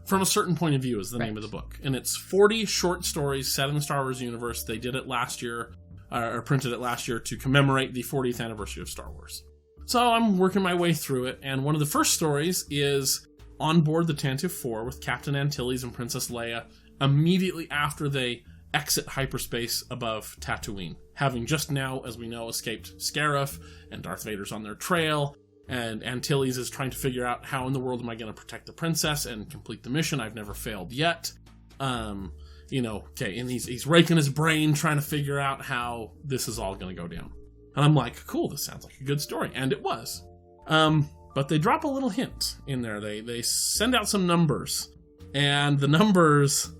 From a Certain Point of View is the name of the book, and it's 40 short stories set in the Star Wars universe. They did it last year, or printed it last year to commemorate the 40th anniversary of Star Wars. So I'm working my way through it, and one of the first stories is on board the Tantive 4 with Captain Antilles and Princess Leia immediately after they exit hyperspace above Tatooine, having just now, as we know, escaped Scarif, and Darth Vader's on their trail, and Antilles is trying to figure out how in the world am I going to protect the princess and complete the mission. I've never failed yet. And he's raking his brain trying to figure out how this is all going to go down. And I'm like, cool, this sounds like a good story. And it was. But they drop a little hint in there. They send out some numbers. And the numbers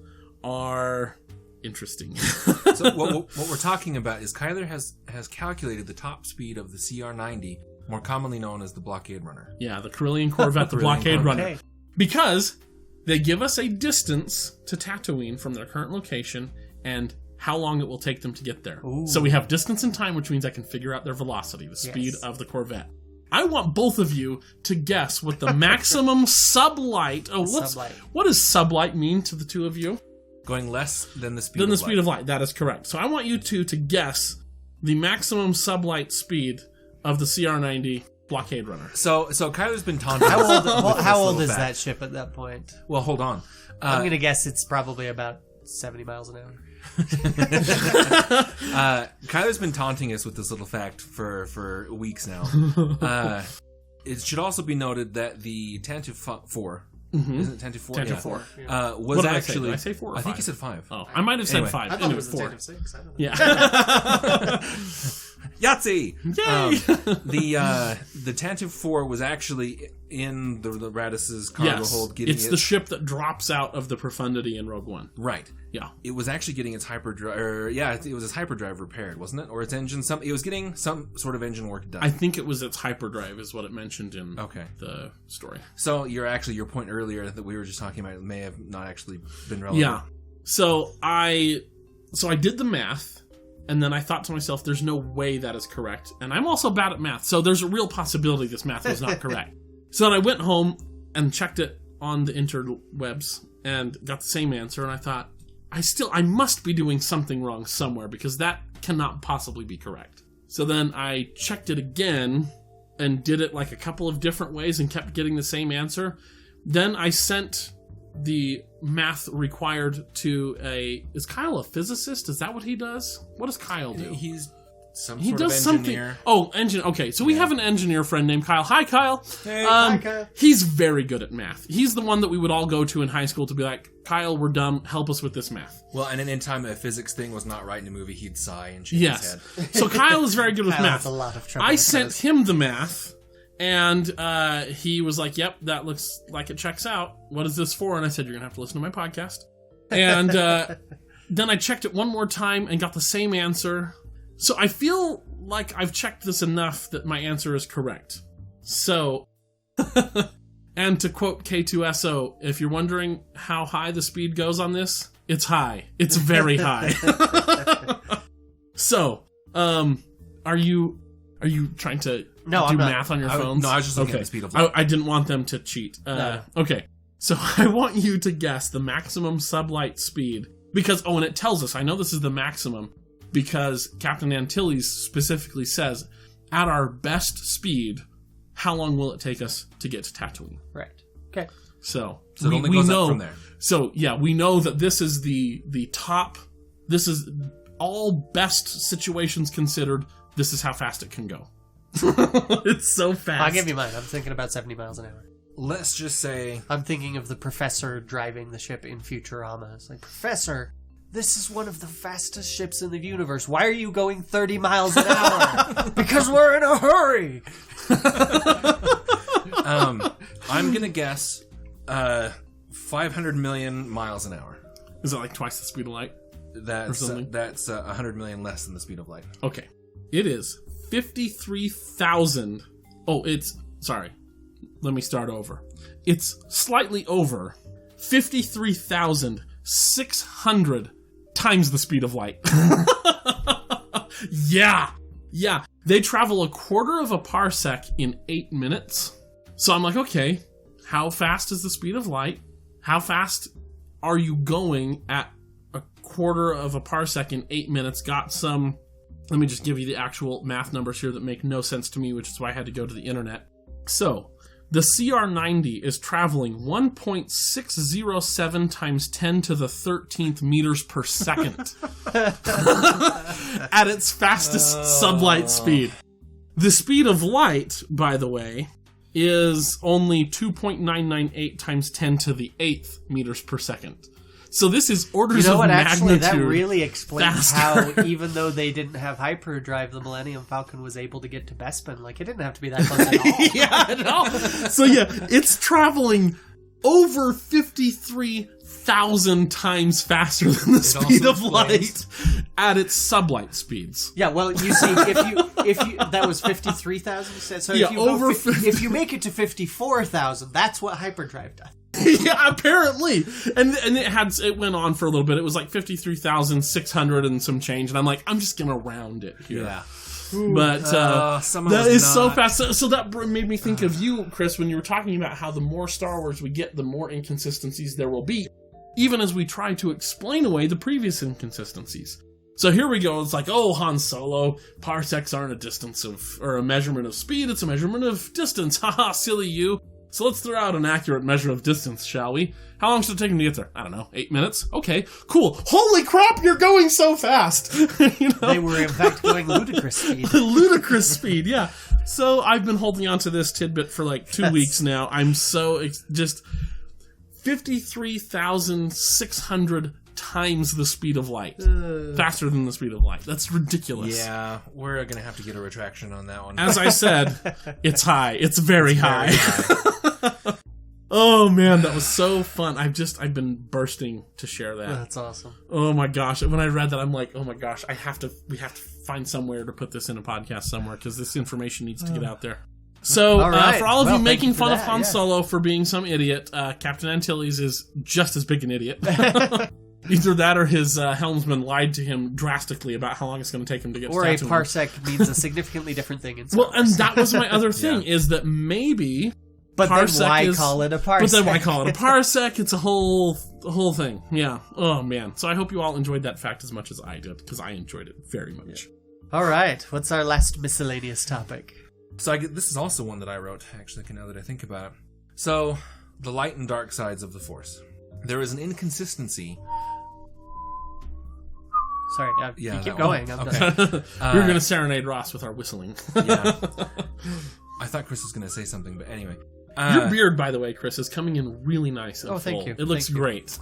are interesting. So what we're talking about is Kyler has calculated the top speed of the CR-90, more commonly known as the Blockade Runner. Yeah, the Corellian Corvette, the Blockade Runner. Okay. Because they give us a distance to Tatooine from their current location and how long it will take them to get there. Ooh. So we have distance and time, which means I can figure out their velocity, the speed Yes. of the Corvette. I want both of you to guess what the maximum sublight... Oh, Sublight. what does sublight mean to the two of you? Going less than the speed Than the of speed light. of light. That is correct. So I want you two to guess the maximum sublight speed of the CR-90 Blockade Runner. So Kyler's been taunting How us old? with this How old little is fact. that ship at that point? Well, hold on. I'm gonna guess it's probably about 70 miles an hour. Kyler's been taunting us with this little fact for weeks now. It should also be noted that the Tantive 4, isn't it Tantive 4? Tantive Yeah. 4. Was What did I say? actually... Did I say 4 or I think 5? you said 5. Oh, I might have said Anyway. 5. I thought Anyway, it was the 4. Tantive 6. I don't know. Yeah. Yahtzee! Yay! The Tantive 4 was actually in the Radiss's cargo Yes. hold getting It's the ship that drops out of the profundity in Rogue One. Right. Yeah. It was actually getting its hyperdrive... it was its hyperdrive repaired, wasn't it? Or its engine... It was getting some sort of engine work done. I think it was its hyperdrive is what it mentioned in Okay. the story. So your point earlier that we were just talking about may have not actually been relevant. Yeah. So I did the math, and then I thought to myself, there's no way that is correct. And I'm also bad at math, so there's a real possibility this math was not correct. So then I went home and checked it on the interwebs and got the same answer, and I thought, I must be doing something wrong somewhere because that cannot possibly be correct. So then I checked it again and did it like a couple of different ways and kept getting the same answer. Then I sent the math required to is Kyle a physicist? Is that what he does? What does Kyle do? He's some He sort does of engineer. something. Oh, engineer. Okay, so we have an engineer friend named Kyle. Hi, Kyle. Hey, hi, Kyle. He's very good at math. He's the one that we would all go to in high school to be like, Kyle, we're dumb. Help us with this math. Well, and any time a physics thing was not right in a movie, he'd sigh and shake Yes. his head. So Kyle is very good with Kyle math. has a lot of trouble I with sent those. him the math, and he was like, yep, that looks like it checks out. What is this for? And I said, you're going to have to listen to my podcast. And then I checked it one more time and got the same answer. So I feel like I've checked this enough that my answer is correct. So, and to quote K2SO, if you're wondering how high the speed goes on this, it's high. It's very high. So, are you trying to No, do I'm not. math on your phones? No, I was just looking at the speed of light. I didn't want them to cheat. No. Okay, so I want you to guess the maximum sublight speed. Because, and it tells us, I know this is the maximum, because Captain Antilles specifically says, at our best speed, how long will it take us to get to Tatooine? Right. Okay. So it only goes up from there. So, yeah, we know that this is the top, this is all best situations considered, this is how fast it can go. It's so fast. I'll give you mine. I'm thinking about 70 miles an hour. Let's just say... I'm thinking of the professor driving the ship in Futurama. It's like, Professor, this is one of the fastest ships in the universe. Why are you going 30 miles an hour? Because we're in a hurry. I'm going to guess 500 million miles an hour. Is it like twice the speed of light? That's something? 100 million less than the speed of light. Okay. It is 53,000. Oh, sorry. Let me start over. It's slightly over 53,600 times the speed of light. Yeah. They travel a quarter of a parsec in 8 minutes. So I'm like, okay, how fast is the speed of light? How fast are you going at a quarter of a parsec in 8 minutes? Let me just give you the actual math numbers here that make no sense to me, which is why I had to go to the internet. So, the CR-90 is traveling 1.607 times 10 to the 13th meters per second at its fastest sublight speed. The speed of light, by the way, is only 2.998 times 10 to the 8th meters per second. So this is orders of magnitude. That really explains faster. how, even though they didn't have hyperdrive, the Millennium Falcon was able to get to Bespin. Like, it didn't have to be that close at all. Yeah, no. So yeah, it's traveling over 53,000 times faster than the speed of light at its sublight speeds. Yeah, well, you see, if you that was 53,000 you said. So Yeah, if you make it to 54,000, that's what hyperdrive does. Yeah, apparently. And it went on for a little bit. It was like 53,600 and some change, and I'm like, I'm just gonna round it here. Yeah. But that is not. so fast. So that made me think of you, Chris, when you were talking about how the more Star Wars we get, the more inconsistencies there will be, even as we try to explain away the previous inconsistencies. So here we go. It's like, oh, Han Solo, parsecs aren't a distance or a measurement of speed. It's a measurement of distance. Haha, silly you. So let's throw out an accurate measure of distance, shall we? How long should it take him to get there? I don't know, 8 minutes? Okay, cool. Holy crap, you're going so fast! You know? They were, in fact, going ludicrous speed. Ludicrous speed, yeah. So I've been holding on to this tidbit for like 2 weeks now. I'm so just 53,600 times the speed of light. Faster than the speed of light. That's ridiculous. Yeah, we're going to have to get a retraction on that one. As I said, it's high. It's very high. Oh man, that was so fun. I've been bursting to share that. That's awesome. Oh my gosh. When I read that, I'm like, oh my gosh, we have to find somewhere to put this in a podcast somewhere because this information needs to get out there. So, All right. for all of Well, you thank making you for fun of that, Han yeah. Solo for being some idiot, Captain Antilles is just as big an idiot. Either that or his helmsman lied to him drastically about how long it's going to take him to get Or to a Tatooine. parsec means a significantly different thing in Star Well, and Wars. that was my other thing, is that maybe But then parsec why is, call it a parsec? But then why call it a parsec? It's a whole thing. Yeah. Oh man. So I hope you all enjoyed that fact as much as I did, because I enjoyed it very much. All right. What's our last miscellaneous topic? So this is also one that I wrote, actually, now that I think about it. So, the light and dark sides of the Force. There is an inconsistency. Sorry, Yeah, you keep that going. one. I'm Okay. done. We were going to serenade Ross with our whistling. Yeah. I thought Chris was going to say something, but anyway. Your beard, by the way, Chris, is coming in really nice and Oh, thank full. you. It looks Thank you. great.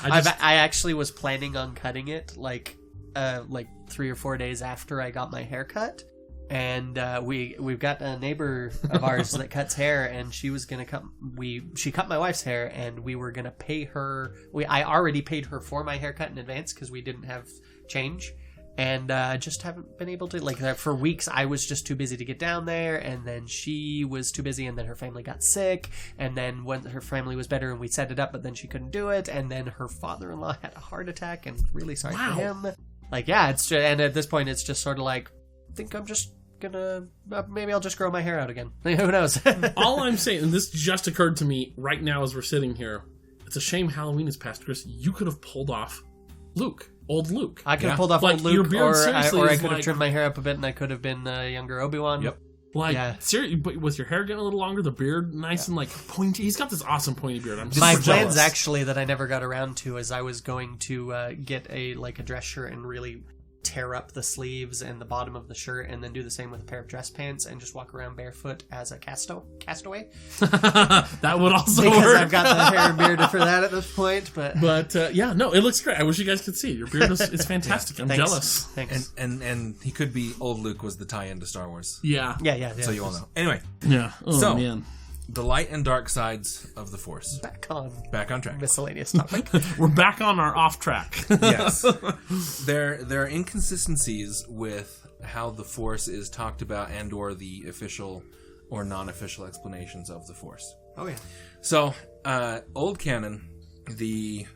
I actually was planning on cutting it like 3 or 4 days after I got my haircut, and we've got a neighbor of ours that cuts hair, and she was gonna she cut my wife's hair, and we were gonna pay her. I already paid her for my haircut in advance because we didn't have change. And just haven't been able to, for weeks I was just too busy to get down there, and then she was too busy, and then her family got sick, and then when her family was better and we set it up, but then she couldn't do it, and then her father-in-law had a heart attack, and really sorry for him. It's just, and at this point it's just sort of like, I think I'm just gonna, maybe I'll just grow my hair out again. Who knows? All I'm saying, and this just occurred to me right now as we're sitting here, it's a shame Halloween is past, Chris. You could have pulled off Luke. Old Luke. I could have pulled off Like, old Luke, your beard or seriously I is could have like- trimmed my hair up a bit, and I could have been younger Obi-Wan. Yep. Seriously, but with your hair getting a little longer, the beard nice and pointy. He's got this awesome pointy beard. I'm My super plans jealous. actually that I never got around to is I was going to get a dress shirt and really tear up the sleeves and the bottom of the shirt, and then do the same with a pair of dress pants and just walk around barefoot as a castaway. That would also Because work. I've got the hair and beard for that at this point. But it looks great. I wish you guys could see it. Your beard is fantastic. I'm thanks. jealous. Thanks. And he could be old Luke was the tie-in to Star Wars. Yeah. Yeah. So you all know. Anyway, Yeah. Oh So- man. the light and dark sides of the Force. Back on Back on track. miscellaneous topic. We're back on our off track. Yes. There are inconsistencies with how the Force is talked about and or the official or non-official explanations of the Force. Oh yeah. So, old canon, the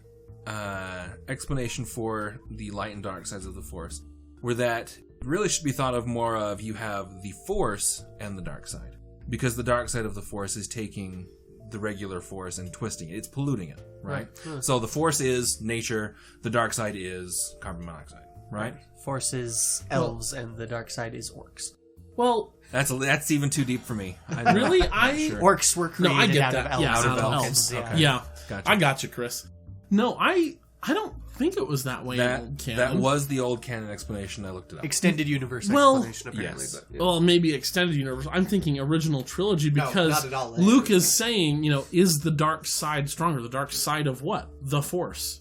explanation for the light and dark sides of the Force were that it really should be thought of more of you have the Force and the dark side. Because the dark side of the Force is taking the regular Force and twisting it. It's polluting it, right? So the Force is nature, the dark side is carbon monoxide, right? Force is elves, and the dark side is orcs. Well, That's even too deep for me. I know. really, Sure. Orcs were No, created I get out that. of elves. Yeah, out of and elves. pumpkins, Okay. yeah, Gotcha. I got you, Chris. No, I don't think it was that way in old That canon. was the old canon explanation. I looked it up. Extended universe Well, explanation, apparently. yes. But, yeah. Well, maybe extended universe. I'm thinking original trilogy because not at all. Luke is saying, is the dark side stronger? The dark side of what? The Force.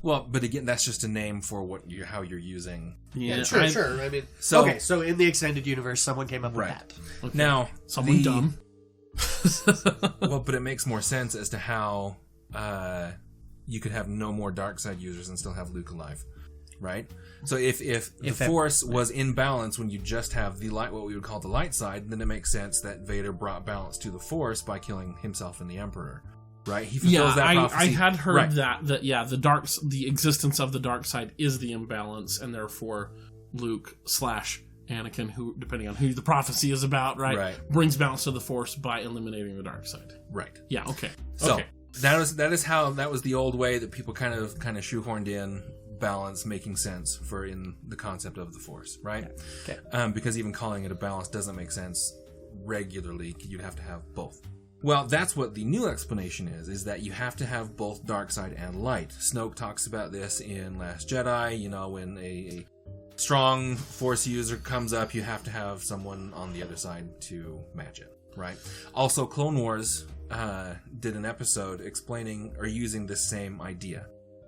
Well, but again, that's just a name for how you're using. Yeah, sure. I mean, So- so in the extended universe, someone came up with Right. that. Okay. Now, Someone dumb. Well, but it makes more sense as to how you could have no more dark side users and still have Luke alive, right? So if the Force was in balance when you just have the light, what we would call the light side, then it makes sense that Vader brought balance to the Force by killing himself and the Emperor, right? He fulfills that I prophecy. had heard Right. that the existence of the dark side is the imbalance, and therefore Luke / Anakin, who, depending on who the prophecy is about, right, brings balance to the Force by eliminating the dark side. Right. Yeah. Okay. So okay. that was the old way that people kind of shoehorned in balance making sense for in the concept of the Force, right? Okay. Because even calling it a balance doesn't make sense regularly. You'd have to have both. Well, that's what the new explanation is that you have to have both dark side and light. Snoke talks about this in Last Jedi, when a strong Force user comes up, you have to have someone on the other side to match it, right? Also, Clone Wars did an episode explaining or using this same idea.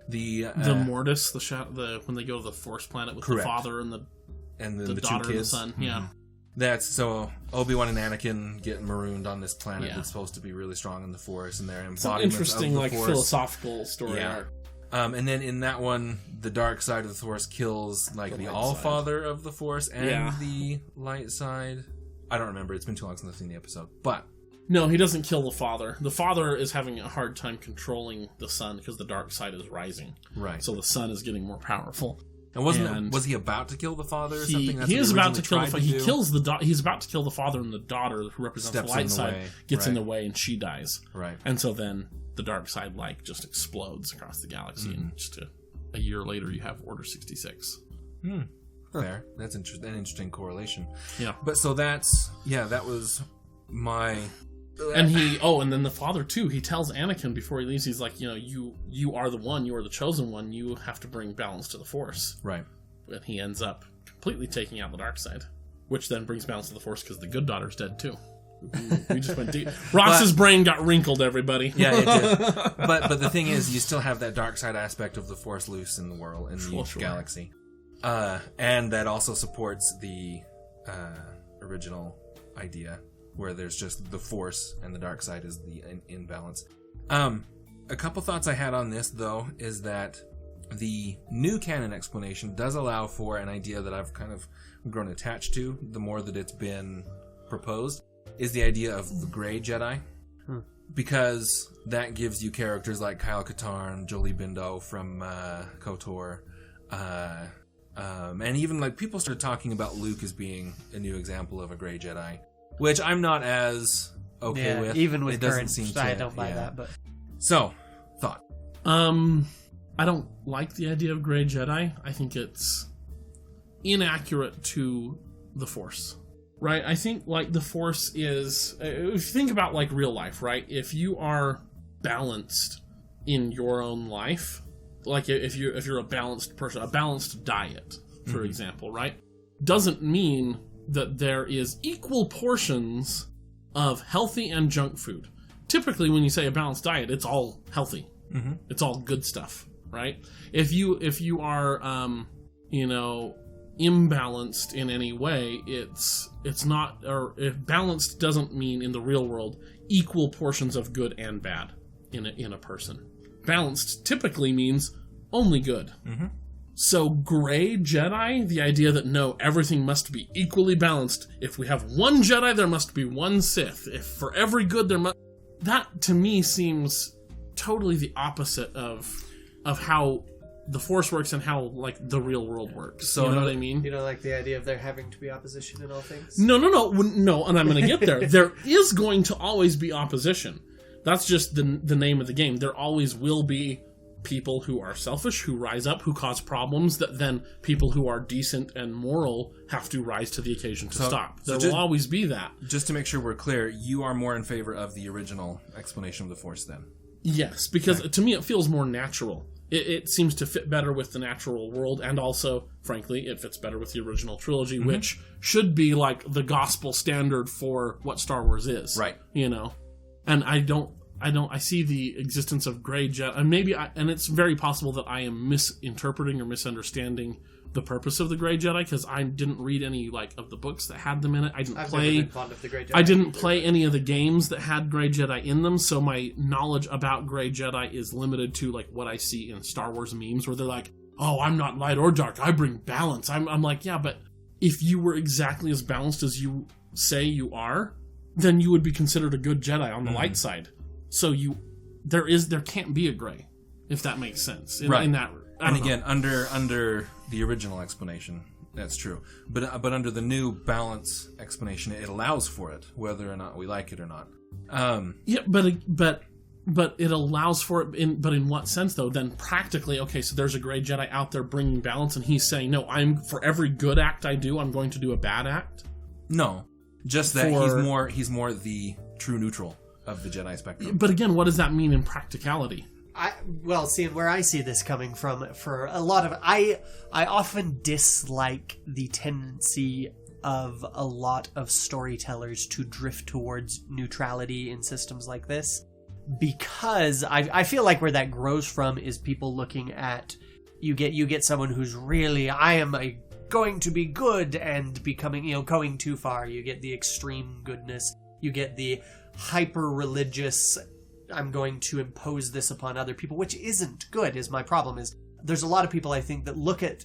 The Mortis, when they go to the Force planet with Correct. the father and the two daughter kids. and the son. Yeah. That's so Obi-Wan and Anakin get marooned on this planet Yeah. that's supposed to be really strong in the Force, and they're It's an embodiments interesting, of the Force. philosophical story Yeah. arc. And then in that one, the dark side of the Force kills the light All-Father of the Force and Yeah. the light side. I don't remember. It's been too long since I've seen the episode. But No, he doesn't kill the father. The father is having a hard time controlling the son because the dark side is rising. right. So the son is getting more powerful. And was he about to kill the father or something? He is about to kill the father. He kills he's about to kill the father, and the daughter, who represents the light side, gets in the way, and she dies. Right. And so then the dark side just explodes across the galaxy, and just a year later you have Order 66. Fair. That's an interesting correlation. Yeah. But so that was my... And then the father too, he tells Anakin before he leaves, he's like, you are the one, you are the chosen one, you have to bring balance to the Force. Right. And he ends up completely taking out the dark side, which then brings balance to the Force because the good daughter's dead too. We just went deep. Ross's brain got wrinkled, everybody. Yeah, it did. But the thing is, you still have that dark side aspect of the Force loose in the world, in the galaxy. And that also supports the original idea, where there's just the Force and the dark side is the imbalance. A couple thoughts I had on this, though, is that the new canon explanation does allow for an idea that I've kind of grown attached to the more that it's been proposed, is the idea of the Grey Jedi. Because that gives you characters like Kyle Katarn, Jolie Bindo from KOTOR, and even like people started talking about Luke as being a new example of a Grey Jedi. Which I'm not as okay with. Even with it doesn't current, seem to, I don't buy that. But so, thought. I don't like the idea of Grey Jedi. I think it's inaccurate to the Force, right? I think like the Force is, if you think about like real life, right? If you are balanced in your own life, like if you're a balanced person, a balanced diet, for example, right? Doesn't mean that there is equal portions of healthy and junk food. Typically, when you say a balanced diet, it's all healthy. It's all good stuff, right? If you are, imbalanced in any way, it's not. Or if balanced doesn't mean in the real world equal portions of good and bad in a person. Balanced typically means only good. So Grey Jedi, the idea that no, everything must be equally balanced. If we have one Jedi, there must be one Sith. If for every good there must... That, to me, seems totally the opposite of how the Force works and how, like, the real world works. So, you know what I mean? You know, like the idea of there having to be opposition in all things? No, and I'm going to get there. There is going to always be opposition. That's just the name of the game. There always will be people who are selfish, who rise up, who cause problems that then people who are decent and moral have to rise to the occasion to stop. There will always be that. Just to make sure we're clear, you are more in favor of the original explanation of the Force then? Yes, because to me it feels more natural. It seems to fit better with the natural world, and also, frankly, it fits better with the original trilogy, which should be like the gospel standard for what Star Wars is. Right. And I see the existence of Grey Jedi, and it's very possible that I am misinterpreting or misunderstanding the purpose of the Grey Jedi, because I didn't read any of the books that had them in it. I've never been fond of the Grey Jedi. I didn't play any of the games that had Grey Jedi in them, so my knowledge about Grey Jedi is limited to what I see in Star Wars memes, where they're like, "Oh, I'm not light or dark. I bring balance." I'm like, yeah, but if you were exactly as balanced as you say you are, then you would be considered a good Jedi on the light side. So there can't be a gray, if that makes sense. Right. And again, under the original explanation, that's true. But under the new balance explanation, it allows for it, whether or not we like it or not. But it allows for it. But in what sense, though? Then practically, okay, so there's a Grey Jedi out there bringing balance, and he's saying, no, for every good act I do, I'm going to do a bad act. No, just that he's more the true neutral of the Jedi spectrum. But again, what does that mean in practicality? Where I see this coming from, for a lot of I often dislike the tendency of a lot of storytellers to drift towards neutrality in systems like this, because I feel like where that grows from is people looking at you get someone who's really, I am going to be good, and becoming, going too far. You get the extreme goodness. You get the hyper-religious, I'm going to impose this upon other people, which isn't good, is my problem. Is there's a lot of people, I think, that look at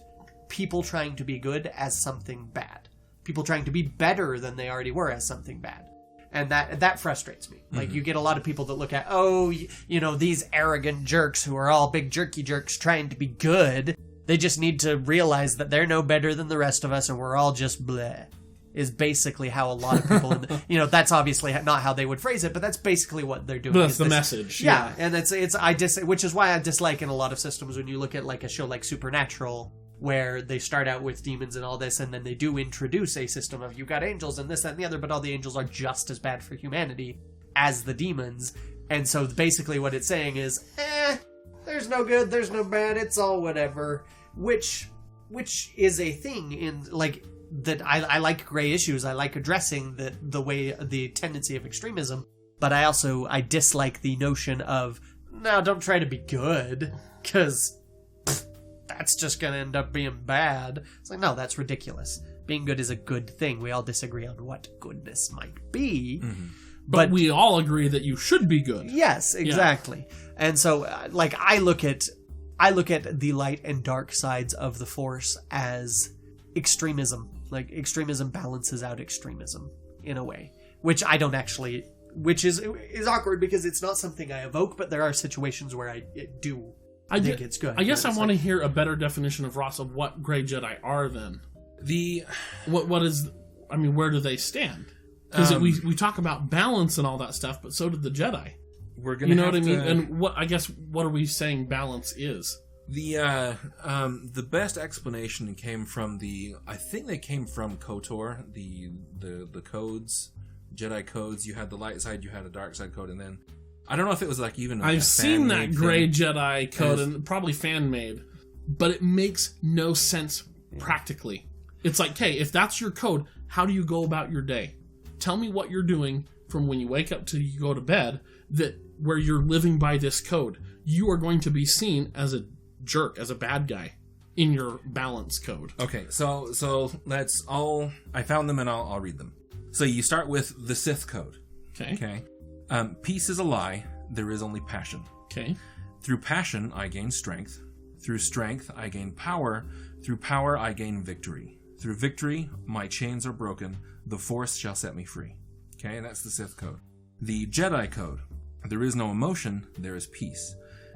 people trying to be good as something bad. People trying to be better than they already were as something bad. And that frustrates me. Like, you get a lot of people that look at, these arrogant jerks who are all big jerky jerks trying to be good. They just need to realize that they're no better than the rest of us and we're all just bleh. Is basically how a lot of people, that's obviously not how they would phrase it, but that's basically what they're doing. But that's the message. Yeah, and which is why I dislike in a lot of systems when you look at like a show like Supernatural, where they start out with demons and all this, and then they do introduce a system of you've got angels and this, that, and the other, but all the angels are just as bad for humanity as the demons. And so basically what it's saying is, there's no good, there's no bad, it's all whatever, which is a thing in like. That I like gray issues. I like addressing the tendency of extremism, but I dislike the notion of no, don't try to be good because that's just gonna end up being bad. It's like no, that's ridiculous. Being good is a good thing. We all disagree on what goodness might be, but we all agree that you should be good. Yes, exactly. Yeah. And so, like I look at the light and dark sides of the Force as extremism. Like, extremism balances out extremism, in a way. Which I don't actually... Which is awkward, because it's not something I evoke, but there are situations where I think it's good. I guess I want to hear a better definition of Ross of what Grey Jedi are, then. What is... I mean, where do they stand? Because we talk about balance and all that stuff, but so did the Jedi. We're gonna know what I mean? And what are we saying balance is? The best explanation came from I think they came from KOTOR, the codes, Jedi codes. You had the light side, you had a dark side code, and then I don't know if it was like even I've seen that Grey Jedi code and probably fan made, but it makes no sense practically. It's like, okay, if that's your code, how do you go about your day? Tell me what you're doing from when you wake up till you go to bed where you're living by this code. You are going to be seen as a jerk, as a bad guy in your balance code. Okay, so I found them and I'll read them. So you start with the Sith code. Okay. Peace is a lie. There is only passion. Okay. Through passion, I gain strength. Through strength, I gain power. Through power, I gain victory. Through victory, my chains are broken. The Force shall set me free. Okay, that's the Sith code. The Jedi code. There is no emotion. There is peace.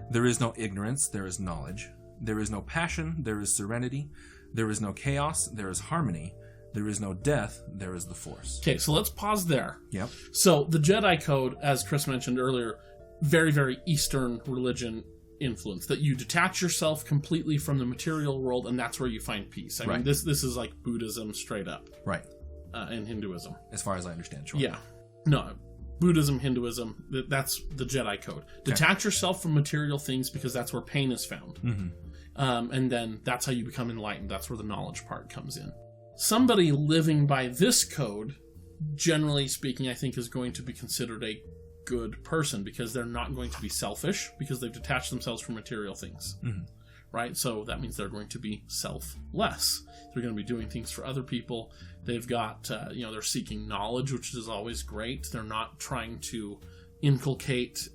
There is no ignorance, there is knowledge. There is no passion, there is serenity. There is no chaos, there is harmony. There is no death, there is the Force. Okay, so let's pause there. Yep. So the Jedi Code, as Chris mentioned earlier, very, very Eastern religion influence. That you detach yourself completely from the material world, and that's where you find peace. I mean, this is like Buddhism straight up. Right. And Hinduism. As far as I understand, sure. Yeah. No, Buddhism, Hinduism, that's the Jedi Code. Detach yourself from material things because that's where pain is found. And then that's how you become enlightened. That's where the knowledge part comes in. Somebody living by this code, generally speaking, I think is going to be considered a good person because they're not going to be selfish because they've detached themselves from material things. Right? So that means they're going to be selfless. They're going to be doing things for other people. They've got, they're seeking knowledge, which is always great. They're not trying to inculcate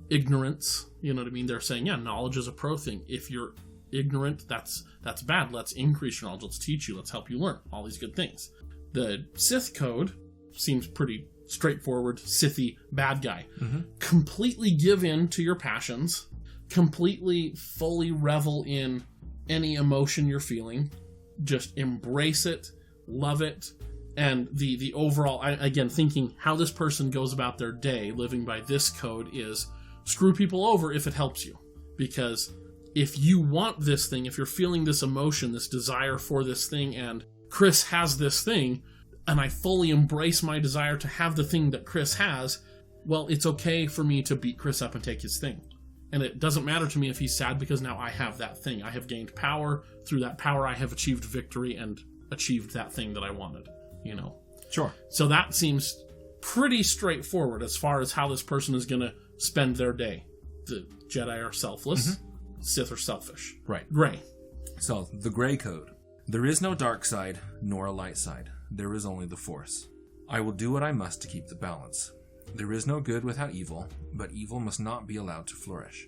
ignorance. You know what I mean? They're saying, knowledge is a pro thing. If you're ignorant, that's bad. Let's increase your knowledge. Let's teach you. Let's help you learn. All these good things. The Sith code seems pretty straightforward, Sithy, bad guy. Completely give in to your passions. Completely, fully revel in any emotion you're feeling. Just embrace it. Love it. And the overall, again, thinking how this person goes about their day living by this code is screw people over if it helps you. Because if you want this thing, if you're feeling this emotion, this desire for this thing, and Chris has this thing, and I fully embrace my desire to have the thing that Chris has, well, it's okay for me to beat Chris up and take his thing. And it doesn't matter to me if he's sad because now I have that thing. I have gained power. Through that power, I have achieved victory and achieved that thing that I wanted, Sure. So that seems pretty straightforward as far as how this person is going to spend their day. The Jedi are selfless. Sith are selfish. Right. Gray. So, the Grey Code. There is no dark side, nor a light side. There is only the Force. I will do what I must to keep the balance. There is no good without evil, but evil must not be allowed to flourish.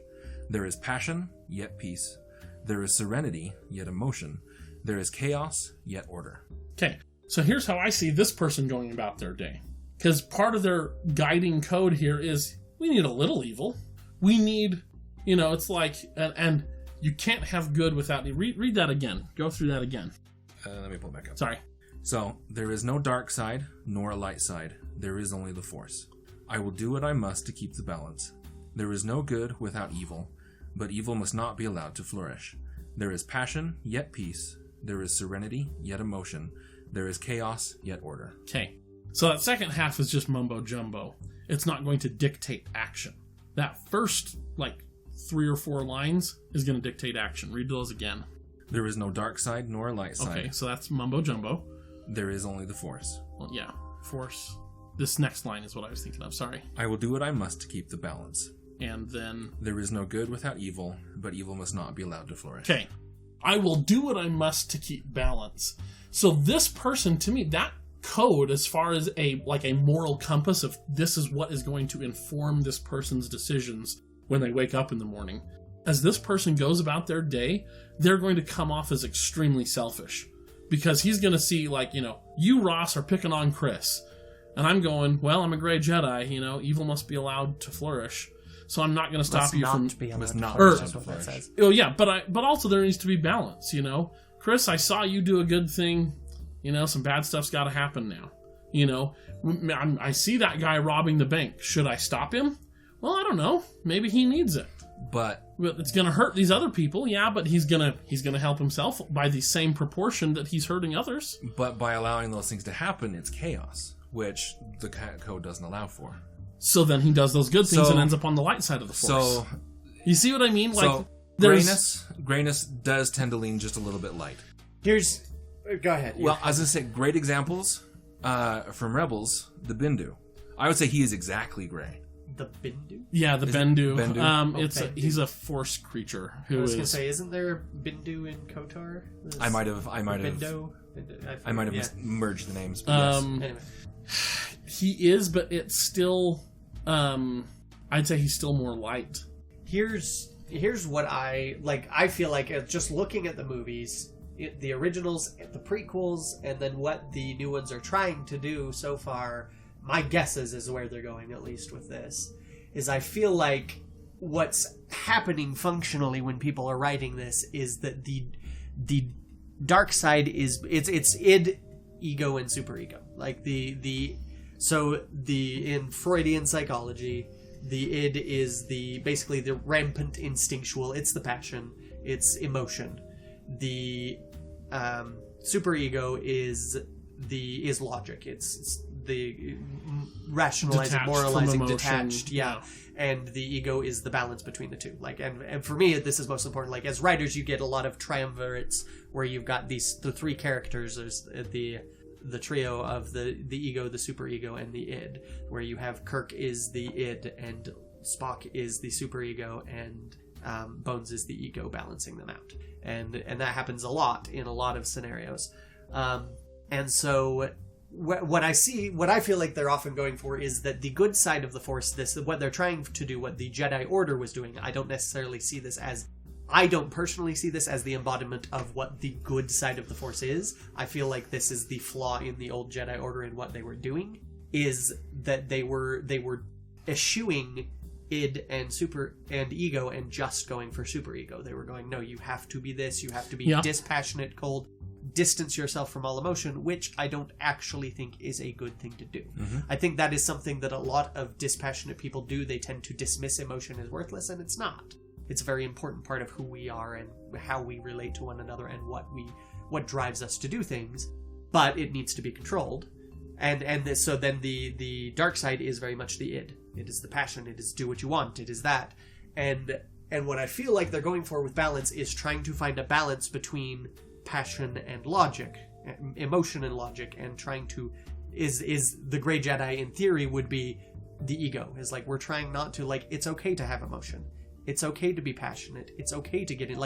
There is passion, yet peace. There is serenity, yet emotion. There is chaos, yet order. Okay, so here's how I see this person going about their day. Because part of their guiding code here is we need a little evil. We need, it's like, and You can't have good without... Read that again. Go through that again. Let me pull it back up. Sorry. So, there is no dark side, nor a light side. There is only the Force. I will do what I must to keep the balance. There is no good without evil, but evil must not be allowed to flourish. There is passion, yet peace. There is serenity, yet emotion. There is chaos, yet order. Okay. So that second half is just mumbo-jumbo. It's not going to dictate action. That first, 3 or 4 lines is going to dictate action. Read those again. There is no dark side, nor a light side. Okay, so that's mumbo-jumbo. There is only the Force. Well, yeah. Force. This next line is what I was thinking of. Sorry. I will do what I must to keep the balance. And then... There is no good without evil, but evil must not be allowed to flourish. Okay. I will do what I must to keep balance. So this person, to me, that code, as far as a moral compass of this is what is going to inform this person's decisions when they wake up in the morning. As this person goes about their day, they're going to come off as extremely selfish. Because he's going to see, you, Ross, are picking on Chris. And I'm going, well, I'm a Grey Jedi, evil must be allowed to flourish. So I'm not going to stop you from... Must not be allowed that's to what that flourish. says. Oh, yeah, but also there needs to be balance, Chris, I saw you do a good thing. Some bad stuff's got to happen now. I see that guy robbing the bank. Should I stop him? Well, I don't know. Maybe he needs it. But it's going to hurt these other people, yeah, but he's gonna help himself by the same proportion that he's hurting others. But by allowing those things to happen, it's chaos, which the code doesn't allow for. So then he does those good things and ends up on the light side of the Force. So you see what I mean? Grayness does tend to lean just a little bit light. Go ahead. Well, I was going to say, great examples from Rebels, the Bindu. I would say he is exactly gray. The Bindu? Yeah, the Bendu. Bendu? He's a Force creature who I was going to say, isn't there Bindu in KOTOR? I might have merged the names. But yes. Anyway. He is, but it's still... I'd say he's still more light. Here's what I feel like just looking at the movies, the originals, the prequels, and then what the new ones are trying to do so far, my guess is where they're going, at least with this, is I feel like what's happening functionally when people are writing this is that the dark side is it's id, ego, and superego. Like in Freudian psychology, the id is basically the rampant instinctual. It's the passion. It's emotion. The superego is logic. It's the rationalizing, Detached moralizing, from emotion. detached. Yeah. And the ego is the balance between the two. And for me, this is most important. As writers, you get a lot of triumvirates where you've got the 3 characters. There's the trio of the ego, the superego, and the id, where you have Kirk is the id and Spock is the superego and Bones is the ego, balancing them out. And that happens a lot in a lot of scenarios. And so what I feel like they're often going for is that the good side of the Force, what they're trying to do, what the Jedi Order was doing, I don't personally see this as the embodiment of what the good side of the Force is. I feel like this is the flaw in the old Jedi Order in what they were doing, is that they were eschewing id and super and ego and just going for superego. They were going, no, you have to be this, you have to be dispassionate, cold, distance yourself from all emotion, which I don't actually think is a good thing to do. Mm-hmm. I think that is something that a lot of dispassionate people do. They tend to dismiss emotion as worthless, and it's not. It's a very important part of who we are and how we relate to one another and what drives us to do things, but it needs to be controlled. So then the dark side is very much the id. It is the passion. It is do what you want. It is that. And what I feel like they're going for with balance is trying to find a balance between passion and logic, emotion and logic, and trying to is the Grey Jedi in theory would be the ego. Is we're trying not to it's okay to have emotion. It's okay to be passionate. It's okay to get in.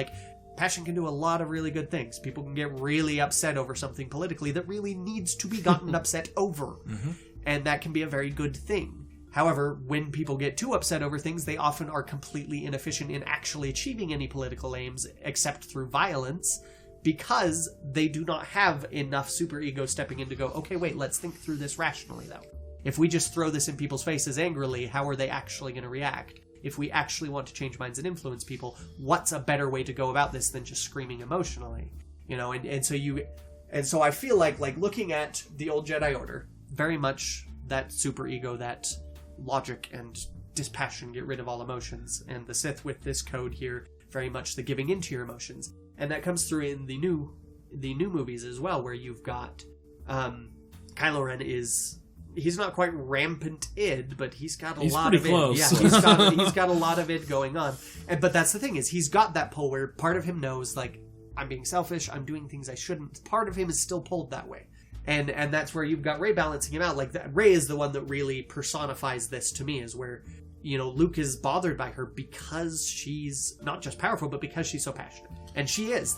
Passion can do a lot of really good things. People can get really upset over something politically that really needs to be gotten upset over. Mm-hmm. And that can be a very good thing. However, when people get too upset over things, they often are completely inefficient in actually achieving any political aims except through violence, because they do not have enough superego stepping in to go, okay, wait, let's think through this rationally, though. If we just throw this in people's faces angrily, how are they actually going to react? if we actually want to change minds and influence people, what's a better way to go about this than just screaming emotionally? You know, and so I feel like looking at the old Jedi Order, very much that superego, that logic and dispassion, get rid of all emotions, and the Sith with this code here, very much the giving into your emotions, and that comes through in the new movies as well, where you've got Kylo Ren he's not quite rampant id, but he's got a lot of close. id. Yeah, he's got a lot of id going on, but that's the thing, is he's got that pull where part of him knows, like, I'm being selfish, I'm doing things I shouldn't. Part of him is still pulled that way. And that's where you've got Rey balancing him out. Like, Rey is the one that really personifies this to me, is where, you know, Luke is bothered by her because she's not just powerful, but because she's so passionate. And she is.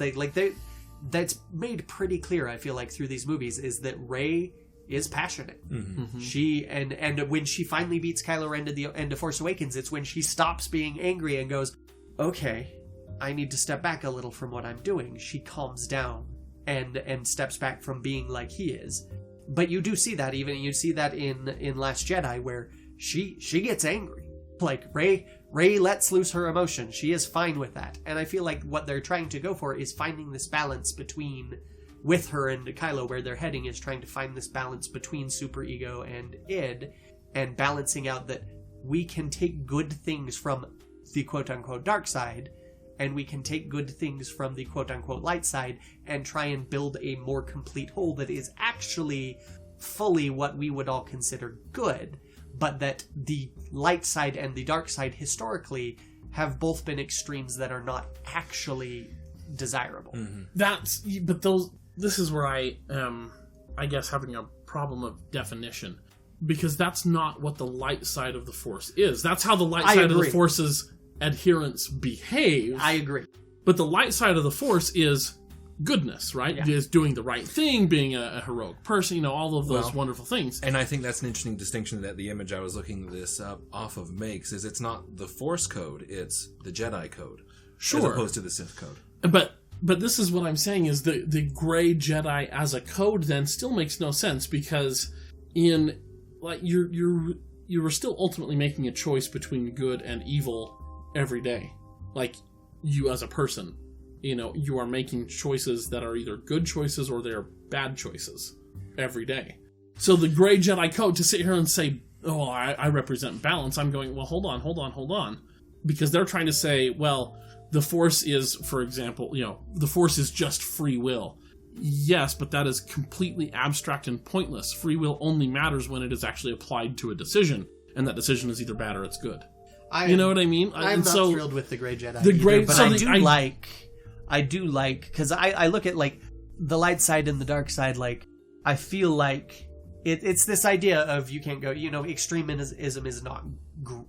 That's made pretty clear, I feel like, through these movies, is that Rey is passionate. Mm-hmm. She and when she finally beats Kylo Ren to the end of Force Awakens, it's when she stops being angry and goes, okay, I need to step back a little from what I'm doing. She calms down and steps back from being like he is. But you do see that, you see that in Last Jedi, where she gets angry. Like, Rey lets loose her emotion. She is fine with that. And I feel like what they're trying to go for is finding this balance with her and Kylo, where they're heading is trying to find this balance between superego and id, and balancing out that we can take good things from the quote-unquote dark side, and we can take good things from the quote-unquote light side and try and build a more complete whole that is actually fully what we would all consider good, but that the light side and the dark side historically have both been extremes that are not actually desirable. Mm-hmm. This is where I guess having a problem of definition, because that's not what the light side of the Force is. That's how the light side of the Force's adherents behave. I agree. But the light side of the Force is goodness, right? Yeah. Is doing the right thing, being a heroic person, you know, all of those wonderful things. And I think that's an interesting distinction that the image I was looking this up off of makes, is it's not the Force code, it's the Jedi code. Sure. As opposed to the Sith code. But this is what I'm saying, is the Grey Jedi as a code then still makes no sense, because in, like, you were still ultimately making a choice between good and evil every day. Like, you as a person, you know, you are making choices that are either good choices or they're bad choices every day. So the Grey Jedi code, to sit here and say, oh, I represent balance, I'm going, well, hold on. Because they're trying to say, well, the Force is, for example, you know, the Force is just free will. Yes, but that is completely abstract and pointless. Free will only matters when it is actually applied to a decision, and that decision is either bad or it's good. You know what I mean? I'm not thrilled with the Grey Jedi. I do like, because I look at, like, the light side and the dark side, like, I feel like it's this idea of you can't go, you know, extremism is not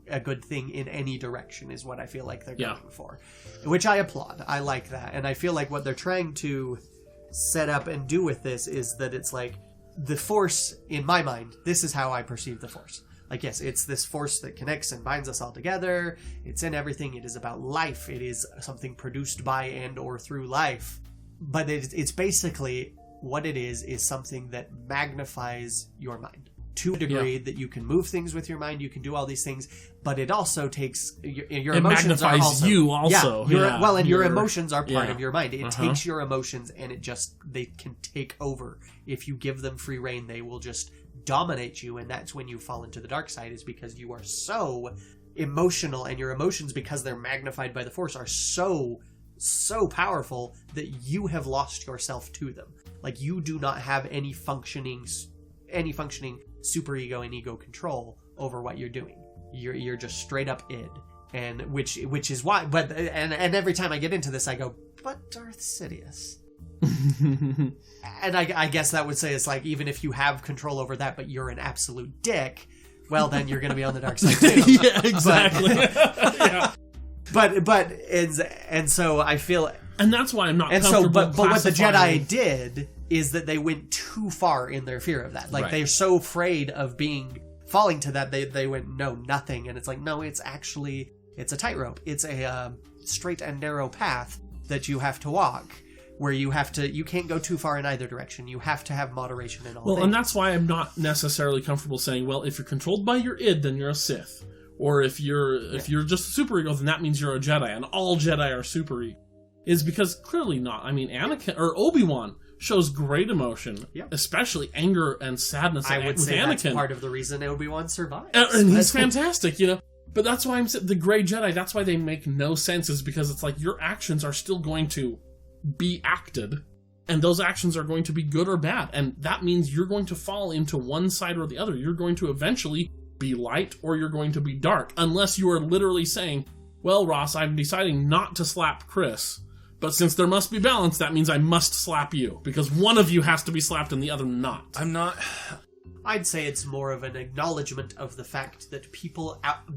a good thing in any direction, is what I feel like they're going for. Which I applaud. I like that. And I feel like what they're trying to set up and do with this is that it's like, the Force, in my mind, this is how I perceive the Force. Like, yes, it's this force that connects and binds us all together. It's in everything. It is about life. It is something produced by and or through life. But it's basically, what it is something that magnifies your mind to a degree that you can move things with your mind. You can do all these things, but it also takes your emotions. It magnifies you also. Your emotions are part of your mind. It takes your emotions and they can take over. If you give them free reign, they will just dominate you, and that's when you fall into the dark side, is because you are so emotional, and your emotions, because they're magnified by the Force, are so powerful that you have lost yourself to them. Like, you do not have any functioning superego and ego control over what you're doing. You're just straight up id, and which is why. But and every time I get into this, I go, but Darth Sidious. And I guess that would say it's like, even if you have control over that, but you're an absolute dick, well, then you're going to be on the dark side too. Yeah, exactly. But so I feel, and that's why I'm not comfortable. But what the Jedi did is that they went too far in their fear of that. Like, they're so afraid of falling to that, they went, no, nothing. And it's like, no, it's a tightrope. It's a straight and narrow path that you have to walk, where you can't go too far in either direction. You have to have moderation in all things. And that's why I'm not necessarily comfortable saying, well, if you're controlled by your id, then you're a Sith. or if you're just a super ego, then that means you're a Jedi, and all Jedi are super ego. Is because clearly not. I mean, Anakin or Obi-Wan shows great emotion, especially anger and sadness. I would with say Anakin. that's part of the reason Obi-Wan survives. And he's fantastic, you know. But that's why I'm saying the Grey Jedi, that's why they make no sense, is because it's like your actions are still going to be acted, and those actions are going to be good or bad. And that means you're going to fall into one side or the other. You're going to eventually be light or you're going to be dark, unless you are literally saying, well, Ross, I'm deciding not to slap Chris. But since there must be balance, that means I must slap you. Because one of you has to be slapped and the other not. I'm not... I'd say it's more of an acknowledgement of the fact that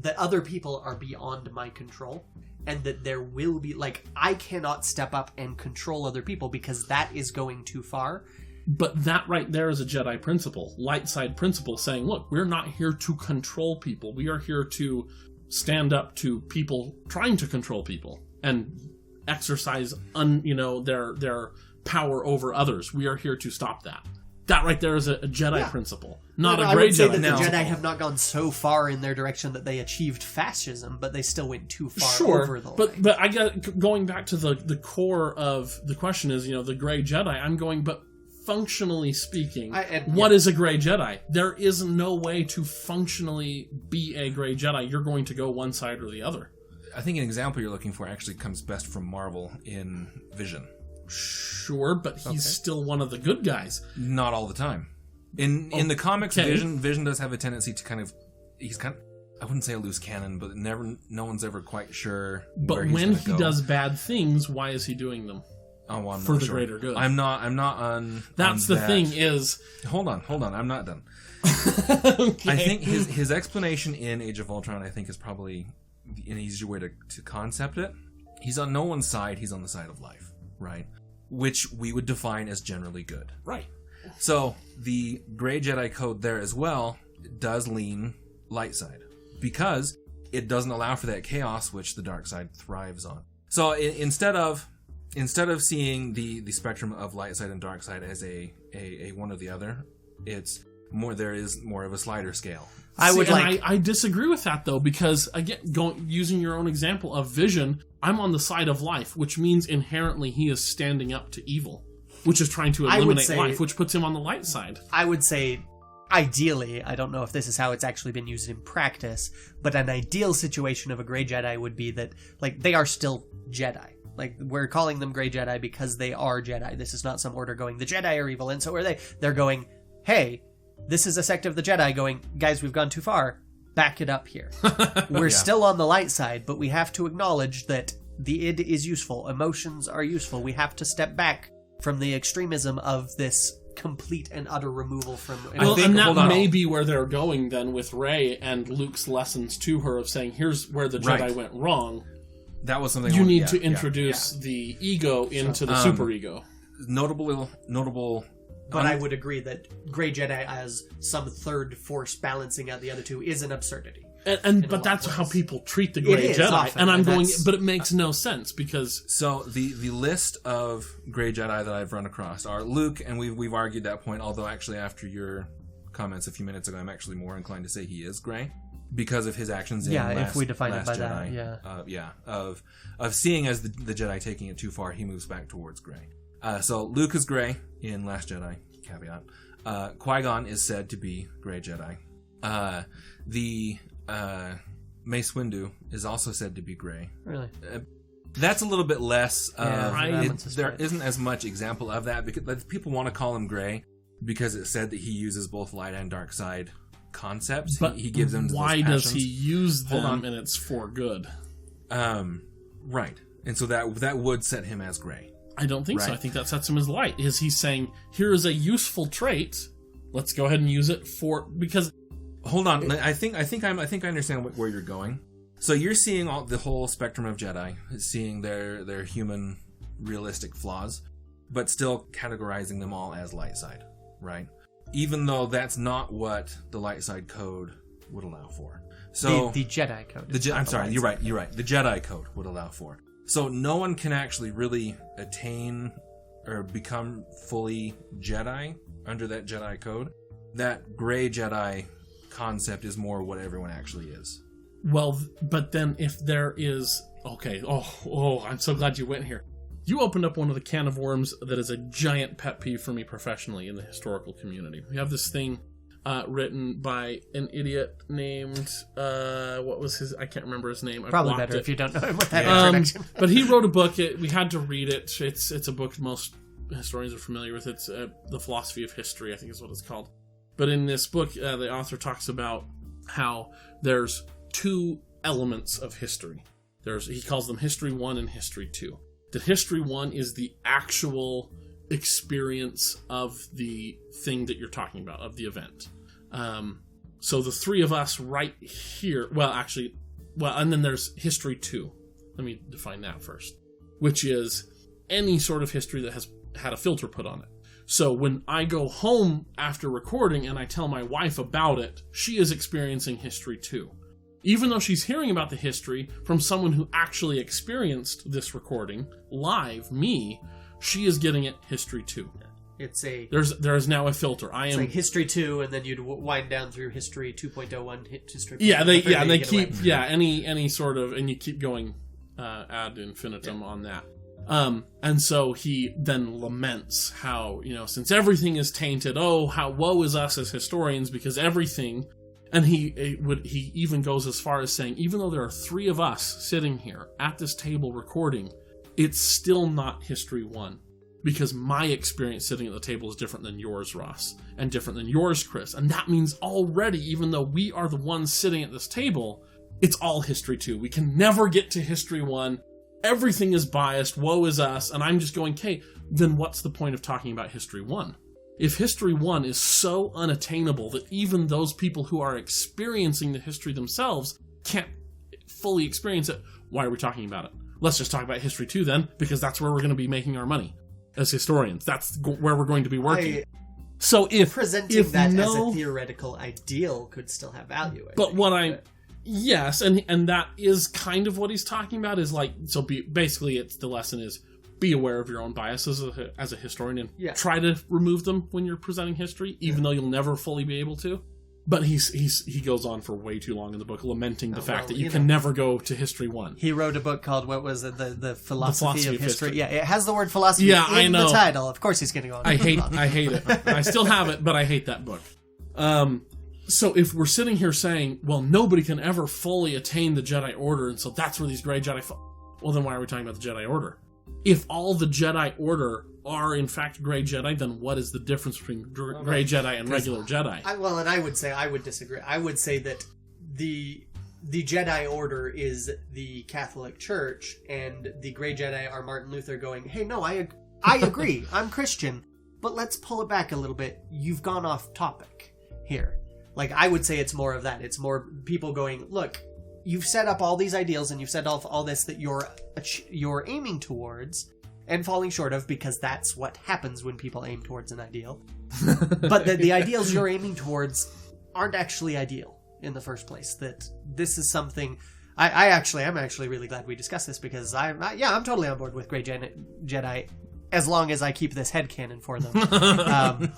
that other people are beyond my control. And that there will be, like, I cannot step up and control other people because that is going too far. But that right there is a Jedi principle. Light side principle saying, look, we're not here to control people. We are here to stand up to people trying to control people. And exercise their power over others. We are here to stop that. That right there is a Jedi principle, not a Grey Jedi. I would say that principle. the Jedi have not gone so far in their direction that they achieved fascism, but they still went too far over the line. But I get going back to the core of the question is, the Grey Jedi. I'm going, but functionally speaking, what is a Grey Jedi? There is no way to functionally be a Grey Jedi. You're going to go one side or the other. I think an example you're looking for actually comes best from Marvel in Vision. Sure, but he's still one of the good guys. Not all the time. In the comics, Vision does have a tendency to he's I wouldn't say a loose cannon, but no one's ever quite sure. But where he's when he go. does bad things, why is he doing them? Oh, well, I'm for not the sure. greater good. I'm not on. That's on the that. thing is. Hold on. I'm not done. Okay. I think his explanation in Age of Ultron, I think, is probably an easier way to concept it. He's on no one's side. He's on the side of life, right? Which we would define as generally good. Right. So the Grey Jedi code there as well does lean light side because it doesn't allow for that chaos which the dark side thrives on. So instead of seeing the spectrum of light side and dark side as a one or the other, there is more of a slider scale. I disagree with that though, because again, using your own example of Vision, I'm on the side of life, which means inherently he is standing up to evil, which is trying to eliminate life, which puts him on the light side. I would say, ideally, I don't know if this is how it's actually been used in practice, but an ideal situation of a Grey Jedi would be that, like, they are still Jedi. Like, we're calling them Grey Jedi because they are Jedi. This is not some order going, the Jedi are evil, and so are they. They're going, hey, this is a sect of the Jedi going, guys, we've gone too far. Back it up here. We're still on the light side, but we have to acknowledge that the id is useful. Emotions are useful. We have to step back from the extremism of this complete and utter removal from... And that may be where they're going then with Rey and Luke's lessons to her of saying, here's where the Jedi went wrong. That was something you need to introduce the ego into the superego. Notable. But I would agree that Grey Jedi as some third force balancing out the other two is an absurdity. But that's how people treat the Grey Jedi. Often, and I'm going, but it makes no sense because... So the list of Grey Jedi that I've run across are Luke, and we've argued that point, although actually after your comments a few minutes ago, I'm actually more inclined to say he is Grey because of his actions in if we define it by Jedi. that, Of seeing as the Jedi taking it too far, he moves back towards Grey. So Luke is Grey in Last Jedi, caveat. Qui-Gon is said to be Grey Jedi. Mace Windu is also said to be Grey. Really? That's a little bit less. There isn't as much example of that because people want to call him Grey because it said that he uses both light and dark side concepts. But he gives them. Why does he use them? And it's for good. Right, and so that would set him as Grey. I don't think so. I think that sets him as light. Is he's saying here is a useful trait? Let's go ahead and use it for because. Hold on, I think I understand where you're going. So you're seeing the whole spectrum of Jedi, seeing their human realistic flaws, but still categorizing them all as light side, right? Even though that's not what the light side code would allow for. So the Jedi code. I'm sorry, you're right. The Jedi code would allow for. So no one can actually really attain or become fully Jedi under that Jedi code. That Grey Jedi concept is more what everyone actually is. Well, but then if there is... Okay, I'm so glad you went here. You opened up one of the can of worms that is a giant pet peeve for me professionally in the historical community. We have this thing written by an idiot named... what was his... I can't remember his name. Probably better if you don't know him with that introduction. But he wrote a book. We had to read it. It's a book most historians are familiar with. It's The Philosophy of History, I think is what it's called. But in this book, the author talks about how there's two elements of history. He calls them History 1 and History 2. That History 1 is the actual experience of the thing that you're talking about, of the event. So the three of us right here... and then there's History 2. Let me define that first. Which is any sort of history that has had a filter put on it. So when I go home after recording and I tell my wife about it, she is experiencing History 2. Even though she's hearing about the history from someone who actually experienced this recording, live, me, she is getting it History 2. It's a... There is now a filter. It's like History 2, and then you'd wind down through History 2.01, History... They keep... Yeah, any sort of... And you keep going ad infinitum on that. And so he then laments how, since everything is tainted, how woe is us as historians, because everything... And he even goes as far as saying, even though there are three of us sitting here at this table recording, it's still not History 1. Because my experience sitting at the table is different than yours, Ross, and different than yours, Chris. And that means already, even though we are the ones sitting at this table, it's all History 2. We can never get to History 1. Everything is biased. Woe is us. And I'm just going, okay, then what's the point of talking about History 1? If History 1 is so unattainable that even those people who are experiencing the history themselves can't fully experience it, why are we talking about it? Let's just talk about History 2 then, because that's where we're going to be making our money as historians. That's where we're going to be working. So if presenting that as a theoretical ideal could still have value. Yes, and that is kind of what he's talking about. Is like, so basically, the lesson is, be aware of your own biases as a historian and try to remove them when you're presenting history, even though you'll never fully be able to. But he goes on for way too long in the book, lamenting the fact that you can never go to History 1. He wrote a book called, what was it, the Philosophy of History. Yeah, it has the word philosophy in the title. Of course he's going to go on. I hate it. I still have it, but I hate that book. So if we're sitting here saying, well, nobody can ever fully attain the Jedi Order, and so that's where these Grey Jedi well, then why are we talking about the Jedi Order? If all the Jedi Order are in fact Grey Jedi, then what is the difference between Grey Jedi and regular Jedi? I would disagree. I would say that the Jedi Order is the Catholic Church, and the Grey Jedi are Martin Luther going, hey, no, I agree, I'm Christian, but let's pull it back a little bit. You've gone off topic here. Like, I would say it's more of that. It's more people going, look, you've set up all these ideals and you've set off all this that you're aiming towards and falling short of, because that's what happens when people aim towards an ideal. But the ideals you're aiming towards aren't actually ideal in the first place. That this is something... I'm actually really glad we discussed this, because I'm totally on board with Grey Jedi as long as I keep this headcanon for them.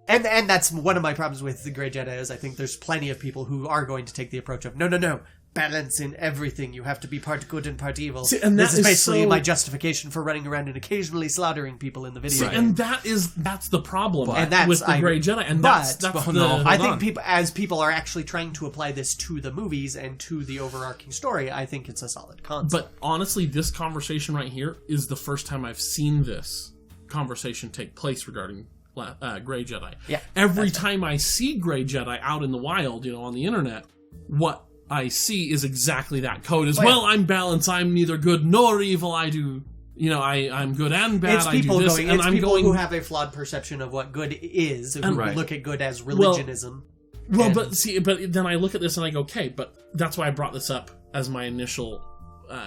And that's one of my problems with the Grey Jedi, is I think there's plenty of people who are going to take the approach of, no, balance in everything. You have to be part good and part evil. See, and this is basically my justification for running around and occasionally slaughtering people in the video game. And that's the problem with the Grey Jedi. And I think people are actually trying to apply this to the movies and to the overarching story, I think it's a solid concept. But honestly, this conversation right here is the first time I've seen this conversation take place regarding Grey Jedi. Yeah, every time I see Grey Jedi out in the wild, on the internet, what I see is exactly that code. I'm balanced. I'm neither good nor evil. I do, I'm good and bad. I do this, and I'm going who have a flawed perception of what good is, who look at good as religionism. But then I look at this and I go, okay, but that's why I brought this up as my initial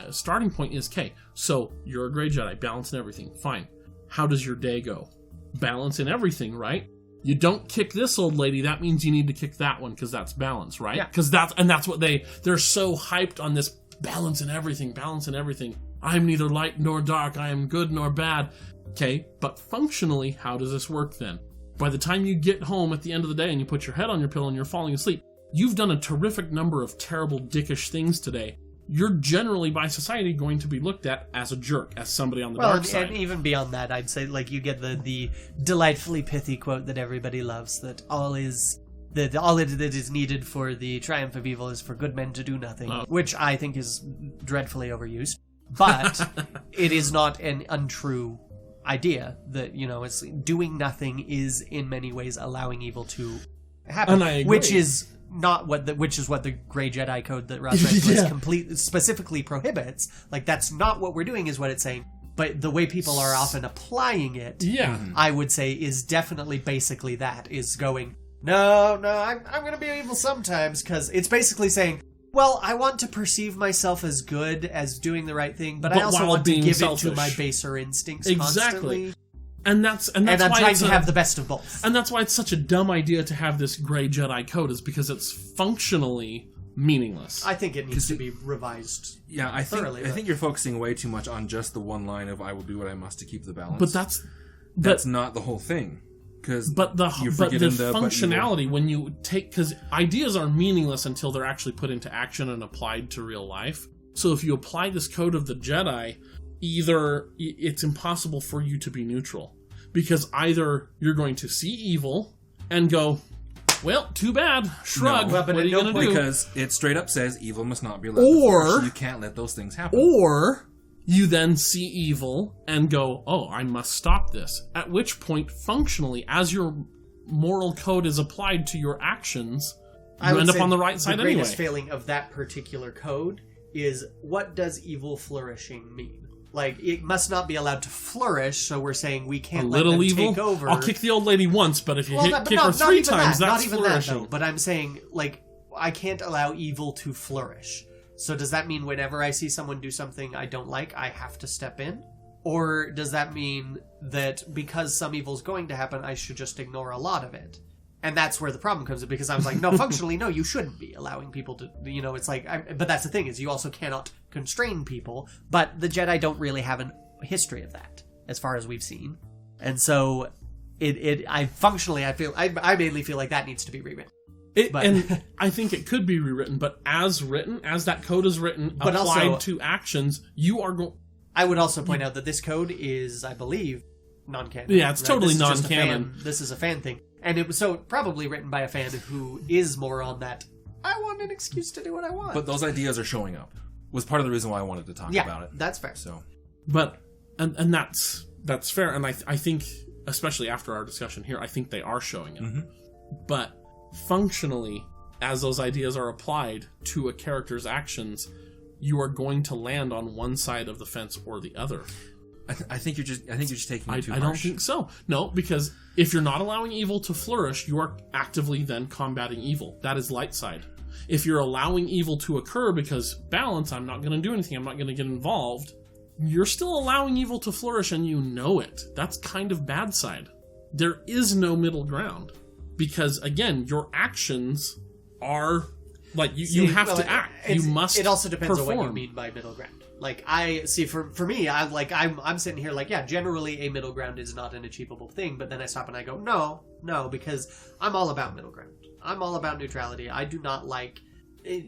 starting point is, okay, so you're a Grey Jedi, balance in everything, fine. How does your day go? Balance in everything, right? You don't kick this old lady, that means you need to kick that one, because that's balance, right? Yeah. Because that's what they're so hyped on, this balance in everything. I'm neither light nor dark, I am good nor bad. Okay, but functionally, how does this work then? By the time you get home at the end of the day and you put your head on your pillow and you're falling asleep, you've done a terrific number of terrible, dickish things today. You're generally, by society, going to be looked at as a jerk, as somebody on the dark side. And even beyond that, I'd say, like, you get the delightfully pithy quote that everybody loves, that all it is needed for the triumph of evil is for good men to do nothing, which I think is dreadfully overused. But it is not an untrue idea that, it's doing nothing is in many ways allowing evil to happen, and I agree. which is what the Grey Jedi code that Ross completely specifically prohibits. Like, that's not what we're doing, is what it's saying. But the way people are often applying it, I would say, is definitely basically that, is going, no, I'm going to be evil sometimes, because it's basically saying, well, I want to perceive myself as good, as doing the right thing, but I also want to give selfish. it to my baser instincts constantly. And that's I'm why trying to have the best of both. And that's why it's such a dumb idea to have this Grey Jedi code, is because it's functionally meaningless. I think it needs to be revised. Yeah, I think you're focusing way too much on just the one line of "I will do what I must to keep the balance." But that's not the whole thing. But the functionality, when you take, because ideas are meaningless until they're actually put into action and applied to real life. So if you apply this code of the Jedi, either it's impossible for you to be neutral, because either you're going to see evil and go, well, too bad, shrug, what are you going to do? Because it straight up says evil must not be allowed to flourish. You can't let those things happen. Or you then see evil and go, oh, I must stop this. At which point, functionally, as your moral code is applied to your actions, you end up on the right side anyway. The greatest failing of that particular code is, what does evil flourishing mean? Like, it must not be allowed to flourish, so we're saying we can't let them take over. I'll kick the old lady once, but if you kick her 3 times, that's flourishing. That, but I'm saying, like, I can't allow evil to flourish. So does that mean whenever I see someone do something I don't like, I have to step in? Or does that mean that because some evil's going to happen, I should just ignore a lot of it? And that's where the problem comes in, because I was like, no, functionally, no, you shouldn't be allowing people to, it's like, but that's the thing, is you also cannot constrain people, but the Jedi don't really have a history of that, as far as we've seen. And so, I mainly feel like that needs to be rewritten. And I think it could be rewritten, but as that code is written, but applied also, to actions, you are going... I would also point out that this code is, I believe, non-canon. Yeah, it's totally non-canon. This is a fan thing. And it was probably written by a fan who is more on that, I want an excuse to do what I want. But those ideas are showing up. Was part of the reason why I wanted to talk about it. That's fair. So, but and that's fair, and I think, especially after our discussion here, I think they are showing it. Mm-hmm. But functionally, as those ideas are applied to a character's actions, you are going to land on one side of the fence or the other. I think you're just taking it too harsh. I don't think so. No, because if you're not allowing evil to flourish, you are actively then combating evil. That is light side. If you're allowing evil to occur because balance, I'm not going to do anything, I'm not going to get involved, you're still allowing evil to flourish and you know it. That's kind of bad side. There is no middle ground. Because, again, your actions are, like, you have to act. You must It also depends perform. on what you mean by middle ground. Like, for me, I'm sitting here like, yeah, generally a middle ground is not an achievable thing, but then I stop and I go, no, because I'm all about middle ground. I'm all about neutrality. I do not like,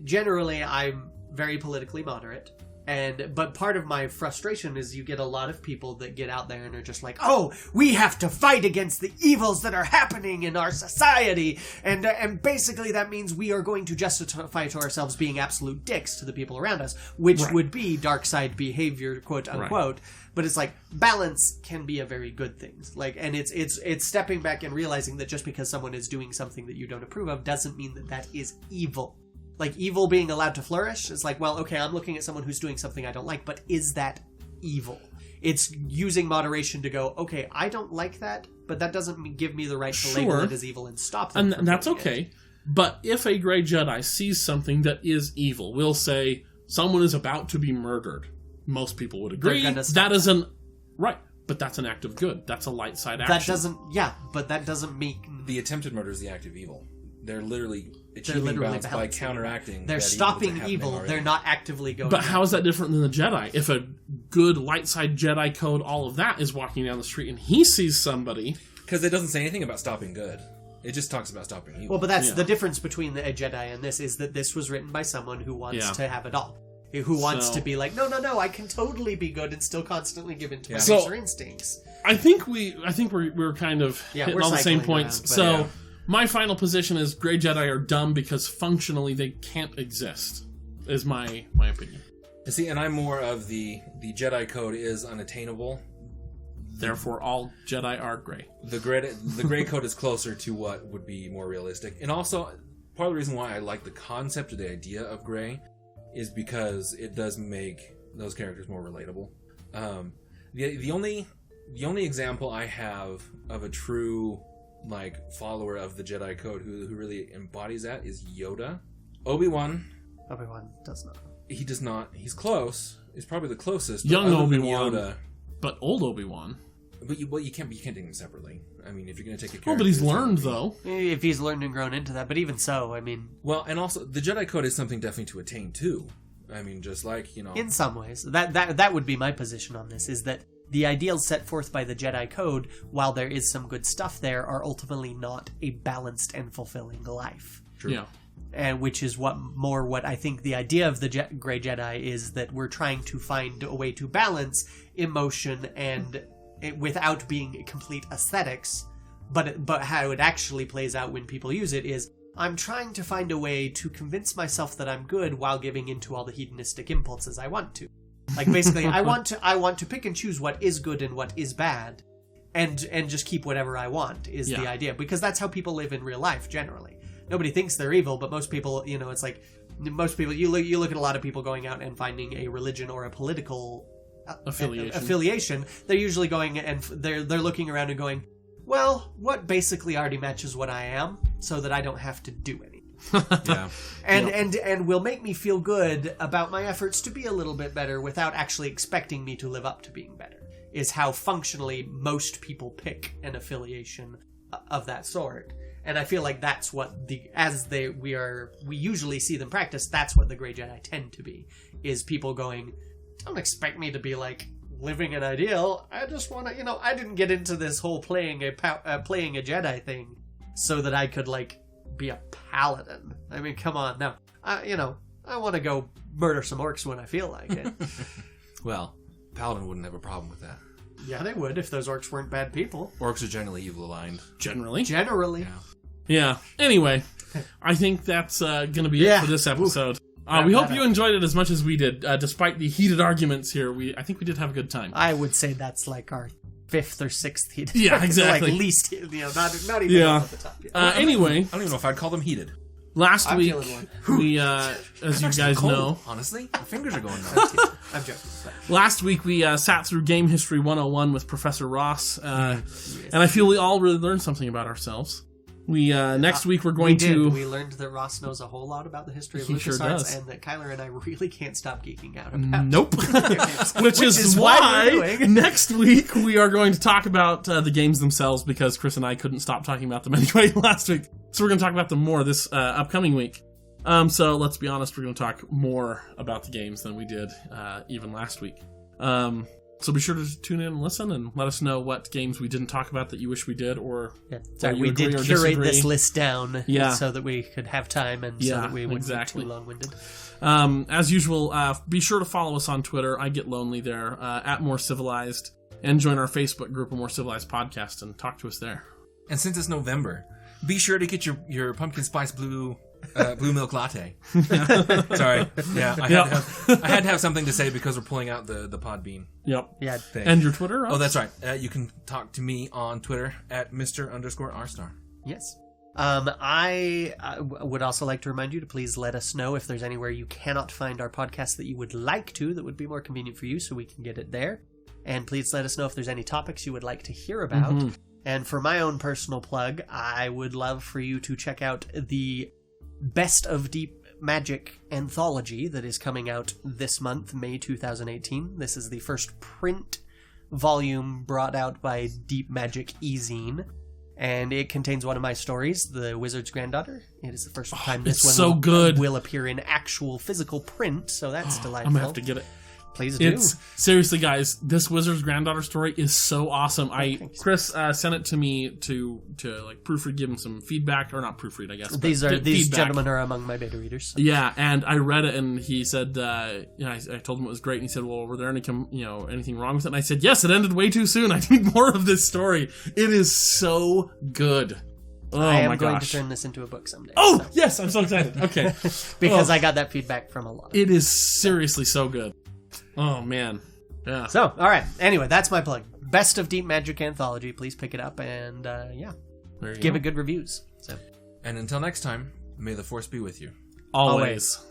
generally I'm very politically moderate, but part of my frustration is you get a lot of people that get out there and are just like, oh, we have to fight against the evils that are happening in our society, and basically that means we are going to justify to ourselves being absolute dicks to the people around us, which would be dark side behavior, quote unquote. But it's like, balance can be a very good thing. Like, and it's stepping back and realizing that just because someone is doing something that you don't approve of doesn't mean that is evil. Like, evil being allowed to flourish is like, well, okay, I'm looking at someone who's doing something I don't like, but is that evil? It's using moderation to go, okay, I don't like that, but that doesn't give me the right to label it as evil and stop them. And that's okay. It. But if a Grey Jedi sees something that is evil, we'll say someone is about to be murdered. Most people would agree. That is right, but that's an act of good. That's a light side action. But that doesn't mean... The attempted murder is the act of evil. They're literally achieving balance by counteracting. They're stopping evil. They're not actively going. But how is that different than the Jedi? If a good light side Jedi code, all of that, is walking down the street and he sees somebody, because it doesn't say anything about stopping good. It just talks about stopping evil. Well, but that's the difference between a Jedi and this, is that this was written by someone who wants to have it all. Who wants to be like, no, I can totally be good and still constantly give in to my nature instincts. I think we're kind of hitting all the same points. My final position is Grey Jedi are dumb because functionally they can't exist, is my opinion. See, and I'm more of the Jedi code is unattainable. Therefore, all Jedi are grey. The Grey code is closer to what would be more realistic. And also, part of the reason why I like the concept or the idea of Grey is because it does make those characters more relatable. The only example I have of a true follower of the Jedi Code who really embodies that is Yoda. Obi-Wan does not. He does not. He's close. He's probably the closest. Young Obi-Wan, but old Obi-Wan. But you can't take them separately. I mean, if you're going to take a character... Oh, but he's learned, though. If he's learned and grown into that, but even so, I mean... Well, and also, the Jedi Code is something definitely to attain, too. I mean, just like, In some ways. That would be my position on this, is that the ideals set forth by the Jedi Code, while there is some good stuff there, are ultimately not a balanced and fulfilling life. True. Yeah. And which is what I think the idea of the Grey Jedi is, that we're trying to find a way to balance emotion and... without being complete aesthetics, but how it actually plays out when people use it is, I'm trying to find a way to convince myself that I'm good while giving into all the hedonistic impulses I want to. Like, basically, I want to pick and choose what is good and what is bad, and just keep whatever I want is the idea, because that's how people live in real life generally. Nobody thinks they're evil, but most people, it's like most people. You look at a lot of people going out and finding a religion or a political affiliation. They're usually going and they're looking around and going, well, what basically already matches what I am, so that I don't have to do anything. And will make me feel good about my efforts to be a little bit better without actually expecting me to live up to being better, is how functionally most people pick an affiliation of that sort. And I feel like that's what we usually see them practice. That's what the Grey Jedi tend to be, is people going, don't expect me to be living an ideal. I just want to, I didn't get into this whole playing a Jedi thing so that I could be a paladin. I mean, come on now. I want to go murder some orcs when I feel like it. Well, paladin wouldn't have a problem with that. Yeah, they would if those orcs weren't bad people. Orcs are generally evil aligned. Generally. Yeah. Anyway, I think that's going to be it for this episode. We hope you enjoyed it as much as we did, despite the heated arguments here. I think we did have a good time. I would say that's our 5th or 6th heated. Yeah, exactly. Least, not even at the top. Anyway, I don't even know if I'd call them heated. Last week, we, as you guys know, honestly, my fingers are going numb. I'm joking. Last week we sat through Game History 101 with Professor Ross, and I feel we all really learned something about ourselves. Next week we're going to... We learned that Ross knows a whole lot about the history of LucasArts, and that Kyler and I really can't stop geeking out about it. Which is why next week we are going to talk about the games themselves, because Chris and I couldn't stop talking about them anyway last week. So we're going to talk about them more this upcoming week. So let's be honest, we're going to talk more about the games than we did even last week. So be sure to tune in and listen and let us know what games we didn't talk about that you wish we did, or we did curate this list down so that we could have time and so that we wouldn't be too long-winded. As usual, be sure to follow us on Twitter. I get lonely there, at More Civilized, and join our Facebook group of More Civilized Podcast and talk to us there. And since it's November, be sure to get your pumpkin spice blue milk latte. Sorry. Yeah, I had to have something to say because we're pulling out the Podbean. Yep. Yeah. Thing. And your Twitter? Ross? Oh, that's right. You can talk to me on Twitter at Mr_R*. Yes. I would also like to remind you to please let us know if there's anywhere you cannot find our podcast that you would like to, that would be more convenient for you, so we can get it there. And please let us know if there's any topics you would like to hear about. Mm-hmm. And for my own personal plug, I would love for you to check out the Best of Deep Magic anthology that is coming out this month, May 2018. This is the first print volume brought out by Deep Magic e-zine, and it contains one of my stories, The Wizard's Granddaughter. It is the first time this one will appear in actual physical print, so that's delightful. I'm going to have to get it. Please do. Seriously, guys, this Wizard's Granddaughter story is so awesome. Chris sent it to me to like proofread, give him some feedback, or not proofread, I guess. These gentlemen are among my beta readers. Yeah, and I read it, and he said, I told him it was great, and he said, well, were there anything wrong with it? And I said, yes, it ended way too soon. I need more of this story. It is so good. Oh, I am my going gosh. to turn this into a book someday. Oh, so. yes, I'm so excited. Okay. Because I got that feedback from a lot. It is seriously so good. Oh, man. Yeah. So, all right. Anyway, that's my plug. Best of Deep Magic Anthology. Please pick it up and, give it good reviews. So. And until next time, may the Force be with you. Always.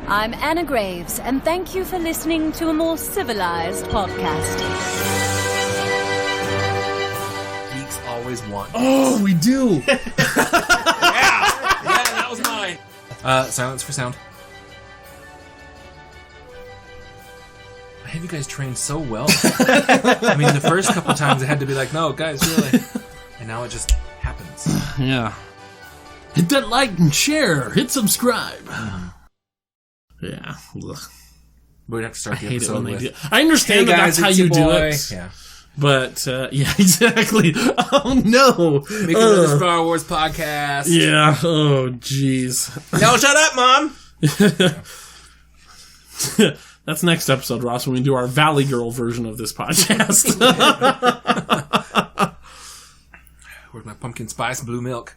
I'm Anna Graves, and thank you for listening to a more civilized podcast. Geeks always want. Oh, we do. Yeah, that was mine. Silence for sound. I have you guys trained so well. I mean, the first couple times I had to be like, no, guys, really. And now it just happens. Yeah. Hit that like and share. Hit subscribe. Yeah. Ugh. We'd have to start I the hate it episode when they with, do. I understand hey that guys, that's how it's you your do boy. it. Yeah. But, yeah, exactly. Oh, no. Make another Star Wars podcast. Yeah. Oh, jeez. No, shut up, Mom. That's next episode, Ross, when we do our Valley Girl version of this podcast. Where's my pumpkin spice blue milk?